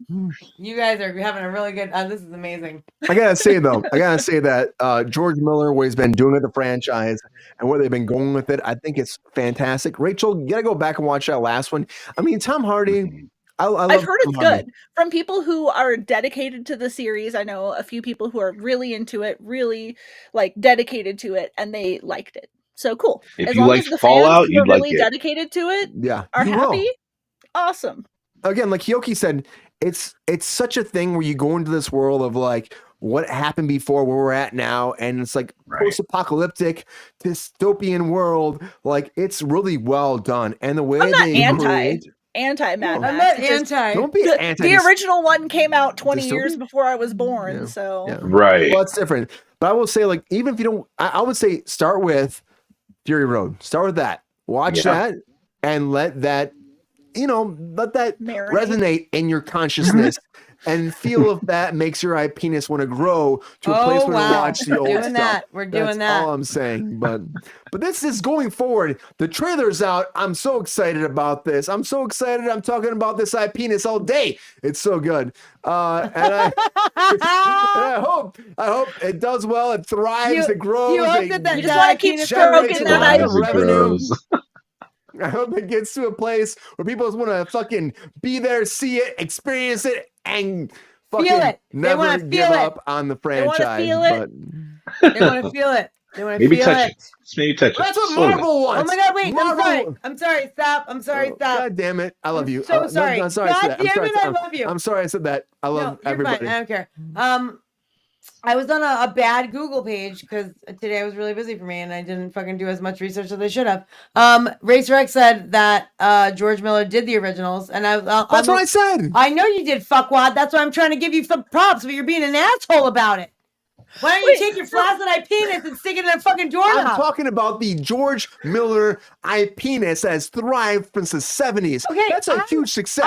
S2: You guys are having a really good. This is amazing.
S1: I gotta say though, that George Miller, what he's been doing with the franchise and where they've been going with it, I think it's fantastic. Rachel, you gotta go back and watch that last one. I mean, Tom Hardy. I love
S4: I've heard
S1: Tom
S4: it's
S1: Hardy.
S4: good from people who are dedicated to the series. I know a few people who are really into it, really like dedicated to it, and they liked it. So cool.
S5: If
S4: As
S5: you
S4: long
S5: liked
S4: as the
S5: Fallout,
S4: fans who are
S5: you'd like
S4: really
S5: it.
S4: dedicated to it
S1: Yeah,
S4: are
S1: you will.
S4: happy, awesome.
S1: again, like Keoki said, it's such a thing where you go into this world of like what happened before, where we're at now, and it's like post-apocalyptic dystopian world. Like it's really well done, and the way
S4: I'm not
S1: they
S4: anti Mad
S2: I'm
S4: Max.
S2: not
S4: It's just
S2: anti.
S1: don't be anti.
S4: the original one came out 20 years
S1: Dystopian?
S4: before I was born,
S1: Yeah.
S4: so
S1: Yeah.
S5: Right.
S1: Well, it's different. But I will say, like, even if you don't, I would say start with Fury Road. Start with that. Watch that, and let that, let that
S4: Marinate.
S1: resonate in your consciousness. And feel if that makes your penis want to grow to a place where to watch the old
S2: doing
S1: stuff.
S2: that. We're doing
S1: That's
S2: that.
S1: all I'm saying. But this is going forward. The trailer's out. I'm so excited about this. I'm so excited. I'm talking about this penis all day. It's so good. And I hope it does well. It thrives. It grows.
S2: You hope
S1: it
S2: that
S4: you just want to keep
S2: penis
S1: generates
S4: stroking
S1: a
S4: that
S1: lot of
S5: As it
S1: revenue.
S5: grows.
S1: I hope it gets to a place where people just want to fucking be there, see it, experience it, and fucking
S2: Feel it. They
S1: never
S2: wanna
S1: give
S2: feel it.
S1: up on the
S4: wanna
S1: franchise.
S4: feel it.
S1: But
S2: They want to feel it. They want to
S5: Maybe
S2: feel
S5: touch
S2: it.
S5: it. Just maybe touch it.
S1: that's what
S5: Slowly.
S1: Marvel wants.
S2: Oh my God! Wait,
S1: Marvel.
S2: I'm sorry. Stop. I'm sorry.
S1: Oh,
S2: Stop.
S1: God damn it! I love you.
S2: so sorry.
S1: No, sorry I said
S2: God
S1: that. I'm
S2: damn
S1: sorry
S2: it, I love you.
S1: I'm sorry I said that. I love
S2: You're
S1: everybody.
S2: fine. I don't care. I was on a bad Google page because today was really busy for me and I didn't fucking do as much research as I should have. Racer X said that George Miller did the originals, and
S1: That's what I said.
S2: I know you did, fuckwad. That's why I'm trying to give you some props, but you're being an asshole about it. Why don't you take your flaccid penis and stick it in a fucking
S1: I'm
S2: doorknob?
S1: talking about the George Miller penis that has thrived since the 70s.
S2: Okay,
S1: That's a huge success.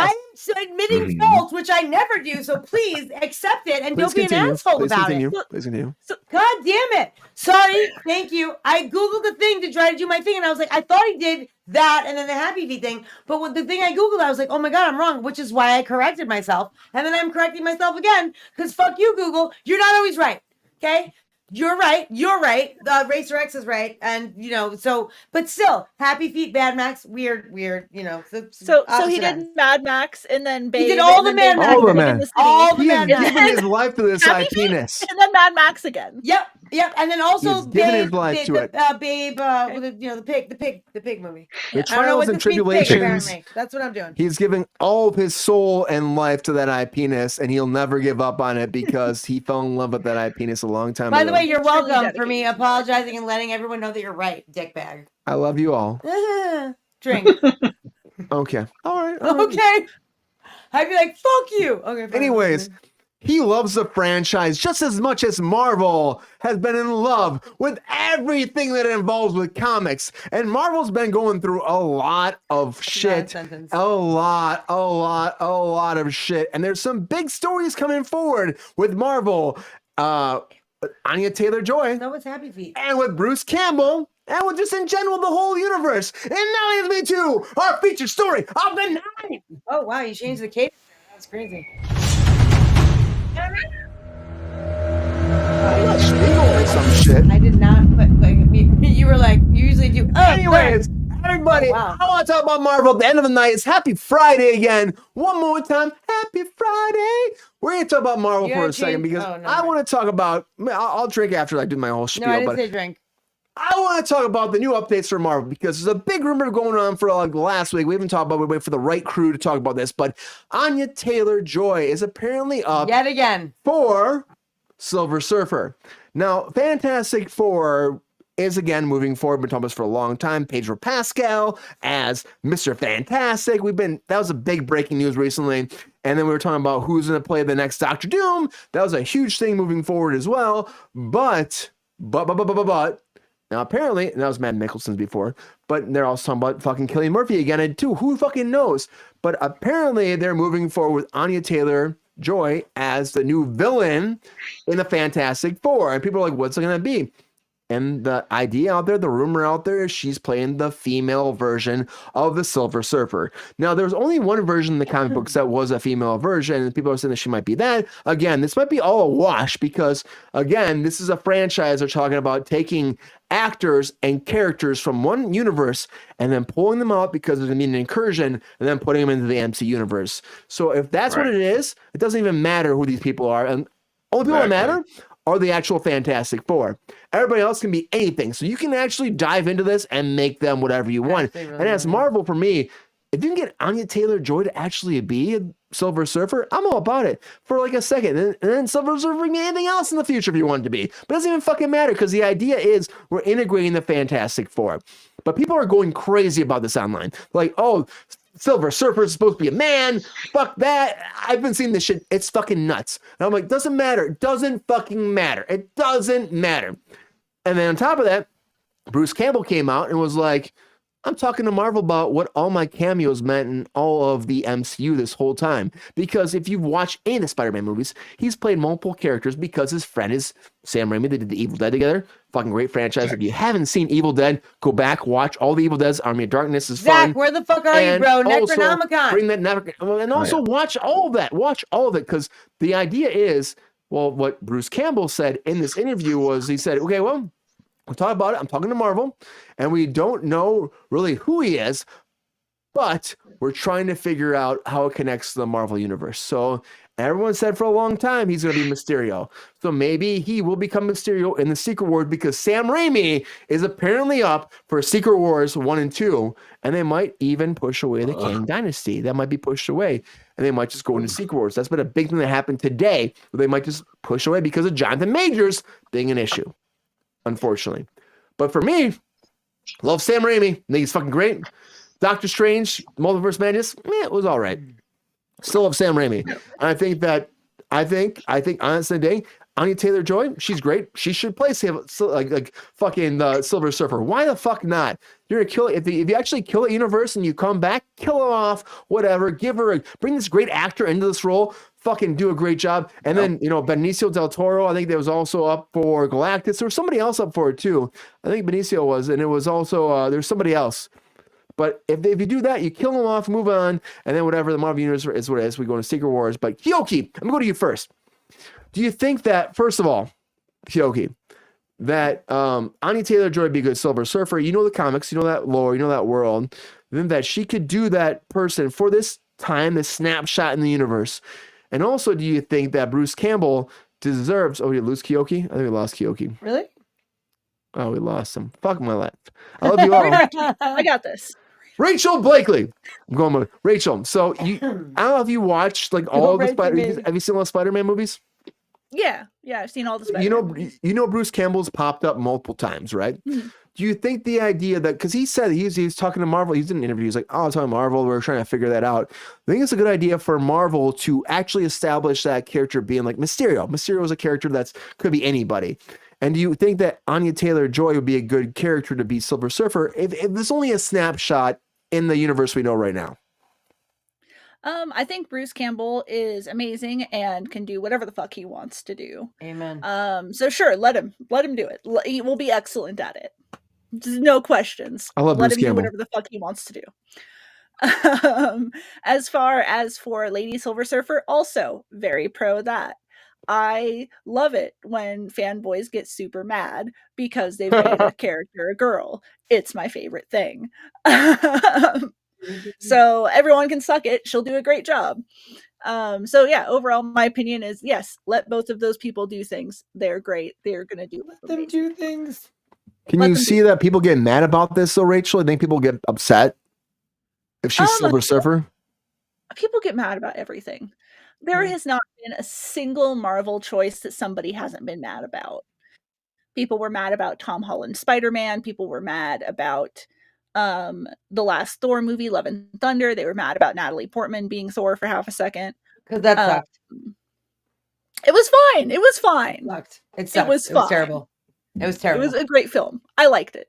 S2: I'm admitting faults, which I never do. So please accept it and
S1: Please
S2: don't be
S1: continue.
S2: an asshole
S1: Please
S2: about
S1: continue.
S2: it.
S1: Please continue.
S2: God damn it. Sorry. Thank you. I Googled the thing to try to do my thing, and I was like, I thought he did that and then the Happy Feet thing. But with the thing I Googled, I was like, oh my God, I'm wrong, which is why I corrected myself. And then I'm correcting myself again because fuck you, Google. You're not always right. Okay? You're right. You're right. Racer X is right. And, but still, Happy Feet, Bad Max, weird,
S4: So
S2: opposite
S4: he
S2: ends.
S4: did Mad Max and then Babe.
S2: He did all
S4: and
S2: the
S4: then
S2: Mad
S4: Babe
S2: Max.
S1: All the
S4: Living
S1: Mad-
S4: in the City,
S2: all the
S1: He
S2: Mad
S1: has
S2: Max.
S1: given his life to this
S4: Happy
S1: penis.
S4: and then Mad Max again.
S2: Yep. And then also
S1: He's given his
S2: Babe,
S1: life to it.
S2: Babe, with the pig movie.
S1: The
S2: I don't know
S1: trials
S2: what
S1: and
S2: the pig
S1: tribulations.
S2: apparently. That's what I'm doing.
S1: He's giving all of his soul and life to that penis, and he'll never give up on it because he fell in love with that penis a long time
S2: By
S1: ago.
S2: the way, you're
S4: Truly
S2: welcome for
S4: dedicated
S2: me
S4: to that.
S2: apologizing and letting everyone know that you're right, dickbag.
S1: I love you all.
S2: Drink.
S1: Okay. All right. all right.
S2: Okay. I'd be like, fuck you. Okay. fine.
S1: Anyways, he loves the franchise just as much as Marvel has been in love with everything that it involves with comics. And Marvel's been going through a lot of shit.
S2: sentence.
S1: A lot of shit. And there's some big stories coming forward with Marvel. Anya Taylor Joy.
S2: No, it's Happy Feet.
S1: And with Bruce Campbell. And with just in general the whole universe. And now leads me to our feature story of the night.
S2: Oh, wow. You changed the cadence. That's crazy.
S1: Some shit.
S2: I did not put, you were like, you usually do.
S1: Anyways, everybody,
S2: Oh, wow.
S1: I want to talk about Marvel at the end of the night. It's Happy Friday again. One more time. Happy Friday. We're going to talk about Marvel
S2: You
S1: for
S2: gotta
S1: a second
S2: change-
S1: because
S2: oh, no,
S1: I
S2: no.
S1: want to talk about, I'll drink after I do my whole spiel,
S2: No, I didn't
S1: but
S2: say drink.
S1: I want to talk about the new updates for Marvel because there's a big rumor going on for like last week. We haven't talked about it. We wait for the right crew to talk about this, but Anya Taylor Joy is apparently up
S2: Yet again.
S1: for Silver Surfer. Now, Fantastic Four is again moving forward. We've been talking about this for a long time. Pedro Pascal as Mr. Fantastic. That was a big breaking news recently. And then we were talking about who's going to play the next Doctor Doom. That was a huge thing moving forward as well. But now apparently, and that was Matt Mikkelsen's before, but they're also talking about fucking Cillian Murphy again, and too, who fucking knows? But apparently they're moving forward with Anya Taylor Joy as the new villain in the Fantastic Four. And people are like, what's it going to be? And the idea out there, the rumor out there is she's playing the female version of the Silver Surfer. Now, there's only one version in the comic books that was a female version, and people are saying that she might be that. Again, this might be all a wash because, again, this is a franchise they're talking about taking actors and characters from one universe and then pulling them out because there's going to be an incursion and then putting them into the MC universe. So if that's what it is, it doesn't even matter who these people are. And only people that matter are the actual Fantastic Four. Everybody else can be anything. So you can actually dive into this and make them whatever you want.
S2: Really
S1: and as Marvel, for me, if you can get Anya Taylor Joy to actually be a Silver Surfer, I'm all about it for like a second. And then Silver Surfer can be anything else in the future if you want it to be. But it doesn't even fucking matter because the idea is we're integrating the Fantastic Four. But people are going crazy about this online. Like, oh, Silver Surfer is supposed to be a man. Fuck that. I've been seeing this shit. It's fucking nuts. And I'm like, doesn't matter. It doesn't fucking matter. It doesn't matter. And then on top of that, Bruce Campbell came out and was like, I'm talking to Marvel about what all my cameos meant in all of the MCU this whole time. Because if you've watched any of the Spider-Man movies, he's played multiple characters because his friend is Sam Raimi. They did the Evil Dead together. Fucking great franchise. If you haven't seen Evil Dead, go back, watch all the Evil Deads. Army of Darkness is fun.
S2: Zach, where the fuck are you, bro? Necronomicon.
S1: Bring that and also watch all of that. Watch all of it because the idea is, well, what Bruce Campbell said in this interview was he said, okay, well, we'll talk about it. I'm talking to Marvel, and we don't know really who he is, but we're trying to figure out how it connects to the Marvel universe. So everyone said for a long time he's going to be Mysterio. So maybe he will become Mysterio in the Secret Wars because Sam Raimi is apparently up for Secret Wars 1 and 2, and they might even push away the Kang Dynasty. That might be pushed away, and they might just go into Secret Wars. That's been a big thing that happened today, where they might just push away because of Jonathan Majors being an issue. Unfortunately. But for me, love Sam Raimi. I think he's fucking great. Doctor Strange, Multiverse Madness, it was all right. Still love Sam Raimi. And I think honestly, Anya Taylor Joy, she's great. She should play like fucking Silver Surfer. Why the fuck not? You're gonna kill it. If you actually kill a universe and you come back, kill her off, whatever. Bring this great actor into this role. Fucking do a great job. And then, Benicio del Toro, I think that was also up for Galactus. There was somebody else up for it too. I think Benicio was, and it was also, there's somebody else. But if you do that, you kill them off, move on, and then whatever, the Marvel Universe is what it is. We go into Secret Wars. But Keoki, I'm going to go to you first. Do you think that, first of all, Keoki, that Anya Taylor Joy would be a good Silver Surfer? You know the comics, you know that lore, you know that world. Then that she could do that person for this time, this snapshot in the universe. And also, do you think that Bruce Campbell deserves... Oh, we lose Keoki? I think we lost Keoki.
S2: Really?
S1: Oh, we lost him. Fuck my life. I love you all.
S4: I got this.
S1: Rachel Blakely. I'm going with Rachel. So, I don't know if you watched like all the Spider-Man... Have you seen all the Spider-Man movies?
S4: Yeah, I've seen all the Spider-Man
S1: You know Bruce Campbell's popped up multiple times, right? Mm-hmm. Do you think the idea that, because he said he's talking to Marvel, he's in an interview, he's like, oh, I'm talking to Marvel, we're trying to figure that out. I think it's a good idea for Marvel to actually establish that character being like Mysterio. Mysterio is a character that could be anybody. And do you think that Anya Taylor Joy would be a good character to be Silver Surfer if there's only a snapshot in the universe we know right now?
S4: I think Bruce Campbell is amazing and can do whatever the fuck he wants to do.
S2: Amen.
S4: So sure, let him do it. He will be excellent at it. Just no questions.
S1: I love Bruce
S4: Let him
S1: Campbell.
S4: do whatever the fuck he wants to do. As far as for Lady Silver Surfer, also very pro that. I love it when fanboys get super mad because they've made a character a girl. It's my favorite thing. So everyone can suck it. She'll do a great job. So yeah, overall, my opinion is yes, let both of those people do things. They're great. They're going to do
S2: them do things.
S1: Can you see that people get mad about this though, Rachel? I think people get upset if she's Silver Surfer.
S4: People get mad about everything. There has not been a single Marvel choice that somebody hasn't been mad about. People were mad about Tom Holland's Spider-Man. People were mad about the last Thor movie, Love and Thunder. They were mad about Natalie Portman being Thor for half a second.
S2: Because that sucked.
S4: It was fine. It was fine.
S2: It sucked. It was fine. Terrible. It was terrible.
S4: It was a great film. I liked it.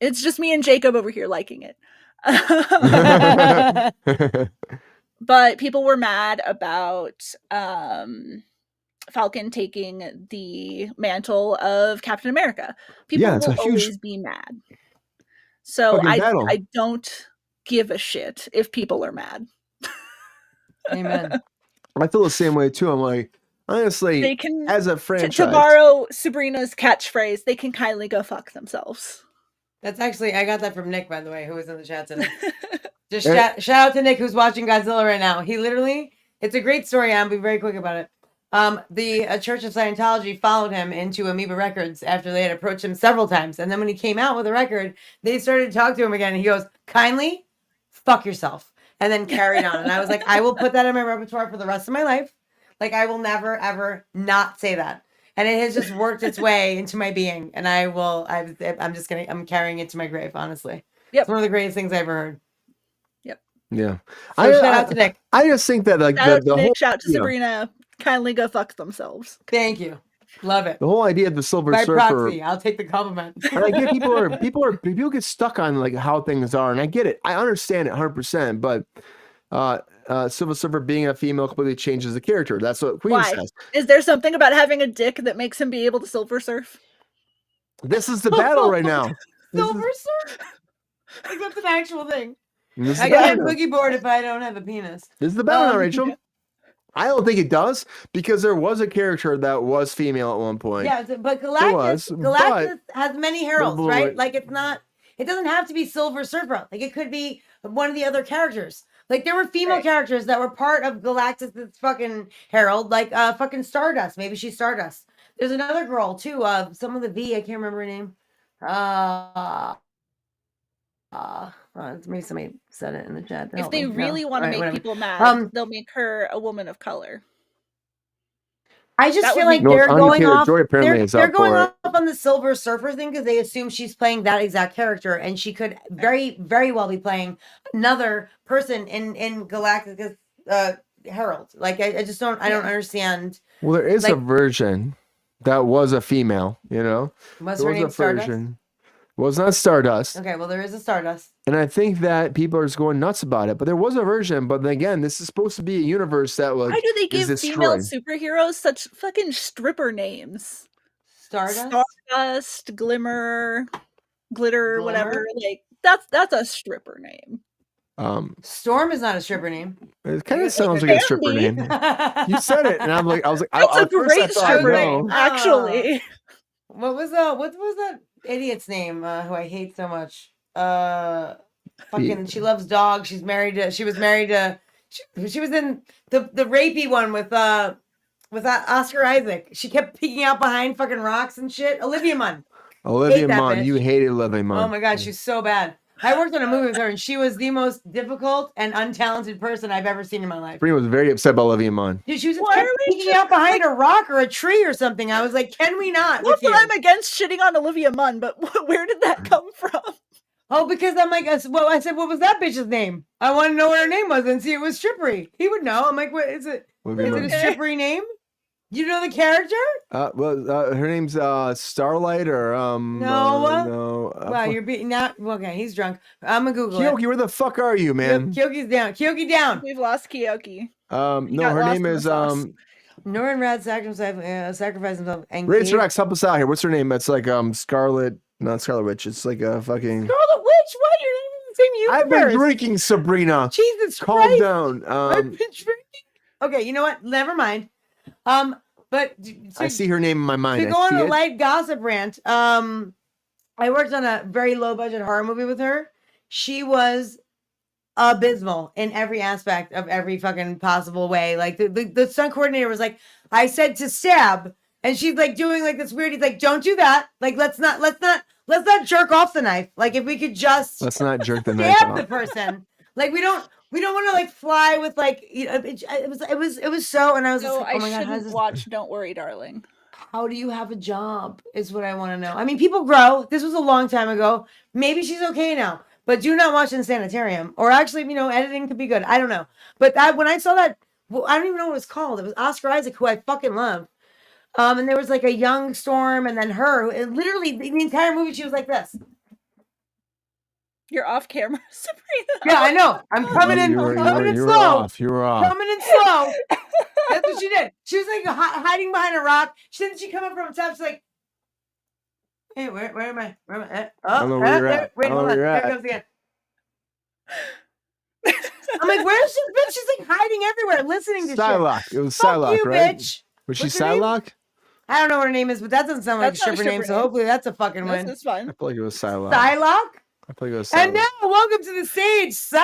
S4: It's just me and Jacob over here liking it. But people were mad about Falcon taking the mantle of Captain America. People will always be mad. So I don't give a shit if people are mad.
S2: Amen.
S1: I feel the same way too. I'm like, honestly,
S4: they can,
S1: as a franchise,
S4: to borrow Sabrina's catchphrase, they can kindly go fuck themselves.
S2: That's actually, I got that from Nick, by the way, who was in the chat today. Just shout out to Nick, who's watching Godzilla right now. He literally, it's a great story. I'll be very quick about it. The Church of Scientology followed him into Amoeba Records after they had approached him several times. And then when he came out with a record, they started to talk to him again. And he goes, kindly, fuck yourself, and then carried on. And I was like, I will put that in my repertoire for the rest of my life. Like, I will never, ever not say that. And it has just worked its way into my being. And I'm carrying it to my grave, honestly.
S4: Yep.
S2: It's one of the greatest things I ever heard.
S1: Yeah.
S2: So shout out to Nick.
S1: I just think that like
S4: Shout out
S1: the
S4: to Nick,
S1: whole
S4: shout out to Sabrina. Kindly go fuck themselves.
S2: Thank you. Love it.
S1: the whole idea of the Silver
S2: By
S1: Surfer.
S2: proxy, I'll take the compliment.
S1: And I get people get stuck on like how things are, and I get it. I understand it 100%. But Silver Surfer being a female completely changes the character. That's what Queen
S4: Why?
S1: says.
S4: Is there something about having a dick that makes him be able to silver surf?
S1: This is the battle right now.
S2: Silver Surf? Like, that's an actual thing.
S1: This is
S2: I
S1: the
S2: get a
S1: battle.
S2: boogie board if I don't have a penis.
S1: This is the battle now, Rachel. I don't think it does because there was a character that was female at one point.
S2: Yeah, but
S1: was,
S2: Galactus has many heralds,
S1: but-
S2: right? Like, it doesn't have to be Silver Surfer. Like, it could be one of the other characters. Like, there were female characters that were part of Galactus' fucking herald, like fucking Stardust. Maybe she's Stardust. There's another girl too. Some of the V. I can't remember her name. Maybe somebody said it in the chat.
S4: If they really want to make people mad, they'll make her a woman of color.
S2: I just
S4: That
S2: feel
S4: would
S2: like
S4: be-
S2: they're
S1: Anya
S2: going
S1: Taylor
S2: off.
S1: Joy apparently is
S2: They're
S1: up
S2: going
S1: for it.
S2: off on the Silver Surfer thing because they assume she's playing that exact character, and she could very, very well be playing another person in Galactus Herald. Like, I just don't. I don't understand.
S1: Well, there is a
S2: Like-
S1: version that was a female. You know,
S2: Was
S1: there
S2: her
S1: was
S2: name
S1: a
S2: Stardust?
S1: version. Was not Stardust.
S2: Okay, well, there is a Stardust.
S1: And I think that people are just going nuts about it. But there was a version. But then again, this is supposed to be a universe that was.
S4: Why do they give
S1: is
S4: female
S1: destroyed.
S4: superheroes such fucking stripper names?
S2: Stardust.
S4: Stardust, Glimmer, Glitter, whatever.
S2: Glimmer?
S4: Like that's a stripper name.
S2: Storm is not a stripper name.
S1: It kind of sounds like a stripper
S4: Bambi.
S1: name. You said it, and I was like,
S4: That's a
S1: at first I
S4: great
S1: thought,
S4: stripper
S1: no.
S4: name, actually.
S2: What was that idiot's name? Who I hate so much. Fucking. She loves dogs. She was married to. She was in the rapey one with Oscar Isaac. She kept peeking out behind fucking rocks and shit. Olivia Munn.
S1: Olivia
S2: Hate that
S1: Munn.
S2: bitch.
S1: You hated Olivia Munn.
S2: Oh my god, she's so bad. I worked on a movie with her, and she was the most difficult and untalented person I've ever seen in my life.
S1: Sabrina was very upset about Olivia Munn.
S2: Dude, she was just
S4: Why
S2: kept
S4: are we
S2: peeking out behind a rock or a tree or something. I was like, can we not?
S4: Not
S2: With
S4: that
S2: you?
S4: I'm against shitting on Olivia Munn, but where did that come from?
S2: Oh, because I'm like, I said, what was that bitch's name? I want to know what her name was and see it was Strippery. He would know. I'm like, what is it?
S1: Olivia
S2: Is it
S1: Munn.
S2: a Strippery name? You know the character?
S1: Her name's Starlight or no.
S2: Wow, you're beating now. Okay, he's drunk. I'm gonna Google it.
S1: Keoki, where the fuck are you, man?
S2: Keoki's down. Keoki down.
S4: We've lost Keoki.
S1: No,
S4: got
S1: her
S4: lost
S1: name
S4: in the
S1: is
S4: sauce.
S2: Norrin Rad sacrificed himself. And
S1: Rachel
S2: gave-
S1: X, help us out here. What's her name? It's like Scarlet, not Scarlet Witch. It's like a fucking.
S2: Scarlet Witch. What? You're not even in the same
S1: I've been
S2: universe.
S1: drinking, Sabrina.
S2: Jesus
S1: Calm
S2: Christ.
S1: down.
S2: I've been drinking. Okay, you know what? Never mind. But
S1: I see her name in my mind.
S2: to go on a light gossip rant, I worked on a very low budget horror movie with her. She was abysmal in every aspect of every fucking possible way. Like the stunt coordinator was like, I said to stab, and she's like doing like this weird. He's like, don't do that. Like let's not jerk off the knife. Like if we could just
S1: Let's not jerk the knife
S2: stab the
S1: off.
S2: person. Like we don't want to like fly with like, you know, it was so, and I was just
S4: So
S2: like, oh my
S4: I
S2: god, how's
S4: shouldn't
S2: this?
S4: watch Don't Worry, Darling.
S2: How do you have a job is what I want to know. I mean, people grow. This was a long time ago. Maybe she's okay now, but do not watch in Sanitarium. Or actually, you know, editing could be good. I don't know. But when I saw that, well, I don't even know what it was called. It was Oscar Isaac, who I fucking love. And there was like a young Storm, and then her. And literally, the entire movie, she was like this.
S4: You're off camera, Sabrina.
S2: Yeah, I know. I'm coming in.
S1: You were
S2: Coming in
S1: slow.
S2: slow.
S1: You were off.
S2: Coming in slow. That's what she did. She was like hiding behind a rock. She come up from the top. She's like, "Hey, where am I? Where am I?
S1: I don't know where you're at.
S2: Wait,
S1: I don't
S2: hold
S1: know
S2: on.
S1: where you're
S2: There it
S1: at.
S2: comes again." I'm like, "Where's this bitch? She's like hiding everywhere, listening to shit."
S1: Psylocke. It was
S2: Fuck
S1: Psylocke,
S2: you,
S1: right?
S2: bitch.
S1: Was she
S2: What's her name?
S1: Psylocke?
S2: I don't know what her name is, but that doesn't sound like a
S4: That's not a
S2: stripper name.
S4: stripper
S2: So
S4: name.
S2: hopefully that's a fucking
S4: This
S2: win.
S4: is fun.
S1: I feel like it was Psylocke.
S2: Psylocke.
S1: I feel like it was
S2: And
S1: Psylocke.
S2: now, welcome to the stage, Psylocke.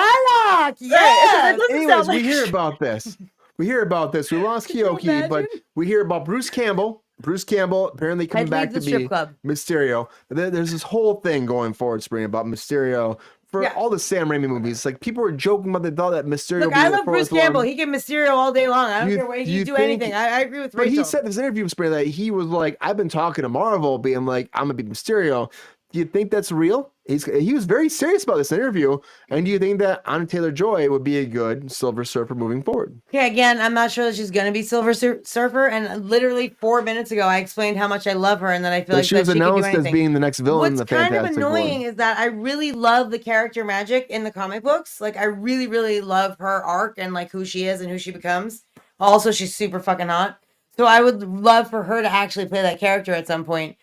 S4: Right,
S2: Yes.
S4: doesn't
S1: Anyways,
S4: sound
S1: we
S4: like
S1: hear about this. We hear about this. We lost
S2: you
S1: Keoki, but
S2: imagine?
S1: we hear about Bruce Campbell. Bruce Campbell apparently coming
S2: I'd
S1: back
S2: leave
S1: to
S2: the strip
S1: be
S2: club.
S1: Mysterio. There's this whole thing going forward, Spring, about Mysterio for
S2: Yeah.
S1: all the Sam Raimi movies, like people were joking about they thought that Mysterio.
S2: Look,
S1: would be
S2: I
S1: the
S2: love Bruce
S1: fourth
S2: Campbell.
S1: one.
S2: He can Mysterio all day long. I don't
S1: You-
S2: care what
S1: you
S2: he do
S1: think-
S2: anything. I agree with
S1: But
S2: Rachel.
S1: he said this interview Spray that he was like, I've been talking to Marvel, being like, I'm gonna be Mysterio. Do you think that's real? He was very serious about this interview. And do you think that Anya Taylor Joy would be a good Silver Surfer moving forward?
S2: Yeah, again, I'm not sure that she's gonna be Silver Surfer. And literally 4 minutes ago, I explained how much I love her and that I feel
S1: But
S2: like
S1: she
S2: that
S1: was
S2: she can do
S1: announced as
S2: anything.
S1: being the next villain in
S2: What's
S1: the
S2: kind of
S1: Fantastic
S2: annoying
S1: Four.
S2: is that I really love the character Magic in the comic books. Like, I really, really love her arc and like who she is and who she becomes. Also, she's super fucking hot. So I would love for her to actually play that character at some point.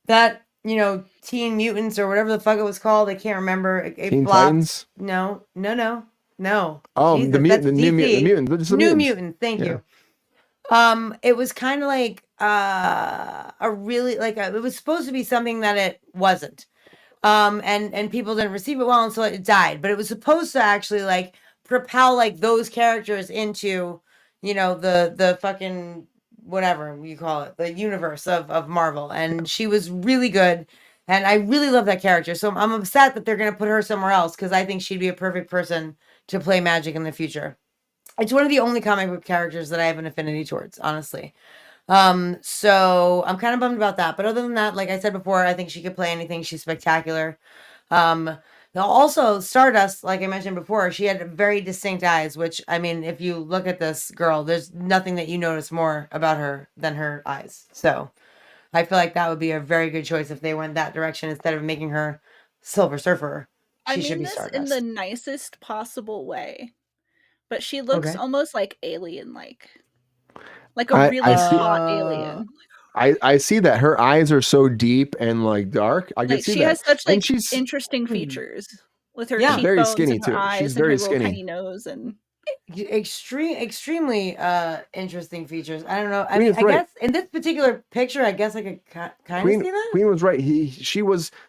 S2: That, you know, Teen Mutants or whatever the fuck it was called, I can't remember. It
S1: Teen
S2: flopped.
S1: Titans?
S2: No.
S1: Oh,
S2: Jesus,
S1: the
S2: that's
S1: New
S2: DC.
S1: Mutants. Just the
S2: New
S1: mutants.
S2: Mutants. Thank
S1: Yeah.
S2: you. It was kind of like a really it was supposed to be something that it wasn't. And people didn't receive it well, and so it died. But it was supposed to actually like propel like those characters into, you know, the fucking whatever you call it, the universe of Marvel. And she was really good. And I really love that character. So I'm upset that they're gonna put her somewhere else because I think she'd be a perfect person to play Magic in the future. It's one of the only comic book characters that I have an affinity towards, honestly. So I'm kind of bummed about that. But other than that, like I said before, I think she could play anything. She's spectacular. Now also Stardust, like I mentioned before, she had very distinct eyes, which I mean, if you look at this girl, there's nothing that you notice more about her than her eyes. So I feel like that would be a very good choice if they went that direction instead of making her Silver Surfer.
S4: I
S2: She should
S4: mean
S2: be
S4: this
S2: Stardust.
S4: in the nicest possible way, but she looks
S2: Okay.
S4: almost like alien-like a
S1: I
S4: really
S1: see-
S4: hot alien.
S1: I see that her eyes are so deep and like dark. I can
S4: Like
S1: see
S4: she
S1: that.
S4: has such
S1: And
S4: like
S1: she's
S4: interesting features with her
S2: Yeah.
S1: She's very
S4: cheekbones
S1: skinny,
S4: and her
S1: too.
S4: eyes
S1: She's
S4: and her
S1: very
S4: little
S1: skinny.
S4: tiny nose and
S2: extremely interesting features. I don't know. I
S1: Queen
S2: mean,
S1: is
S2: I
S1: right.
S2: guess in this particular picture, I guess I could kind of
S1: Queen.
S2: see that.
S1: Queen was right.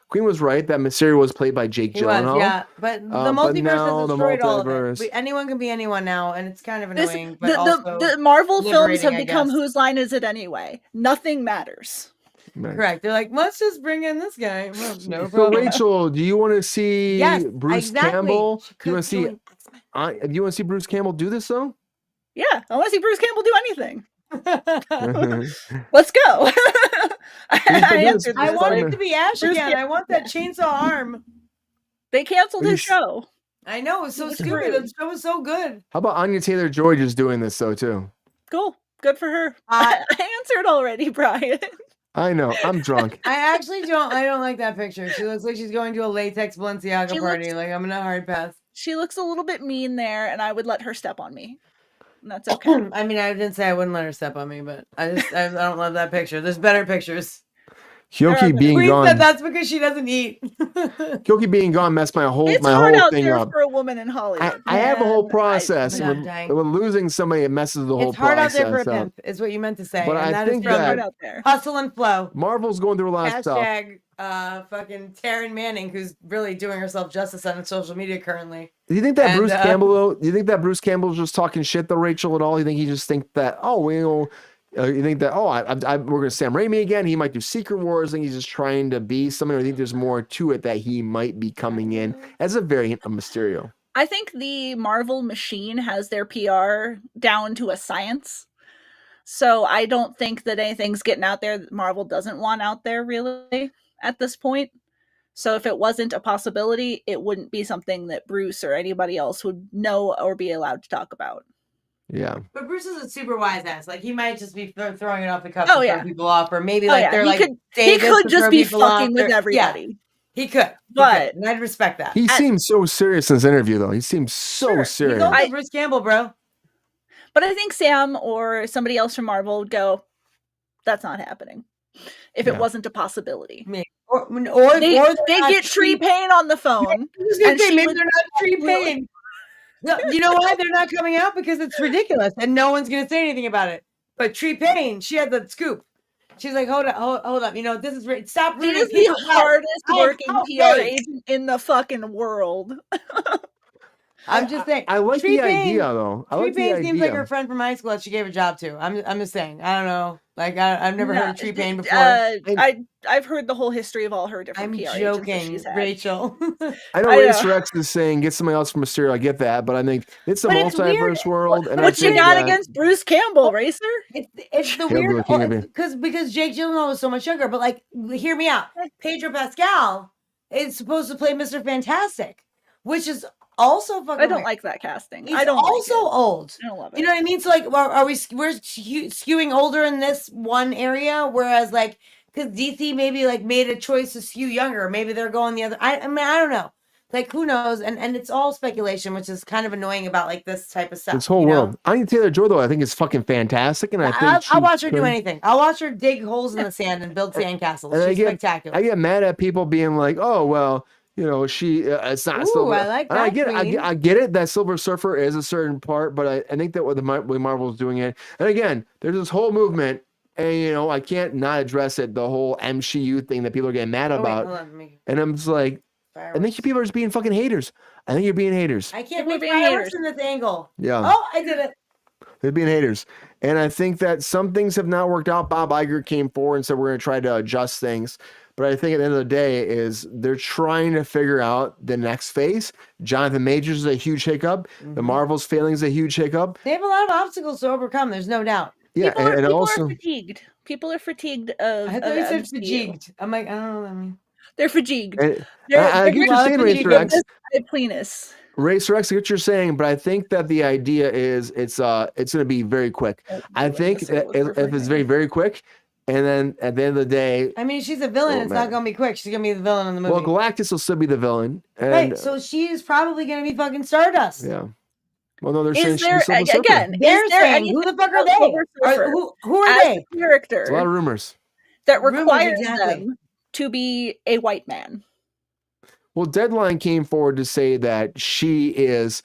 S1: Queen was right that Mysterio was played by Jake
S2: He was,
S1: Gyllenhaal.
S2: yeah. But the
S1: but
S2: multiverse
S1: now
S2: has
S1: the
S2: destroyed all of it.
S1: multiverse-
S2: But anyone can be anyone now, and it's kind of
S4: this,
S2: annoying. But also
S4: the Marvel films
S2: liberating,
S4: have
S2: I
S4: become
S2: guess.
S4: whose line is it anyway? Nothing matters.
S1: Right.
S2: correct. They're like, let's just bring in this guy. Well, no
S1: So
S2: problem.
S1: Rachel, do you want to see
S2: Yes,
S1: Bruce
S2: exactly.
S1: Campbell?
S2: She
S1: Do you
S2: could
S1: want to see?
S2: join X-Men.
S1: Do you want to see Bruce Campbell do this though?
S4: Yeah, I want to see Bruce Campbell do anything.
S1: I
S4: Let's go. I
S1: been doing
S4: answered
S2: I
S4: this.
S2: want
S1: Spider-Man.
S2: it to be Ash
S4: Bruce
S2: again. I want that chainsaw arm.
S4: They canceled his
S1: Please.
S4: show.
S2: I know, it's so
S4: It's
S2: stupid.
S4: rude.
S2: The show was so good.
S1: How about Anya Taylor Joy just doing this though too?
S4: Cool. Good for her.
S2: I
S4: I answered already, Brian.
S1: I know. I'm drunk.
S2: actually don't. I don't like that picture. She looks like she's going to a latex Balenciaga
S4: She
S2: party.
S4: looks-
S2: Like I'm gonna hard pass.
S4: She looks a little bit mean there, and I would let her step on me. And that's okay.
S2: I mean, I didn't say I wouldn't let her step on me, but I don't love that picture. There's better pictures.
S1: Keoki being
S2: Queen
S1: gone.
S2: said that's because she doesn't eat.
S1: Keoki being gone messed my whole
S4: It's hard out
S1: thing
S4: there
S1: up.
S4: for a woman in Hollywood.
S1: I have a whole
S4: man.
S1: process.
S2: I'm
S1: When,
S2: dying.
S1: when losing somebody, it messes the whole
S2: It's hard out
S1: process
S2: there for a
S1: up.
S2: pimp, is what you meant to say.
S1: But
S2: and
S1: I
S2: that is
S1: think
S2: from
S4: It's
S1: that-
S4: hard out there.
S2: Hustle and Flow.
S1: Marvel's going through a lot of stuff.
S2: Hashtag fucking Taryn Manning, who's really doing herself justice on social media currently.
S1: Do you think that
S2: And,
S1: Bruce Campbell? Though, do you think that Bruce Campbell's just talking shit though, Rachel? At all? You think he just think that? Oh, we know. You think that? Oh, we're gonna Sam Raimi again. He might do Secret Wars. I think he's just trying to be something. Or I think there's more to it that he might be coming in as a variant of Mysterio.
S4: I think the Marvel machine has their PR down to a science. So I don't think that anything's getting out there that Marvel doesn't want out there really at this point. So if it wasn't a possibility, it wouldn't be something that Bruce or anybody else would know or be allowed to talk about.
S1: Yeah.
S2: But Bruce is a super wise ass. Like he might just be throwing it off the cuff
S4: Oh,
S2: to
S4: yeah.
S2: throw people off, or maybe
S4: Oh,
S2: like
S4: yeah.
S2: they're
S4: He
S2: like
S4: could-
S2: say
S4: He
S2: this
S4: could
S2: to
S4: just
S2: throw
S4: be
S2: people off.
S4: fucking with
S2: Yeah,
S4: everybody.
S2: he could.
S4: But-
S2: and I'd respect that.
S1: He
S4: I-
S1: seems so serious in his interview, though. He seems so
S4: Sure.
S1: serious.
S2: He's also
S4: I-
S2: Bruce Campbell, bro.
S4: But I think Sam or somebody else from Marvel would go, that's not happening. If
S1: Yeah.
S4: it wasn't a possibility.
S2: Or
S4: They
S2: they're not
S4: get Tree Payne on the phone.
S2: I was gonna
S4: and
S2: say,
S4: she
S2: maybe
S4: would
S2: they're not Tree
S4: absolutely-
S2: Payne. No, you know why they're not coming out? Because it's ridiculous and no one's gonna say anything about it. But Tree Payne, she had the scoop. She's like, hold up. You know, this is stop
S4: He
S2: reading
S4: is the
S2: people out.
S4: hardest
S2: I'm
S4: working
S2: outraged.
S4: PR agent in the fucking world.
S2: I'm just saying.
S1: I like
S2: Tree
S1: the
S2: Payne-
S1: idea though. I
S2: Tree
S1: like the
S2: Payne seems like
S1: idea.
S2: her friend from high school that she gave a job to. I'm just saying. I don't know. Like I've never heard of Tree Payne before.
S4: I've heard the whole history of all her different
S2: I'm
S4: PR agents that
S2: joking,
S4: she's had.
S2: Rachel.
S1: I know
S4: I know.
S1: Racer X is saying get somebody else from Mysterio. I get that, but I think it's a
S2: But it's weird.
S1: multiverse world. And I
S4: What you
S1: think
S4: got
S1: that-
S4: against Bruce Campbell, Racer?
S2: It's the
S1: Hail to the
S2: weird
S1: king of it.
S2: because Jake Gyllenhaal was so much younger. But like, hear me out. Pedro Pascal is supposed to play Mr. Fantastic, which is also fucking.
S4: I don't
S2: weird.
S4: like that casting.
S2: He's
S4: I don't
S2: also
S4: like it.
S2: old.
S4: I don't love it.
S2: You know what I mean? So like, we're skewing older in this one area, whereas like, because DC maybe like made a choice to skew younger. Maybe they're going the other. I mean, I don't know. Like, who knows? And it's all speculation, which is kind of annoying about like this type of stuff.
S1: This whole
S2: you know?
S1: world. Anya Taylor Joy though, I think is fucking fantastic, and I think
S2: I'll watch her do
S1: could-
S2: anything. I'll watch her dig holes in the sand and build sandcastles.
S1: And
S2: She's spectacular.
S1: I get mad at people being like, "Oh well, you know, she it's not Silver."
S2: I like
S1: And I
S2: that
S1: get it.
S2: queen.
S1: I get it that Silver Surfer is a certain part, but I think that with the way Marvel's doing it, and again, there's this whole movement, and you know, I can't not address it. The whole MCU thing that people are getting mad
S2: Oh, wait,
S1: about,
S2: hold on, let me-
S1: and I'm just like, I think you people are just being fucking haters. I think you're being haters.
S2: I can't
S4: We're
S2: make
S4: being
S2: fireworks
S4: haters.
S2: in this angle.
S1: Yeah.
S2: Oh, I did it.
S1: They're being haters. And I think that some things have not worked out. Bob Iger came forward and said we're going to try to adjust things. But I think at the end of the day is they're trying to figure out the next phase. Jonathan Majors is a huge hiccup. The Marvel's failing is a huge hiccup.
S2: They have a lot of obstacles to overcome. There's no doubt.
S1: Yeah,
S4: People
S1: and
S4: are
S1: also
S4: fatigued. People are fatigued of.
S2: I thought you said
S4: MCU.
S2: fatigued. I'm like, I don't know what that means.
S4: They're fatigued.
S1: and,
S4: They're,
S1: I get what you're
S2: well,
S1: saying,
S2: fatigued.
S1: Racer X.
S4: Cleanest.
S1: Racer X, I get what you're saying, but I think that the idea is it's going to be very quick. I think that if it's very, very quick, and then at the end of the day,
S2: I mean, she's a villain.
S1: Oh,
S2: It's
S1: man.
S2: not going to be quick. She's going to be the villain in the movie.
S1: well, Galactus will still be the villain. And,
S2: right. So she's probably going to be fucking Stardust.
S1: yeah. Well, no, they're saying
S4: Is
S1: she's
S4: there
S1: Silver Surfer.
S4: again?
S2: They're
S4: Is there
S2: saying,
S4: anything
S2: who the fuck are
S4: about
S2: they?
S4: Silver Surfer
S2: Who are
S4: as
S2: they?
S4: a
S1: There's a lot
S4: character
S1: of rumors.
S4: that
S2: Rumors,
S4: requires
S2: exactly.
S4: them to be a white man?
S1: Well, Deadline came forward to say that she is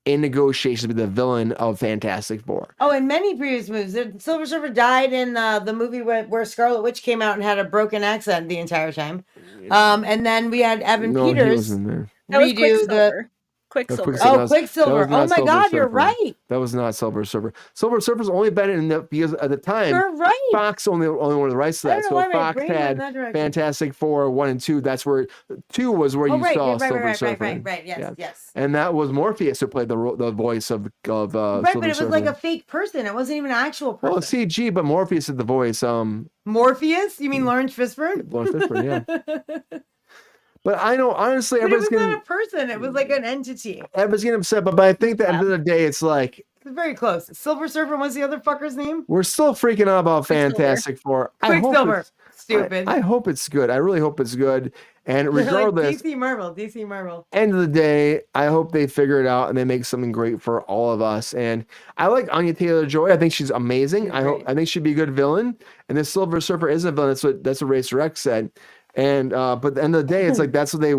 S1: in negotiations to be the villain of Fantastic Four.
S2: Oh, in many previous movies, the Silver Surfer died in the movie where Scarlet Witch came out and had a broken accent the entire time. And then we had Evan
S1: No, he
S2: Peters
S1: wasn't there.
S4: That was
S2: redo the.
S4: Quicksilver.
S1: Quicksilver.
S2: Oh, Quicksilver!
S1: That was
S2: Oh
S1: not
S2: my
S1: Silver
S2: God, you're
S1: Surfer.
S2: right.
S1: That was not Silver Surfer. Silver Surfer's only been in the because at the time
S2: You're right.
S1: Fox only one of the rights to
S2: I
S1: that.
S2: don't know
S1: So
S2: why my
S1: Fox
S2: brain went
S1: had
S2: that direction.
S1: Fantastic Four 1 and 2. That's where 2 was where
S2: Oh,
S1: you
S2: right,
S1: saw
S2: right,
S1: Silver
S2: right,
S1: Surfer.
S2: right. Yes,
S1: Yeah.
S2: yes.
S1: And that was Morpheus who played the voice of
S2: Right,
S1: Silver
S2: but it was
S1: Surfer.
S2: like a fake person. It wasn't even an actual person.
S1: well, CG, but Morpheus is the voice.
S2: Morpheus? You mean Lawrence Fishburne?
S1: Lawrence Fishburne, yeah. But I know honestly,
S2: But it was
S1: everybody's
S2: not a person. It was like an entity.
S1: getting upset. But I think that at the end of the day, it's like
S2: It's very close. Silver Surfer. What's the other fucker's name?
S1: we're still freaking out about
S4: Quicksilver.
S1: Fantastic Four. I hope
S2: Quicksilver.
S1: it's-
S2: Stupid.
S1: I hope it's good. I really hope it's good. And
S2: Like
S1: regardless,
S2: DC Marvel.
S1: end of the day, I hope they figure it out and they make something great for all of us. And I like Anya Taylor Joy. I think she's amazing.
S2: She's
S1: I think she'd be a good villain. And the Silver Surfer is a villain. That's what Racer X said. And but at the end of the day, it's like that's what they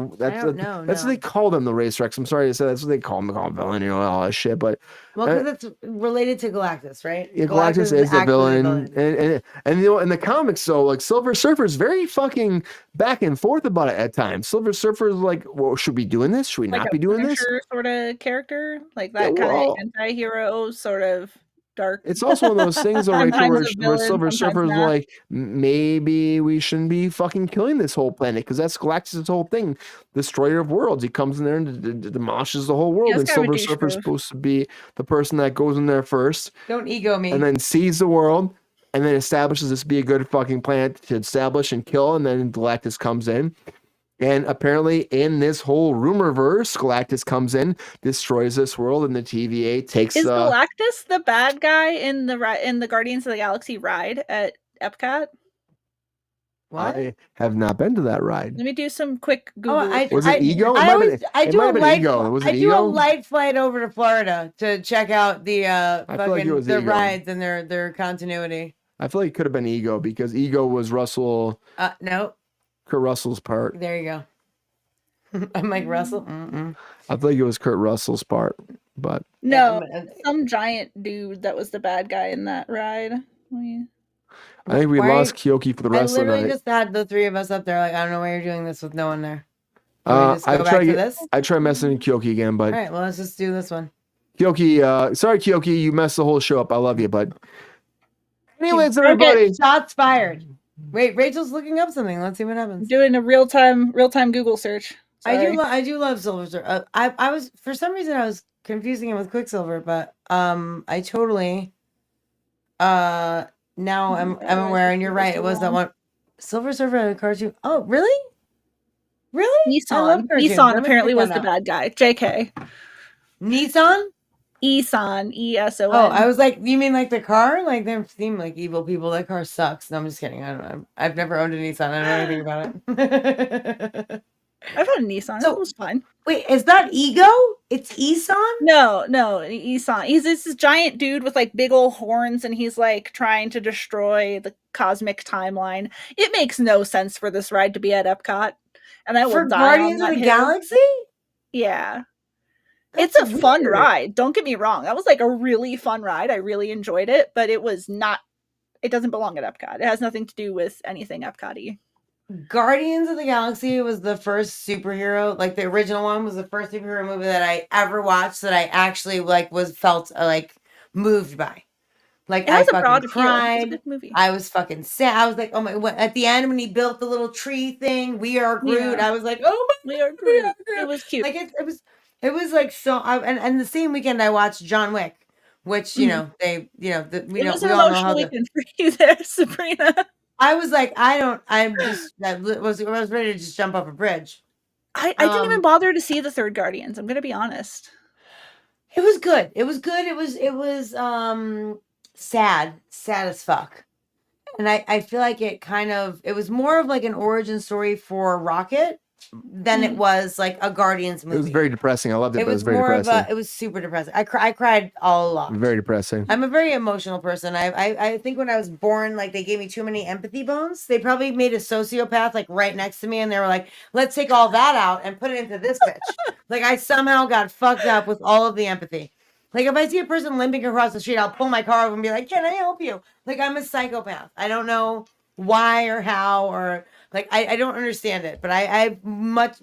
S1: call them, the Racer X. I'm sorry to say that's what they call them, villain, all that shit. But
S2: Well, because it's related to Galactus, right?
S1: yeah, Galactus is the
S2: actually
S1: villain. And you know, in the comics though, like Silver Surfer is very fucking back and forth about it at times. Silver Surfer is like, well, should we be doing this? Should we
S4: Like
S1: not
S4: a
S1: be doing this?
S4: Punisher sort of character, like that
S1: Yeah,
S4: kind
S1: well-
S4: of anti-hero sort of dark.
S1: It's also one of those things, though, Rachel,
S4: Sometimes
S1: where,
S4: a
S1: where
S4: villain,
S1: Silver
S4: sometimes
S1: Surfer is
S4: not.
S1: like, maybe we shouldn't be fucking killing this whole planet because that's Galactus' whole thing, destroyer of worlds. He comes in there and demolishes the whole world,
S4: Yeah,
S1: and
S4: it's kind of a
S1: Silver Surfer is
S4: douche
S1: supposed to be the person that goes in there first
S2: Don't ego me.
S1: and then sees the world and then establishes this to be a good fucking planet to establish and kill, and then Galactus comes in. And apparently, in this whole rumorverse, Galactus comes in, destroys this world, and the TVA takes
S4: Is Galactus the bad guy in the Guardians of the Galaxy ride at Epcot?
S2: What?
S1: I have not been to that ride.
S4: Let me do some quick Google.
S1: Was it Ego? It
S2: I
S1: might have
S2: always,
S1: been-
S2: I
S1: it
S2: do
S1: might
S2: a
S1: have been
S2: light.
S1: Ego. Was it
S2: I do a
S1: Ego?
S2: light flight over to Florida to check out the
S1: feel like it
S2: fucking
S1: was
S2: the
S1: Ego.
S2: rides and their continuity.
S1: I feel like it could have been Ego because Ego was
S2: No,
S1: Kurt Russell's part.
S2: there you go. I'm like Russell. Mm-mm.
S1: I feel like it was Kurt Russell's part, but
S4: No,
S2: Yeah,
S4: some giant dude that was the bad guy in that ride.
S1: I think we
S2: Why-
S1: lost Keoki for the
S2: I
S1: rest of the
S2: literally
S1: night.
S2: just had the three of us up there. Like, I don't know why you're doing this with no one there. Can we just go back to this?
S1: I try messing Keoki again, but
S2: All right, well, let's just do this one.
S1: Keoki, sorry Keoki, you messed the whole show up. I love you, but anyways,
S2: Okay,
S1: everybody.
S2: shots fired. Wait, Rachel's looking up something. Let's see what happens.
S4: Doing a real time Google search.
S2: I do love Silver Surfer. I was, for some reason, I was confusing him with Quicksilver, but I totally now I'm aware, and you're right. It was that one. Silver Surfer had a cartoon. Oh, really? Really? I love
S4: Nissan.
S2: cartoons.
S4: Nissan
S2: I'm
S4: apparently
S2: gonna
S4: was
S2: check
S4: the
S2: that
S4: bad guy. JK.
S2: out. Nissan?
S4: Eson. ESON.
S2: Oh, I was like, you mean like the car? Like they seem like evil people. That car sucks. No, I'm just kidding. I don't know. I've never owned a Nissan. I don't know anything about it.
S4: I've had a Nissan.
S2: So-
S4: it was fine.
S2: Wait, is that Ego? It's Eson?
S4: No, Eson. He's this giant dude with like big old horns, and he's like trying to destroy the cosmic timeline. It makes no sense for this ride to be at Epcot, and I will
S2: For
S4: die
S2: Guardians
S4: on
S2: of
S4: that
S2: the
S4: hill.
S2: Galaxy?
S4: Yeah.
S2: That's
S4: It's a fun
S2: weird.
S4: ride. Don't get me wrong. That was like a really fun ride. I really enjoyed it, but it was not. It doesn't belong at Epcot. It has nothing to do with anything Epcot-y.
S2: Guardians of the Galaxy was the first superhero, like the original one was the first superhero movie that I ever watched that I actually like was felt like moved by. Like
S4: It has
S2: I
S4: a broad
S2: fucking
S4: appeal. It's a
S2: cried.
S4: good movie.
S2: I was fucking sad. I was like, oh my! At the end when he built the little tree thing, we are Groot.
S4: Yeah.
S2: I was like, oh my!
S4: We are Groot. It was cute.
S2: Like it was like so. And the same weekend I watched John Wick, which you know they we
S4: it
S2: don't
S4: was
S2: we
S4: an
S2: all know
S4: emotional
S2: how the,
S4: weekend for you there, Sabrina.
S2: I was like, I'm just I was ready to just jump off a bridge.
S4: I didn't even bother to see the third Guardians. I'm gonna be honest.
S2: It was good. It was good. It was sad as fuck. And I feel like it was more of like an origin story for Rocket than it was like a Guardians movie.
S1: It was very depressing. I loved it,
S2: It
S1: but it
S2: was
S1: was very
S2: more
S1: depressing.
S2: of it was super depressing. I cried all along.
S1: Very depressing.
S2: I'm a very emotional person. I think when I was born, like they gave me too many empathy bones. They probably made a sociopath like right next to me, and they were like, "Let's take all that out and put it into this bitch." Like I somehow got fucked up with all of the empathy. Like if I see a person limping across the street, I'll pull my car over and be like, "Can I help you?" Like I'm a psychopath. I don't know why or how or like I don't understand it, but I have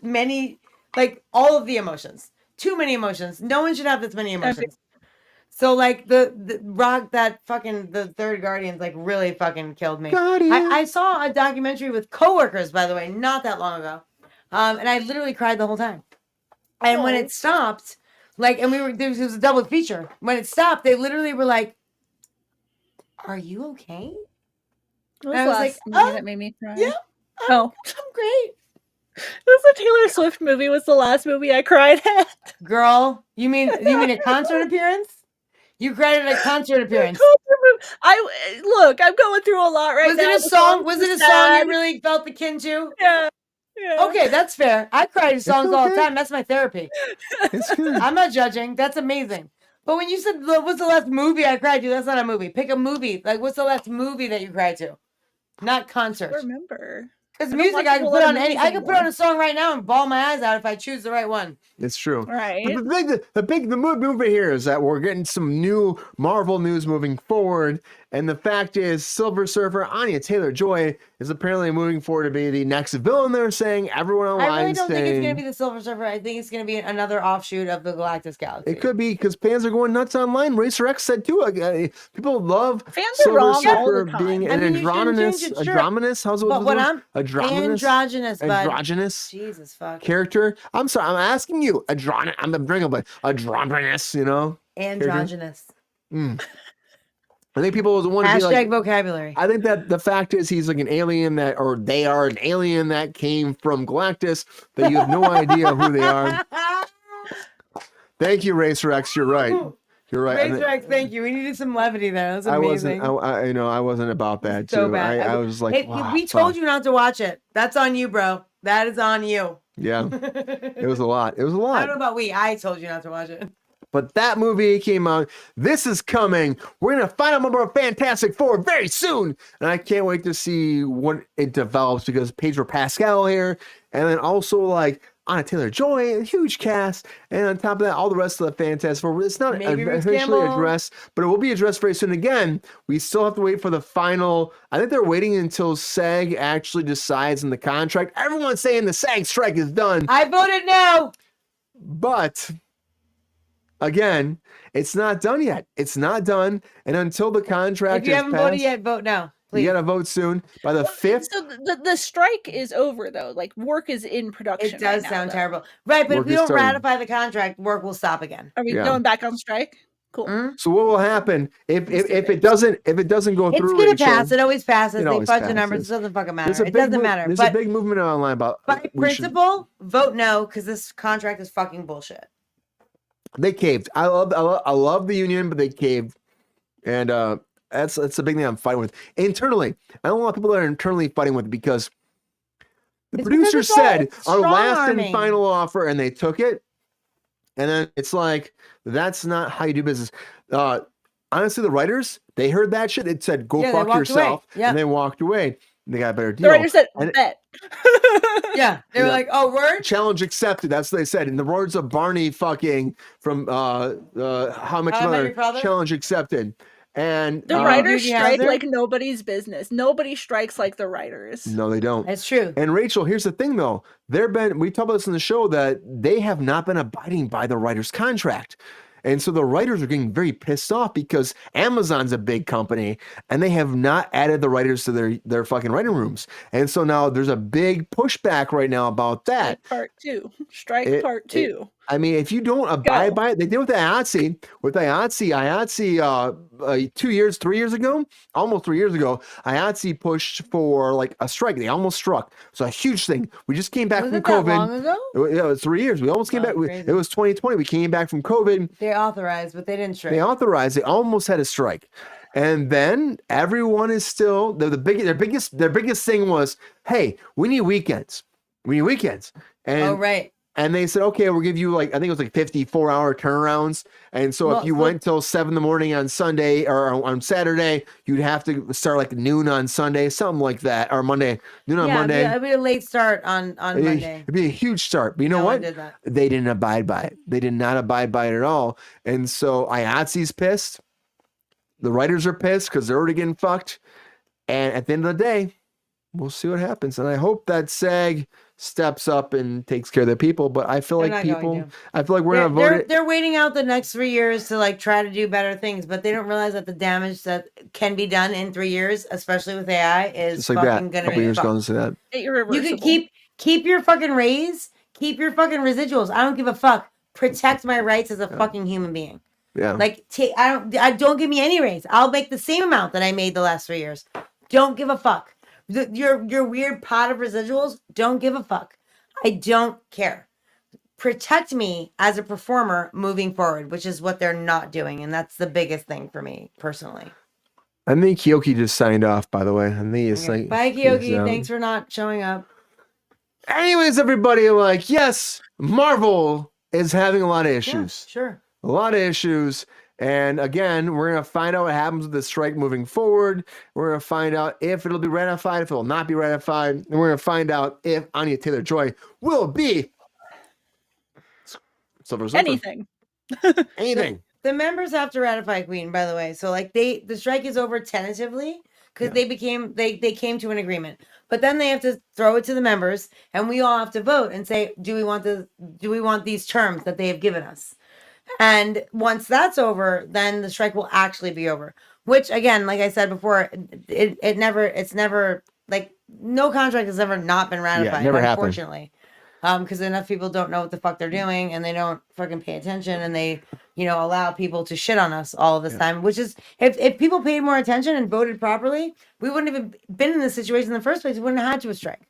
S2: many like all of the emotions. Too many emotions. No one should have this many emotions. So like the rock that fucking the third Guardians like really fucking killed me. I saw a documentary with coworkers, by the way, not that long ago. And I literally cried the whole time. And when it stopped, like, and there was a double feature. When it stopped, they literally were like, "Are you okay?"
S4: What was
S2: I
S4: the
S2: was
S4: last
S2: like,
S4: movie
S2: "Oh,
S4: that made me cry?
S2: yeah,
S4: Oh,
S2: I'm great.
S4: it was the Taylor Swift movie. Was the last movie I cried at.
S2: Girl, you mean a concert appearance? You cried at a concert appearance.
S4: Look. I'm going through a lot right
S2: Was
S4: now.
S2: it a
S4: The
S2: song? Was it a song
S4: sad.
S2: you really felt the kin to?
S4: Yeah.
S2: Okay, that's fair. I cry to songs all the
S1: okay.
S2: time. That's my therapy.
S1: It's good.
S2: I'm not judging. That's amazing. But when you said, what's the last movie I cried to? That's not a movie. Pick a movie. Like, what's the last movie that you cried to? Not concert.
S4: I remember.
S2: Because
S4: I don't
S2: music,
S4: watch
S2: I
S4: a
S2: can
S4: whole
S2: put
S4: lot
S2: on
S4: of
S2: any.
S4: movies
S2: I can put on
S4: anymore.
S2: a song right now and bawl my eyes out if I choose the right one.
S1: It's true.
S4: Right.
S1: The movie here is that we're getting some new Marvel news moving forward, and the fact is, Silver Surfer Anya Taylor Joy is apparently moving forward to be the next villain. They're saying everyone online
S2: I really don't think it's
S1: saying
S2: going to be the Silver Surfer. I think it's going to be another offshoot of the Galactus Galaxy.
S1: it could be because fans are going nuts online. Racer X said too. People love
S4: Fans are
S1: Silver
S4: wrong all
S1: Surfer
S4: the time.
S1: being
S2: I
S1: an
S2: mean, you shouldn't
S1: androgynous,
S2: change it, sure.
S1: androgynous. How's it?
S2: But what I'm androgynous, bud.
S1: androgynous
S2: Jesus fuck.
S1: character. I'm sorry. I'm asking you. I'm drinking, but androgynous. You know.
S2: Androgynous.
S1: I think people want to be
S2: Hashtag
S1: like.
S2: vocabulary.
S1: I think that the fact is he's like an alien or they are an alien that came from Galactus that you have no idea who they are. Thank you, Racer X. You're right. You're right.
S2: Racer X, thank you. We needed some levity there. That's
S1: I
S2: amazing.
S1: wasn't. I wasn't about that
S2: So
S1: too.
S2: bad.
S1: I was like, wow,
S2: we told you not to watch it. That's on you, bro. That is on you.
S1: Yeah, it was a lot. It was a
S2: I
S1: lot.
S2: don't know about we. I told you not to watch it.
S1: But that movie came out. This is coming. We're gonna find out more about Fantastic Four very soon, and I can't wait to see what it develops because Pedro Pascal here, and then also like Anya Taylor Joy, a huge cast, and on top of that, all the rest of the Fantastic Four. It's not
S2: Maybe Bruce
S1: officially
S2: Campbell.
S1: addressed, but it will be addressed very soon. Again, we still have to wait for the final. I think they're waiting until SAG actually decides on the contract. Everyone's saying the SAG strike is done,
S2: I voted no.
S1: but again, it's not done yet. It's not done, and until the contract
S2: If you
S1: is
S2: haven't
S1: passed,
S2: voted yet, vote no. Please.
S1: you got to vote soon by the 5th.
S4: So the strike is over though. Like work is in production.
S2: It does
S4: right now,
S2: sound
S4: though.
S2: terrible. Right, but
S1: Work
S2: if we
S1: is
S2: don't
S1: starting.
S2: ratify the contract, work will stop again.
S4: Are we
S1: Yeah.
S4: going back on strike? Cool.
S2: Mm?
S1: So what will happen if it doesn't go
S2: It's
S1: through?
S2: gonna
S1: Rachel,
S2: pass. It always passes.
S1: It
S2: They
S1: always
S2: fudge the numbers.
S1: passes.
S2: It doesn't fucking
S1: There's
S2: matter.
S1: a
S2: It
S1: big
S2: doesn't
S1: move-
S2: matter.
S1: There's
S2: But
S1: a big movement online about
S2: by
S1: we should-
S2: principle, vote no because this contract is fucking bullshit.
S1: They caved. I love the union, but they caved, and that's a big thing I'm fighting with internally. I don't want people that are internally fighting with it because the
S2: It's
S1: producer
S2: because it's all
S1: said our last and
S2: strong-arming.
S1: final offer, and they took it. And then it's like that's not how you do business. Honestly, the writers they heard that shit. It said go
S2: Yeah, they
S1: fuck
S2: walked
S1: yourself,
S2: away. Yep.
S1: and they walked away. They got a better deal.
S4: The writer said
S1: And-
S4: bet.
S2: Yeah, they were
S1: Yeah.
S2: like, "Oh, word."
S1: Challenge accepted. That's what they said. In the words of Barney fucking from How Much
S2: How I Met Your
S1: Mother,
S2: Father?
S1: challenge accepted. And
S4: The
S2: Uh,
S4: writers
S2: Doogie
S4: strike
S2: Howser?
S4: like nobody's business. Nobody strikes like the writers.
S1: no, they don't.
S2: It's true.
S1: And Rachel, here's the thing though. We talked about this in the show that they have not been abiding by the writer's contract. And so the writers are getting very pissed off because Amazon's a big company and they have not added the writers to their fucking writing rooms. And so now there's a big pushback right now about that.
S4: Strike part 2. Strike
S1: It-
S4: part 2.
S1: I mean, if you don't abide
S4: Go.
S1: by it, they did with the IATSE. With IATSE, 3 years ago, almost 3 years ago, IATSE pushed for like a strike. They almost struck. So a huge thing. We just came back
S2: Was
S1: from
S2: it that
S1: COVID.
S2: long ago?
S1: Yeah, it was 3 years. We almost came
S2: Oh,
S1: back.
S2: crazy.
S1: It was 2020. We came back from COVID.
S2: They authorized, but they didn't strike.
S1: They authorized. They almost had a strike, and then everyone is still their biggest thing was, hey, we need weekends. We need weekends. And
S2: Oh, right.
S1: and they said, okay, we'll give you like, I think it was like 54-hour turnarounds. And so
S2: Well,
S1: if you
S2: so-
S1: went till 7 a.m. on Sunday or on Saturday, you'd have to start like noon on Sunday, something like that, or Monday, noon on Monday.
S2: It'd be a late start on Monday.
S1: It'd be a huge start. But you know
S2: No one
S1: what?
S2: did that.
S1: They didn't abide by it. They did not abide by it at all. And so IATSE's pissed. The writers are pissed because they're already getting fucked. And at the end of the day, we'll see what happens. And I hope that SAG steps up and takes care of their people. But I feel
S2: They're
S1: like
S2: not going
S1: people, I feel like we're not
S2: They're,
S1: voting.
S2: they're waiting out the next 3 years to like try to do better things, but they don't realize that the damage that can be done in 3 years, especially with AI, is
S1: Just like that.
S2: fucking
S1: A
S2: gonna
S1: couple
S2: be
S1: years
S2: fucked.
S1: ago, and say that.
S2: You
S4: Irreversible.
S2: can keep your fucking raise, keep your fucking residuals. I don't give a fuck. Protect my rights as a fucking human being.
S1: Yeah.
S2: Like I don't give me any raise. I'll make the same amount that I made the last 3 years. Don't give a fuck. Your weird pot of residuals, don't give a fuck. I don't care. Protect me as a performer moving forward, which is what they're not doing, and that's the biggest thing for me personally.
S1: I think Keoki just signed off, by the way. I think it's
S2: Okay.
S1: like,
S2: Bye, Keoki.
S1: he's out.
S2: Thanks for not showing up.
S1: Anyways, everybody, like, yes, Marvel is having a lot of
S2: Yeah,
S1: issues.
S2: sure.
S1: A lot of issues. And again, we're going to find out what happens with the strike moving forward. We're going to find out if it'll be ratified, if it will not be ratified. And we're going to find out if Anya Taylor Joy will be Silver Surfer.
S4: Anything.
S1: Anything.
S2: The members have to ratify Queen, by the way. So like the strike is over tentatively because they came to an agreement. But then they have to throw it to the members and we all have to vote and say, do we want these terms that they have given us? And once that's over, then the strike will actually be over. Which again, like I said before, it's never like no contract has ever not been ratified,
S1: never happened.
S2: unfortunately. Because enough people don't know what the fuck they're doing and they don't fucking pay attention and they, allow people to shit on us all of this time, which is if people paid more attention and voted properly, we wouldn't have been in this situation in the first place. We wouldn't have had to strike.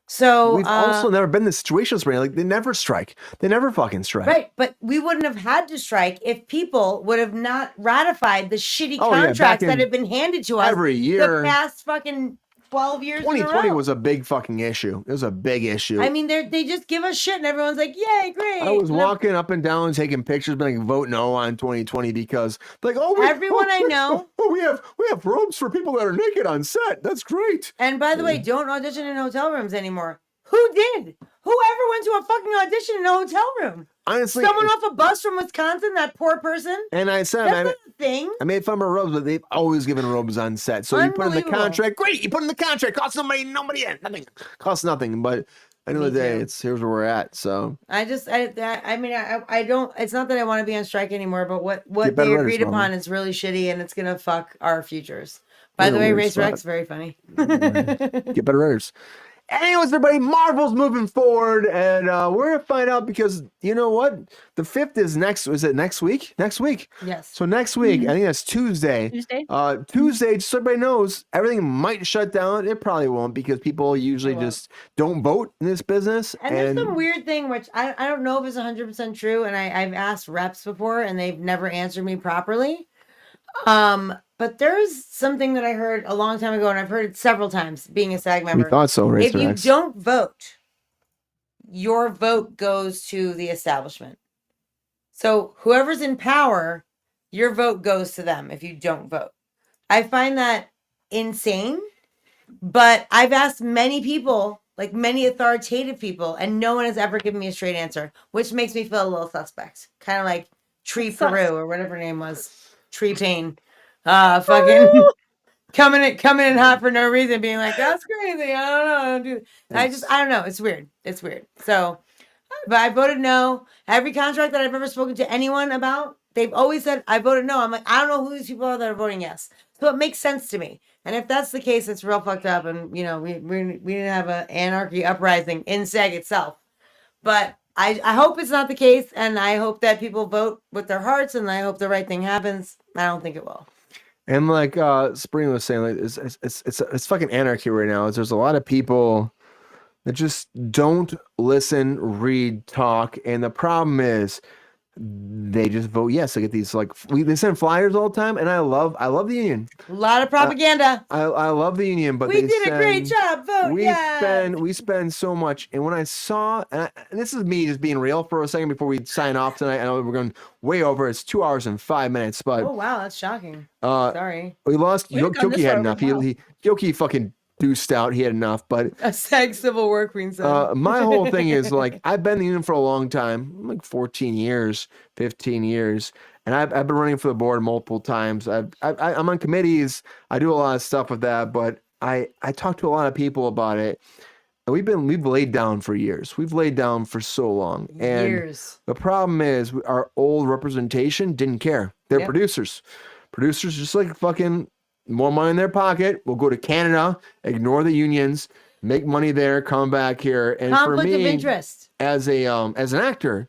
S2: So
S1: We've also never been in this situation where like they never strike. They never fucking strike.
S2: right, but we wouldn't have had to strike if people would have not ratified the shitty
S1: Oh, yeah, back
S2: contracts that
S1: in
S2: have been handed to us
S1: every year.
S2: the past fucking 12 years.
S1: 2020
S2: in a row.
S1: was a big fucking issue. It was a big issue.
S2: I mean, they just give us shit and everyone's like, yay, great.
S1: I was
S2: And then
S1: walking up and down taking pictures, but like vote no on 2020 because like
S2: Everyone I know-
S1: we have robes for people that are naked on set. That's great.
S2: And by the way, don't audition in hotel rooms anymore. Who did? Whoever went to a fucking audition in a hotel room.
S1: Honestly,
S2: Someone off a bus from Wisconsin, that poor person.
S1: and I said,
S2: That's not a thing.
S1: I made fun of robes, but they've always given robes on set. So you put in the
S2: Unbelievable.
S1: contract, great. You put in the contract, costs nobody nothing, costs nothing. But at the end of the day, here's where we're at. So
S2: I mean, I don't. It's not that I want to be on strike anymore, but what
S1: Get
S2: they
S1: better
S2: agreed
S1: writers,
S2: upon
S1: Mom.
S2: is really shitty, and it's gonna fuck our futures. By
S1: We're
S2: the
S1: in a
S2: way,
S1: weird
S2: Race
S1: spot.
S2: Rex, very funny.
S1: get better writers. Anyways, everybody, Marvel's moving forward, and we're gonna find out because you know what? The 5th is next. Is it next week? Next week.
S2: Yes.
S1: So next week, I think that's Tuesday. Tuesday, just so everybody knows, everything might shut down. It probably won't because people usually just don't vote in this business.
S2: And there's some weird thing which I don't know if it's 100% true, and I've asked reps before, and they've never answered me properly. But there's something that I heard a long time ago, and I've heard it several times being a SAG member.
S1: We thought so, Racer
S2: If you
S1: X.
S2: don't vote, your vote goes to the establishment. So whoever's in power, your vote goes to them if you don't vote. I find that insane, but I've asked many people, like many authoritative people, and no one has ever given me a straight answer, which makes me feel a little suspect. Kind of like Tree Peru or whatever her name was. Tree Payne. Fucking coming in hot for no reason, being like, that's crazy. I don't know. I don't know. It's weird. It's weird. So, but I voted no. Every contract that I've ever spoken to anyone about, they've always said, I voted no. I'm like, I don't know who these people are that are voting yes. So it makes sense to me. And if that's the case, it's real fucked up. And, you know, we didn't have an anarchy uprising in SAG itself. But I hope it's not the case. And I hope that people vote with their hearts. And I hope the right thing happens. I don't think it will.
S1: And like Sabrina was saying, like it's fucking anarchy right now. There's a lot of people that just don't listen, read, talk, and the problem is they just vote yes. They get these they send flyers all the time, and I love the union.
S2: A lot of propaganda.
S1: I love the union, but
S2: we did a great job. Vote
S1: we spend so much, and when I saw, and this is me just being real for a second before we sign off tonight. I know we're going way over. It's 2 hours and 5 minutes, but
S2: oh wow, that's shocking. Sorry,
S1: we lost.
S4: We've gone
S1: Keoki
S4: this
S1: had
S4: far
S1: enough.
S4: over, wow.
S1: Keoki fucking deuced out. He had enough, but
S2: a SAG Civil War Queen son.
S1: my whole thing is like I've been in the union for a long time, like 14 years, 15 years, and I've been running for the board multiple times. I'm on committees. I do a lot of stuff with that, but I talk to a lot of people about it. And we've laid down for years. We've laid down for so long. And
S2: Years.
S1: the problem is our old representation didn't care. They're producers. Producers just like fucking more money in their pocket. We'll go to Canada, ignore the unions, make money there, come back here. And
S2: Conflict
S1: for me,
S2: of interest.
S1: as an actor,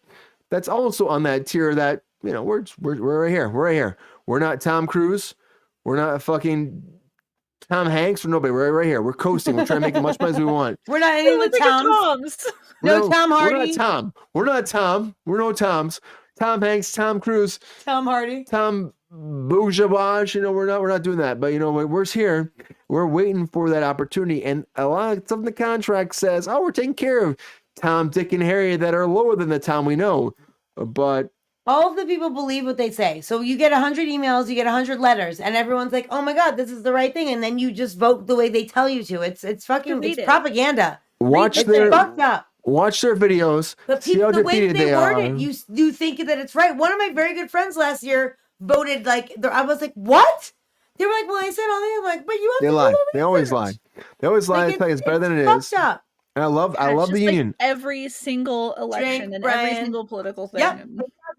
S1: that's also on that tier that, you know, we're right here. We're right here. We're not Tom Cruise. We're not fucking Tom Hanks or nobody. We're right here. We're coasting. We're trying to make as much money as we want.
S2: We're not any of the Toms. No Tom Hardy.
S1: We're not Tom. We're not Tom. We're no Toms. Tom Hanks, Tom Cruise,
S2: Tom Hardy,
S1: Tom Boujabaj. You know, we're not doing that. But you know, we're here. We're waiting for that opportunity. And a lot of stuff in the contract says, "Oh, we're taking care of Tom, Dick, and Harry that are lower than the Tom we know." But
S2: all of the people believe what they say. So you get 100 emails, you get 100 letters, and everyone's like, "Oh my God, this is the right thing," and then you just vote the way they tell you to. It's fucking it's propaganda.
S1: Watch
S2: it's
S1: their
S2: fucked up.
S1: Watch their videos.
S2: But
S1: See how
S2: people, the way
S1: defeated
S2: they word
S1: are.
S2: it, you think that it's right. One of my very good friends last year voted like I was like, "What?" They were like, "Well, I said all that." I'm like, "But you have
S1: They
S2: to
S1: lie.
S2: do
S1: They always lie. They always lie. They tell you it's better than it is.
S2: Fucked up.
S1: And I love
S4: It's
S1: the
S4: just
S1: union.
S4: like every single election and
S2: Brian.
S4: every single political thing.
S2: Yep.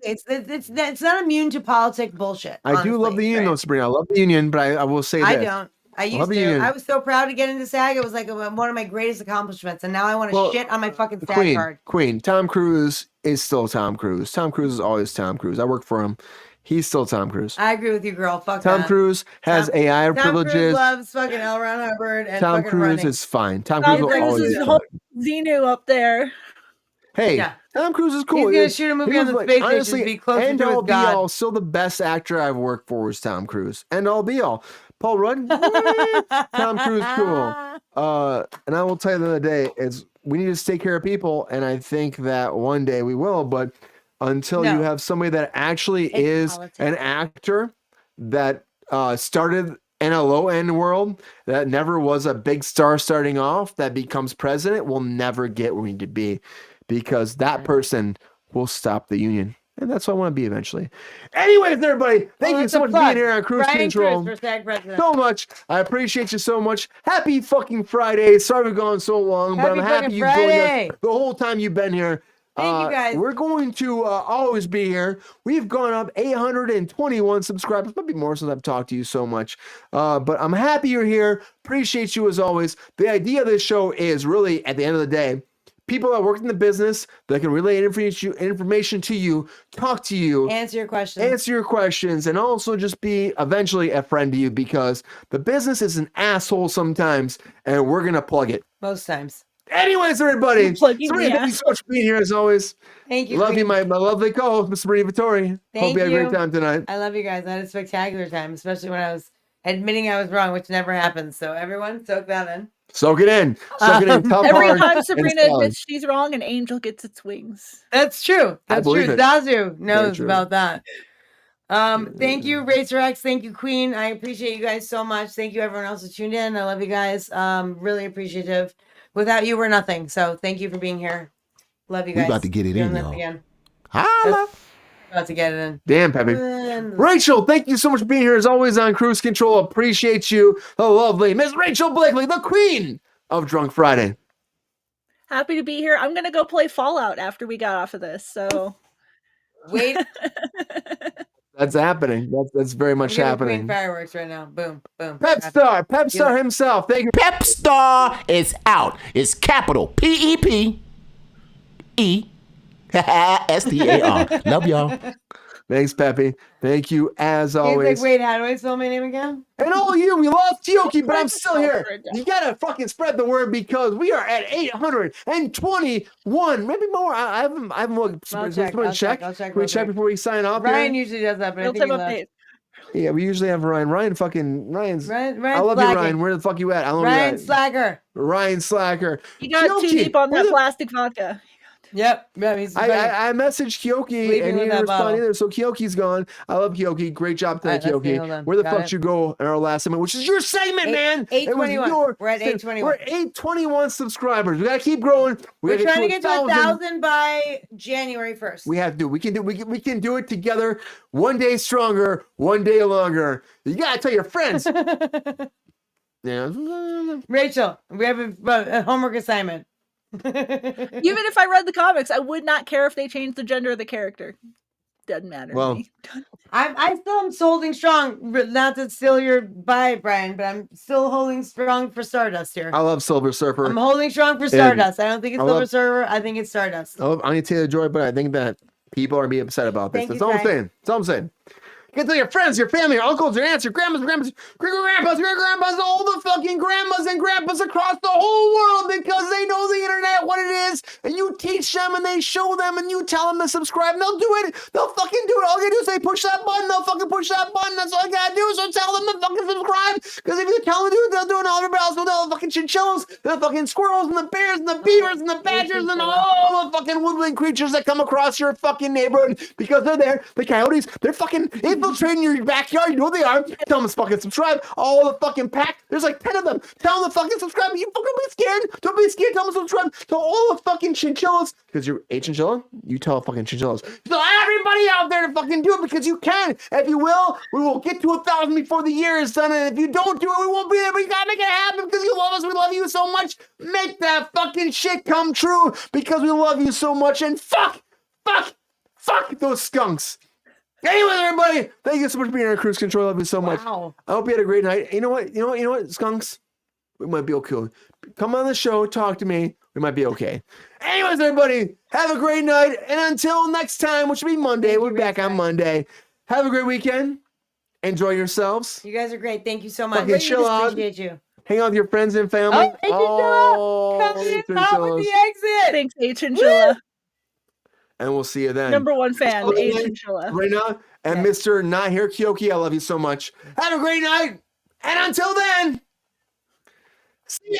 S2: It's not immune to politic bullshit.
S1: I do love the union though, Sabrina. I love the union, but I will say this.
S2: I don't. I used
S1: love the
S2: to.
S1: union.
S2: I was so proud to get into SAG. It was like one of my greatest accomplishments, and now I want to
S1: Well,
S2: shit on my fucking SAG card.
S1: Queen. Tom Cruise is still Tom Cruise. Tom Cruise is always Tom Cruise. I work for him. He's still Tom Cruise.
S2: I agree with you, girl. Fuck
S1: Tom
S2: that.
S1: Cruise has AI
S2: Tom
S1: privileges.
S2: Cruise loves fucking L. Ron Hubbard and
S1: Tom
S2: fucking
S1: Cruise
S2: running.
S1: is fine. Tom
S4: Tom
S1: Cruise will
S4: Cruise
S1: always
S4: is
S1: be
S4: the
S1: fine.
S4: whole Xenu up there.
S1: Hey,
S2: Yeah.
S1: Tom Cruise is cool.
S2: He's gonna
S1: It's-
S2: shoot a movie
S1: he
S2: on
S1: was
S2: the
S1: like-
S2: space station
S1: honestly,
S2: to be closer
S1: end
S2: to his
S1: all be
S2: God.
S1: all, still the best actor I've worked for was Tom Cruise. End all be all. Paul Rudd, Tom Cruise, cool. And I will tell you the other day, we need to take care of people, and I think that one day we will. But until you have somebody that actually is
S2: politics.
S1: an actor that started in a low-end world that never was a big star starting off that becomes president will never get where we need to be because that person will stop the union. And that's what I want to be eventually. Anyways, everybody, thank you so much for being here on Cruise
S2: Ryan
S1: Control.
S2: Kruse for SAG president.
S1: So much. I appreciate you so much. Happy fucking Friday. Sorry we've gone so long, but I'm happy you joined us the whole time you've been here.
S2: Thank you guys.
S1: We're going to always be here. We've gone up 821 subscribers. Maybe more since I've talked to you so much. But I'm happy you're here. Appreciate you as always. The idea of this show is really, at the end of the day, people that work in the business that can relay information to you, talk to you,
S2: answer your questions,
S1: and also just be eventually a friend to you because the business is an asshole sometimes, and we're going to plug it.
S2: Most times.
S1: Anyways, everybody,
S4: thank you
S1: so much for being here as always.
S2: Thank you.
S1: Love you, my lovely co-host, Mr. Marie Vittori. Hope you had a great time tonight.
S2: I love you guys. I had a spectacular time, especially when I was admitting I was wrong, which never happens. So everyone, soak that in.
S1: Soak it in. Soak it in. Tough,
S4: Every
S1: hard,
S4: time Sabrina admits she's wrong, an angel gets its wings.
S2: That's true. That's true. Zazu knows about that. Thank you, Racer X. Thank you, Queen. I appreciate you guys so much. Thank you, everyone else who tuned in. I love you guys. Really appreciative. Without you, we're nothing. So thank you for being here. Love you guys.
S3: We about to get it in, y'all.
S2: Again.
S3: Holla.
S2: About to get it in.
S1: Damn, Peppy. Rachel, thank you so much for being here as always on Cruise Control. Appreciate you. The lovely Miss Rachel Blakely, the queen of Drunk Friday.
S4: Happy to be here. I'm going to go play Fallout after we got off of this. So
S2: wait.
S1: That's happening. That's very much happening.
S2: Fireworks right now. Boom, boom.
S1: Pep Star himself. Thank you.
S3: Pep Star is out. It's capital PEPESTAR. Love y'all.
S1: Thanks, Peppy. Thank you as always.
S2: He's like, wait, how do I spell my name again?
S1: And all of you, we lost Keoki, but I'm still here. You gotta fucking spread the word because we are at 821. Maybe more. I haven't looked.
S2: I'll check.
S1: Can we check before we sign off?
S2: Ryan usually does that, but I think he left.
S1: Yeah, we usually have Ryan. Ryan's.
S2: Ryan
S1: I love you, Ryan. Where the fuck you at? I don't know.
S2: Ryan Slacker.
S1: Ryan Slacker.
S4: You got too deep on that plastic vodka.
S2: Yep.
S1: I messaged Keoki and he didn't respond either. So Keoki's gone. I love Keoki. Great job tonight, Keoki. Where the fuck did you go in our last segment, which is your segment, man?
S2: 821. We're at 821.
S1: We're at 821 subscribers. We gotta keep growing.
S2: We're trying to get to 1,000 by January 1st.
S1: We have to do. We can do it together. One day stronger, one day longer. You gotta tell your friends. Yeah.
S2: Rachel, we have a homework assignment.
S4: Even if I read the comics, I would not care if they changed the gender of the character. Doesn't matter to me.
S2: I still am holding strong. Not to steal your vibe, Brian, but I'm still holding strong for Stardust here.
S1: I love Silver Surfer.
S2: I'm holding strong for Stardust. I don't think it's Silver Surfer. I think it's Stardust.
S1: I love Anya Taylor Joy, but I think that people are being upset about this. That's all I'm saying. That's all I'm saying. You can tell your friends, your family, your uncles, your aunts, your grandmas, great-grandpas, all the fucking grandmas and grandpas across the whole world because they know the internet, what it is, and you teach them and they show them and you tell them to subscribe and they'll do it. They'll fucking do it. All you gotta do is say push that button. They'll fucking push that button. That's all you gotta do. So tell them to fucking subscribe because if you tell them to do it, they'll do it. And all everybody else will do the fucking chinchillas, the fucking squirrels and the bears and the beavers and the badgers and all the fucking woodland creatures that come across your fucking neighborhood because they're there. The coyotes, they're fucking infiltrating your backyard. You know they are. Tell them to fucking subscribe. All the fucking pack. There's like 10 of them. Tell them to fucking subscribe. You fucking be scared. Don't be scared. Tell them to subscribe to all the fucking chinchillas. Because you're a chinchilla, you tell fucking chinchillas. Tell everybody out there to fucking do it because you can. If you will, we will get to 1,000 before the year is done. And if you don't do it, we won't be there. But you gotta make it happen because you love us. We love you so much. Make that fucking shit come true because we love you so much. And fuck those skunks. Anyway, everybody, thank you so much for being on Cruise Control. I love you so much.
S2: Wow.
S1: I hope you had a great night. You know what, skunks? We might be okay. Come on the show, talk to me. We might be okay. Anyways, everybody, have a great night. And until next time, which will be Monday, we're back on Monday. Have a great weekend. Enjoy yourselves.
S2: You guys are great. Thank you so much.
S1: Fucking chill out.
S2: Appreciate you.
S1: Hang out with your friends and family.
S2: Coming in hot with the exit.
S4: Thanks, A Chinchilla.
S1: And we'll see you then.
S4: Number one fan, A Chinchilla.
S1: Right now, and Mr. Not Here Keoki, I love you so much. Have a great night. And until then, see ya.